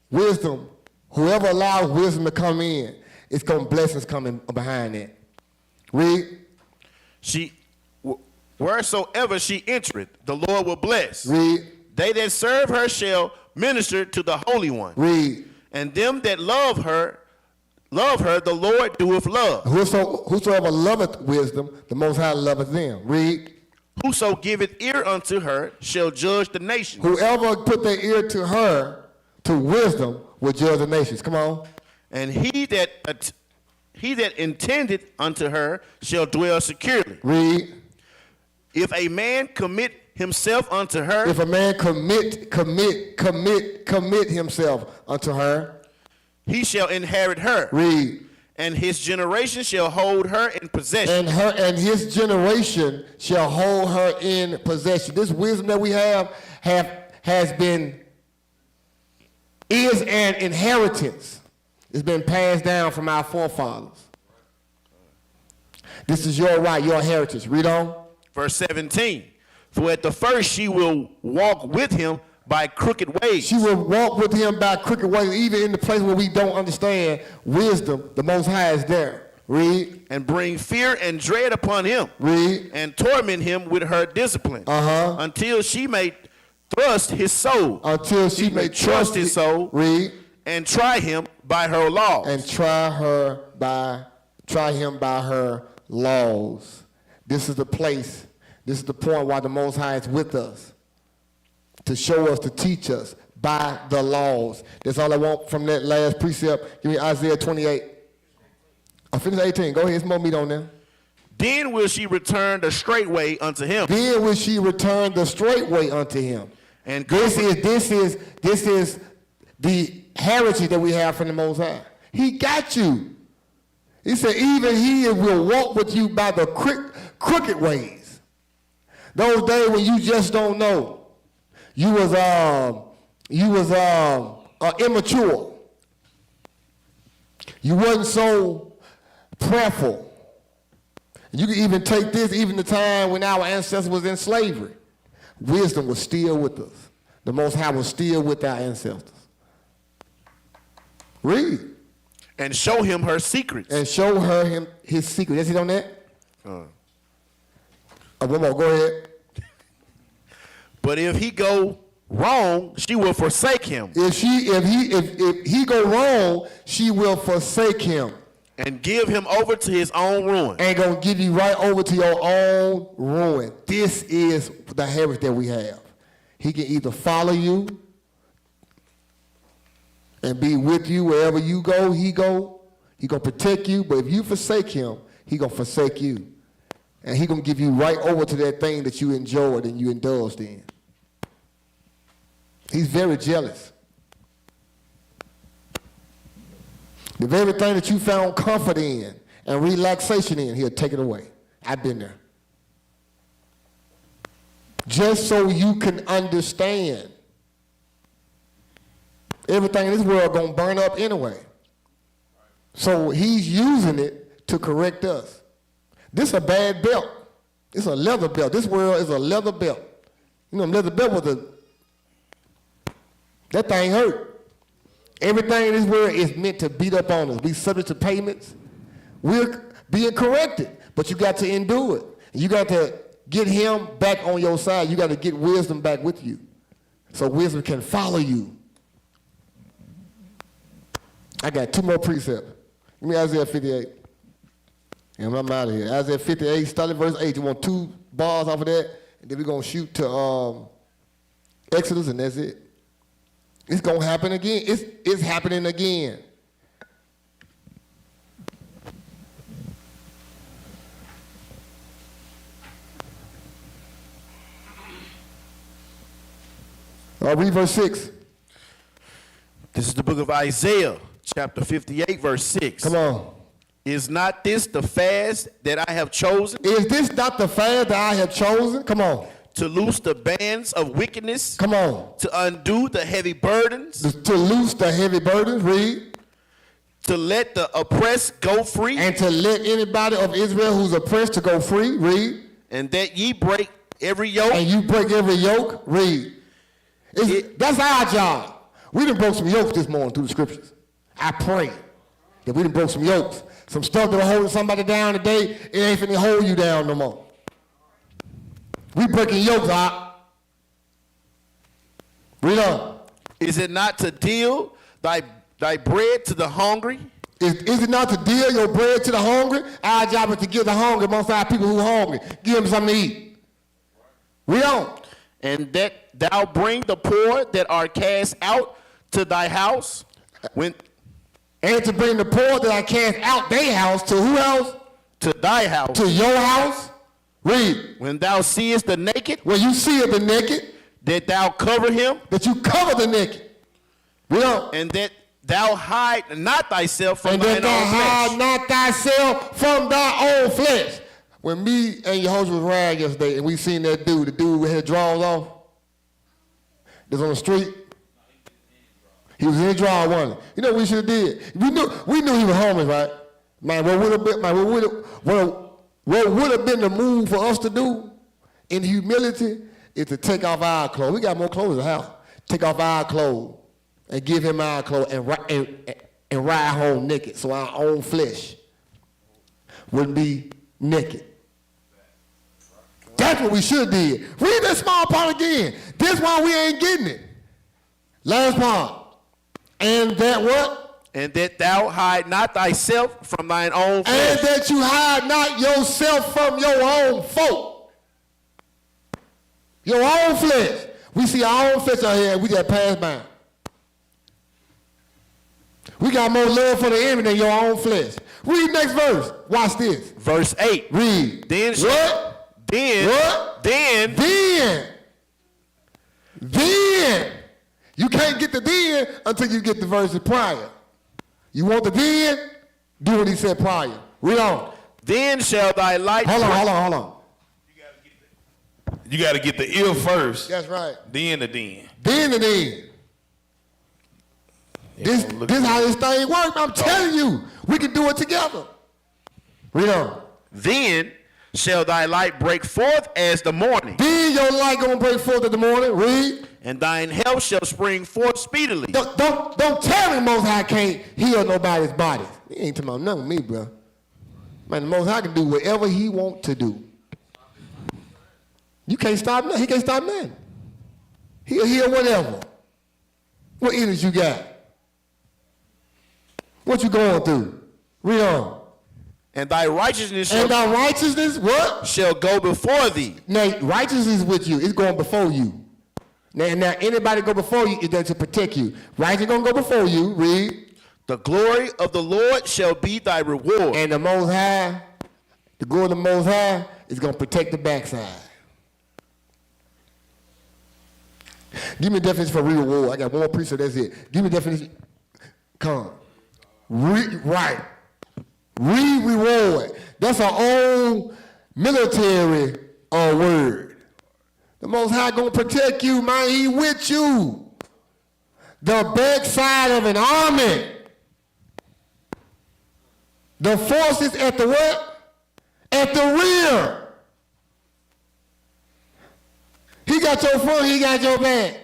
wisdom, whoever allows wisdom to come in, it's going to blessings coming behind that. Read. Wheresoever she entereth, the Lord will bless. Read. They that serve her shall minister to the Holy One. Read. And them that love her, the Lord doeth love. Whosoever loveth wisdom, the Most High loveth them. Read. Whoso giveth ear unto her shall judge the nations. Whoever put their ear to her, to wisdom, will judge the nations. Come on. And he that intended unto her shall dwell securely. Read. If a man commit himself unto her. If a man commit himself unto her. He shall inherit her. Read. And his generation shall hold her in possession. And his generation shall hold her in possession. This wisdom that we is an inheritance. It's been passed down from our forefathers. This is your right, your heritage. Read on. Verse 17. For at the first she will walk with him by crooked ways. She will walk with him by crooked ways, even in the place where we don't understand wisdom. The Most High is there. Read. And bring fear and dread upon him. Read. And torment him with her discipline. Until she may thrust his soul. Until she may trust his soul. Read. And try him by her laws. And try him by her laws. This is the place. This is the point why the Most High is with us. To show us, to teach us by the laws. That's all I want from that last precept. Give me Isaiah 28. I finished 18. Go ahead, there's more meat on there. Then will she return the straight way unto him. Then will she return the straight way unto him. And this is the heritage that we have from the Most High. He got you. He said, even he will walk with you by the crooked ways. Those days when you just don't know. You was immature. You wasn't so prayerful. You can even take this, even the time when our ancestors was in slavery. Wisdom was still with us. The Most High was still with our ancestors. Read. And show him her secrets. And show her his secret. Is it on that? One more, go ahead. But if he go wrong, she will forsake him. If he go wrong, she will forsake him. And give him over to his own ruin. And gonna give you right over to your own ruin. This is the heritage that we have. He can either follow you and be with you wherever you go, he gonna protect you. But if you forsake him, he gonna forsake you. And he gonna give you right over to that thing that you enjoyed and you indulged in. He's very jealous. The very thing that you found comfort in and relaxation in, he'll take it away. I've been there. Just so you can understand. Everything in this world gonna burn up anyway. So he's using it to correct us. This is a bad belt. It's a leather belt. This world is a leather belt. You know, leather belt was that thing hurt. Everything in this world is meant to beat up on us. Be subject to payments. We're being corrected, but you got to endure it. You got to get him back on your side. You got to get wisdom back with you, so wisdom can follow you. I got two more precepts. Give me Isaiah 58. And I'm out of here. Isaiah 58, start at verse 8. You want 2 bars off of that, and then we're going to shoot to Exodus, and that's it. It's going to happen again. It's happening again. I'll read verse 6. This is the book of Isaiah, chapter 58, verse 6. Come on. Is not this the fast that I have chosen? Is this not the fast that I have chosen? Come on. To loose the bands of wickedness. Come on. To undo the heavy burdens. To loose the heavy burdens. Read. To let the oppressed go free. And to let anybody of Israel who's oppressed to go free. Read. And that ye break every yoke. And you break every yoke. Read. That's our job. We done broke some yokes this morning through the scriptures. I pray that we done broke some yokes. Some stuff that are holding somebody down today, it ain't finna hold you down no more. We breaking yokes out. Read on. Is it not to deal thy bread to the hungry? Is it not to deal your bread to the hungry? Our job is to give the hungry amongst our people who are hungry. Give them something to eat. Read on. And that thou bring the poor that are cast out to thy house. And to bring the poor that are cast out their house to who house? To thy house. To your house. Read. When thou seest the naked. When you see the naked. That thou cover him. That you cover the naked. Read on. And that thou hide not thyself from thine own flesh. And that thou hide not thyself from thy own flesh. When me and your host was riding yesterday and we seen that dude, the dude with his drawers off, that's on the street. He was in his drawer one. You know what we should have did? We knew he was homeless, right? Man, what would have been the move for us to do in humility is to take off our clothes. We got more clothes in the house. take off our clothes and give him our clothes and ride home naked so our own flesh wouldn't be naked. That's what we should do. Read that small part again. This one we ain't getting it. Last part. And that what? And that thou hide not thyself from thine own flesh. And that you hide not yourself from your own folk. Your own flesh. We see our own flesh out here and we just pass by. We got more love for the enemy than your own flesh. Read next verse. Watch this. Verse 8. Read. Then what? Then. You can't get the then until you get the verses prior. You want the then? Do what he said prior. Read on. Then shall thy light... Hold on. You got to get the ill first. That's right. Then the then. Then the then. This how this thing works. I'm telling you. We can do it together. Read on. Then shall thy light break forth as the morning. Then your light gonna break forth in the morning. Read. And thine health shall spring forth speedily. Don't tell me Most High can't heal nobody's body. He ain't talking about nothing with me, bro. Man, the Most High can do whatever he want to do. You can't stop nothing. He can't stop nothing. He'll heal whatever. What illness you got? What you going through? Read on. And thy righteousness what? Shall go before thee. Now, righteousness is with you. It's going before you. Now anybody go before you is there to protect you. Righteousness going to go before you. Read. The glory of the Lord shall be thy reward. And the Most High, the glory of the Most High is going to protect the backside. Give me a definition for reward. I got one more precept, that's it. Give me a definition. Come. Right. Reward. That's our own military word. The Most High gonna protect you, man. He with you. The backside of an army. The forces at the what? At the rear. He got your front, he got your back.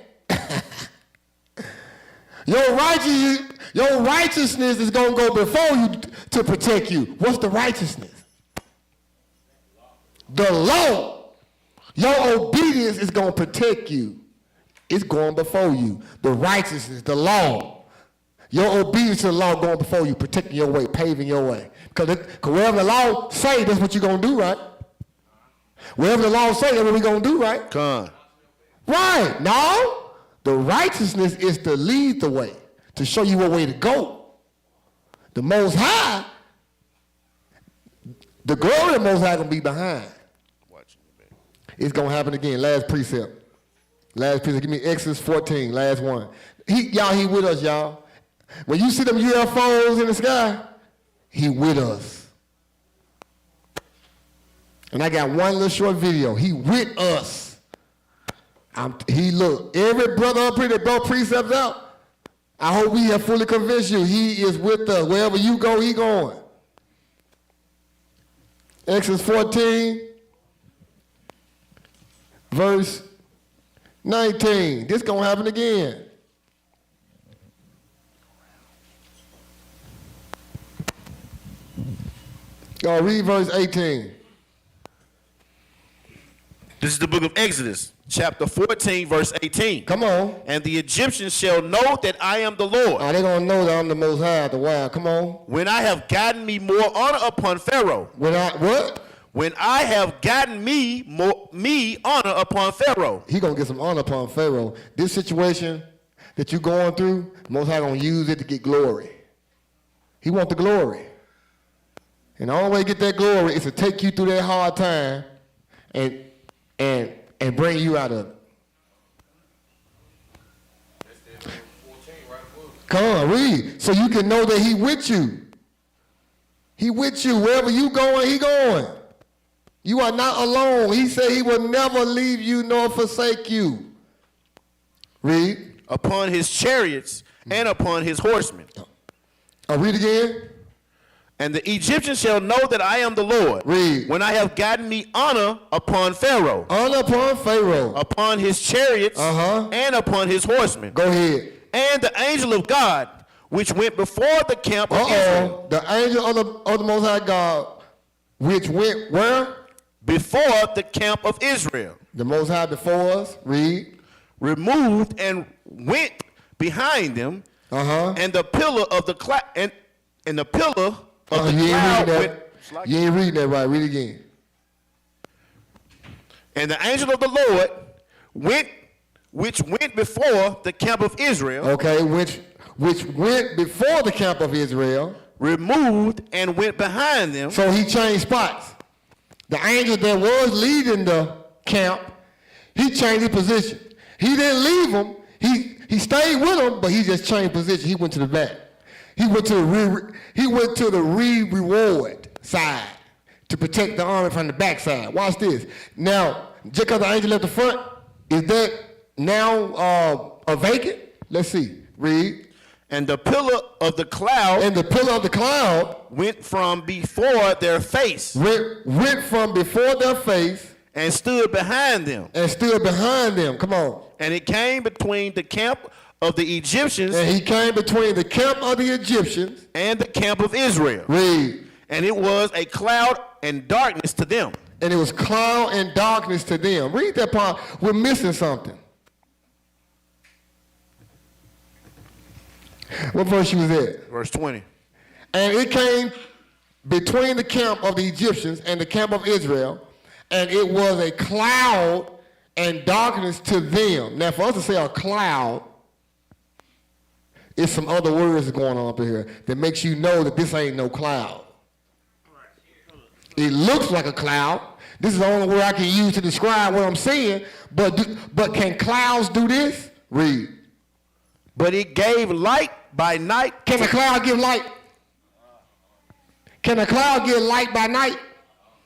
Your righteousness is going to go before you to protect you. What's the righteousness? The law. Your obedience is going to protect you. It's going before you. The righteousness, the law. Your obedience to the law going before you, protecting your way, paving your way. Because wherever the law say, that's what you're going to do, right? Wherever the law say, that's what we're going to do, right? Come. Right. No. The righteousness is to lead the way, to show you what way to go. The Most High, the glory of the Most High going to be behind. It's going to happen again. Last precept. Give me Exodus 14, last one. He with us, y'all. When you see them UFOs in the sky, he with us. And I got one little short video. He with us. Look, every brother up here that brought precepts out, I hope we have fully convinced you he is with us. Wherever you go, he going. Exodus 14, verse 19. This going to happen again. Y'all read verse 18. This is the book of Exodus, chapter 14, verse 18. Come on. And the Egyptians shall know that I am the Lord. Oh, they're going to know that I'm the Most High after a while. Come on. When I have gotten me more honor upon Pharaoh. When I have gotten me honor upon Pharaoh. He going to get some honor upon Pharaoh. This situation that you're going through, Most High going to use it to get glory. He want the glory. And the only way to get that glory is to take you through that hard time and bring you out of it. Come on, read. So you can know that he with you. He with you. Wherever you going, he going. You are not alone. He said he will never leave you nor forsake you. Read. Upon his chariots and upon his horsemen. Read again. And the Egyptians shall know that I am the Lord. Read. When I have gotten me honor upon Pharaoh, Honor upon Pharaoh. upon his chariots, and upon his horsemen. Go ahead. And the angel of God, which went before the camp of Israel. The angel of the Most High God, which went where? Before the camp of Israel. The Most High before us. Read. Removed and went behind them. And the pillar of the cloud and the pillar of the cloud went. You ain't reading that right. Read again. And the angel of the Lord which went before the camp of Israel. Okay, which went before the camp of Israel. Removed and went behind them. So he changed spots. The angel that was leading the camp, he changed his position. He didn't leave them. He stayed with them, but he just changed position. He went to the back. He went to the reward side to protect the army from the back side. Watch this. Now, just because the angel left the front, is that now vacant? Let's see. Read. And the pillar of the cloud. And the pillar of the cloud went from before their face. Went from before their face. And stood behind them. And stood behind them. Come on. And it came between the camp of the Egyptians. And he came between the camp of the Egyptians. And the camp of Israel. Read. And it was a cloud and darkness to them. And it was cloud and darkness to them. Read that part. We're missing something. What verse you was at? Verse 20. And it came between the camp of the Egyptians and the camp of Israel, and it was a cloud and darkness to them. Now, for us to say a cloud, it's some other words going on up here that makes you know that this ain't no cloud. It looks like a cloud. This is the only word I can use to describe what I'm saying, but can clouds do this? Read. But it gave light by night. Can a cloud give light? Can a cloud give light by night?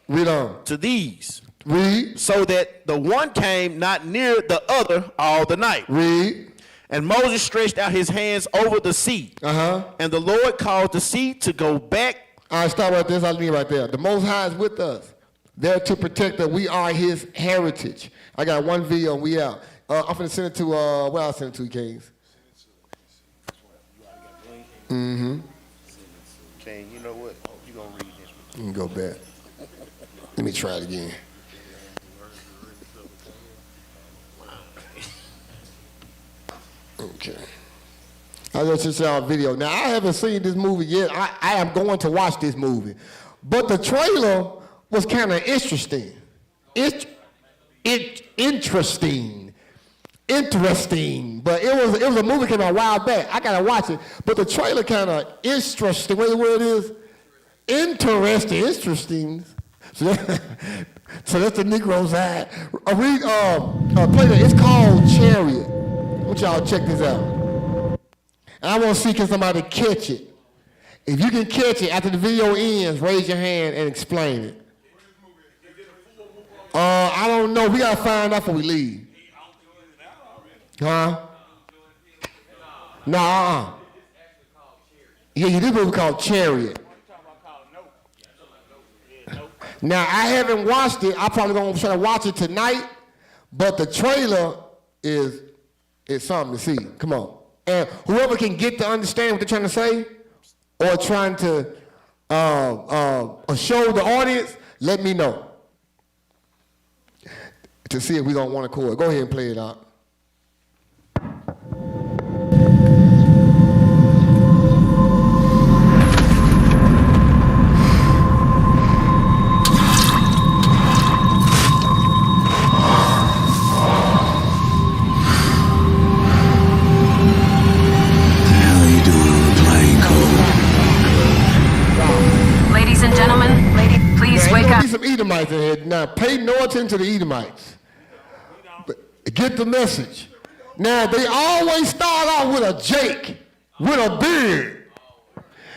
Read on. To these. Read. So that the one came not near the other all the night. Read. And Moses stretched out his hands over the sea. And the Lord caused the sea to go back. All right, stop right there. I'll leave right there. The Most High is with us. There to protect us. We are his heritage. I got one video and we out. I'm going to send it to, where I'll send it to, Kings. Okay, you know what? You gonna read this one. You can go back. Let me try it again. Okay. I just sent y'all a video. Now, I haven't seen this movie yet. I am going to watch this movie. But the trailer was kind of interesting. Interesting, but it was a movie came out a while back. I gotta watch it, but the trailer kind of interesting. What the word is? Interesting. So that's the Negro side. Play that. It's called Chariot. I want y'all check this out. And I want to see can somebody catch it. If you can catch it after the video ends, raise your hand and explain it. I don't know. We gotta find out before we leave. Huh? No, Yeah, this movie called Chariot. Now, I haven't watched it. I'm probably going to try to watch it tonight, but the trailer is something to see. Come on. And whoever can get to understand what they're trying to say or trying to show the audience, let me know to see if we don't want to call it. Go ahead and play it out. Some Edomites in here. Now, pay no attention to the Edomites. But get the message. Now, they always start off with a Jake, with a beard.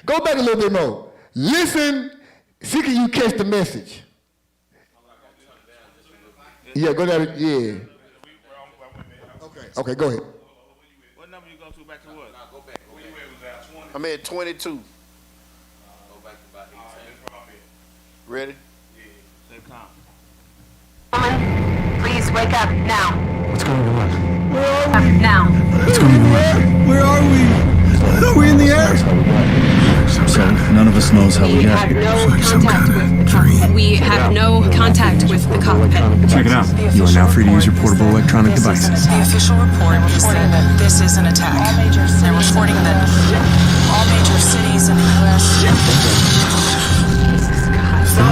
Go back a little bit more. Listen, see can you catch the message. Yeah, go down. Yeah. Okay, go ahead. What number you go to back to what? I'm at 22. Ready? Woman, please wake up now. What's going on? Now. What's going on? Where are we? Are we in the air? So none of us knows how we got here. No It's like some kind of dream. We have no contact with the cockpit. Check it out. You are now free to use your portable electronic devices. The official report is that this is an attack. They're reporting that all major cities in the U.S. I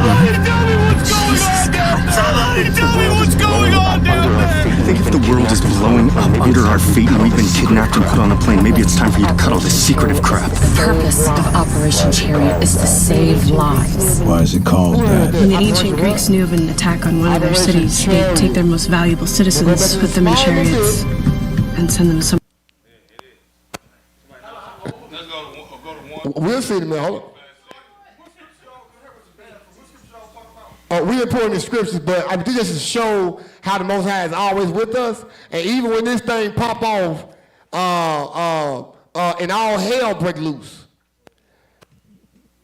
think if the world is blowing up under our feet and we've been kidnapped and put on a plane, maybe it's time for you to cut all this secretive crap. The purpose of Operation Chariot is to save lives. Why is it called that? When the ancient Greeks knew of an attack on one of their cities, they'd take their most valuable citizens, put them in chariots, and send them somewhere. We'll see in a minute. Hold on. We important in scriptures, but I think this is to show how the Most High is always with us. And even when this thing pop off and all hell break loose,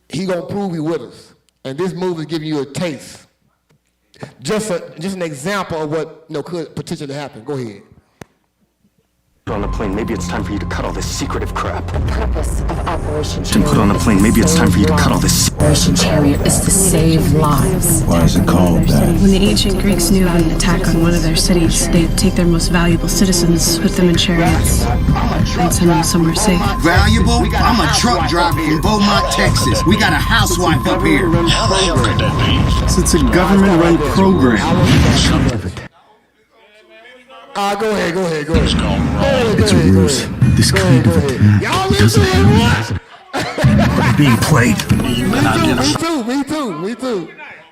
he gonna prove he with us. And this movie is giving you a taste, just an example of what could potentially happen. Go ahead. On the plane, maybe it's time for you to cut all this secretive crap. The purpose of Operation To Chariot put on a plane, maybe it's time for you to cut all this. Operation Chariot is to save lives. Why is it called that? When the ancient Greeks knew of an attack on one of their cities, they'd take their most valuable citizens, put them in chariots, and send them somewhere safe. Valuable? I'm a truck driver from Beaumont, Texas. We got a housewife up here. It's a government-run program. Go ahead. It's a ruse. This creative attack doesn't have We're being played.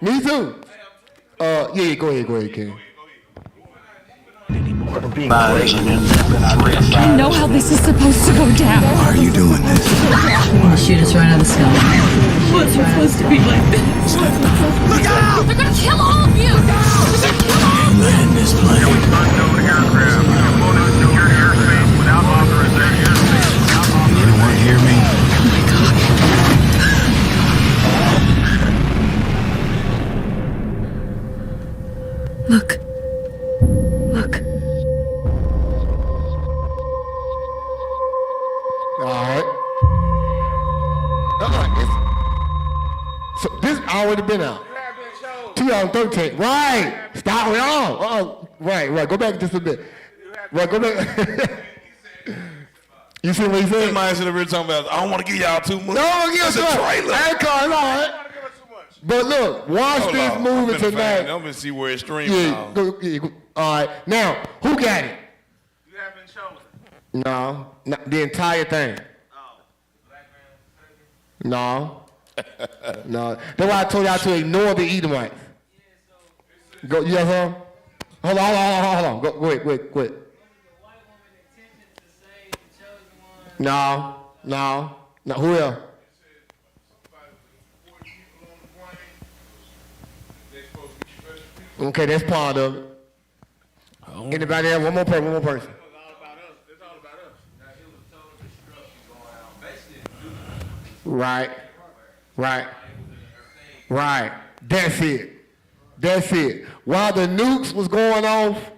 Me too. Yeah, go ahead, Ken. I know how this is supposed to go down. Why are you doing this? They're gonna shoot us right out of the sky. What's it supposed to be like this? Look out! They're gonna kill all of you! Land this plane. Anyone hear me? Look. All right. So this already been out. 2013. Right. Stop it all. Right. Go back just a bit. Right, go back. You see what he said? Somebody should have been talking about, I don't want to give y'all too much. No, give us a trailer. I ain't calling all right. But look, watch this movie tonight. I'm going to see where it's streaming. Yeah, go. All right. Now, who got it? You have been chosen. No, the entire thing. No. That's why I told y'all to ignore the Edomites. Go. You have some? Hold on. Go ahead. No. Who else? Okay, that's part of it. Anybody else? One more person. It's all about us. Right. That's it. While the nukes was going off,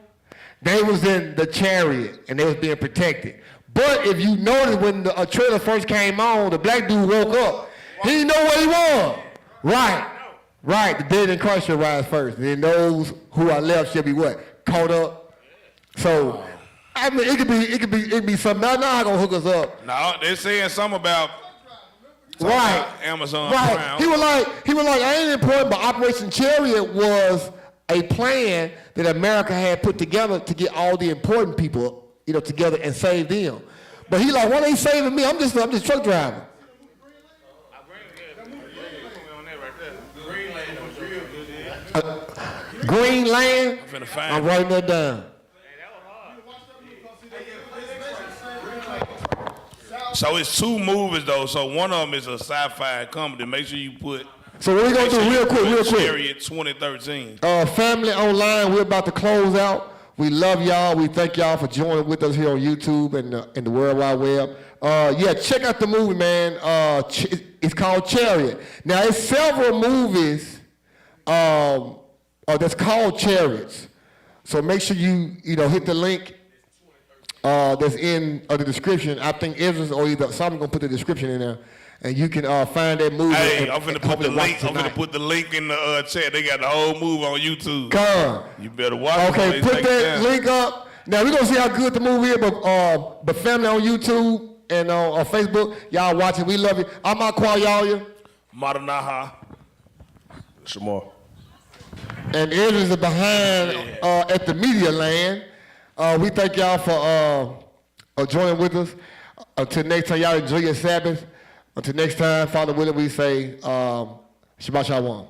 they was in the chariot and they was being protected. But if you notice when the trailer first came on, the black dude woke up. He didn't know where he was. Right. The dead in Christ shall rise first. And then those who are left shall be what? Caught up. So, I mean, it could be something. Now not gonna hook us up. No, they're saying something about Right. Amazon Right. Prime. He was like, I ain't important, but Operation Chariot was a plan that America had put together to get all the important people, together and save them. But he like, why they saving me? I'm just truck driver. Green Land. I'm writing that down. So it's two movies though. So one of them is a sci-fi comedy. Make sure you put. So what we gonna do real quick? Chariot 2013. Family Online, we're about to close out. We love y'all. We thank y'all for joining with us here on YouTube and the World Wide Web. Check out the movie, man. It's called Chariot. Now, it's several movies that's called Chariots. So make sure you hit the link that's in the description. I think Ezra's or either Simon gonna put the description in there, and you can find that movie. Hey, I'm finna put the link. I'm finna put the link in the chat. They got the whole movie on YouTube. Come. You better watch it. Okay, put that link up. Now we're gonna see how good the movie is, but family on YouTube and on Facebook, y'all watch it. We love it. I'm Aquayaya. Maranaha. Shamar. And Ezra's behind at the Media Land. We thank y'all for joining with us. Until next time, y'all enjoy your Sabbath. Until next time, Father willing, we say Shabbat Shalom.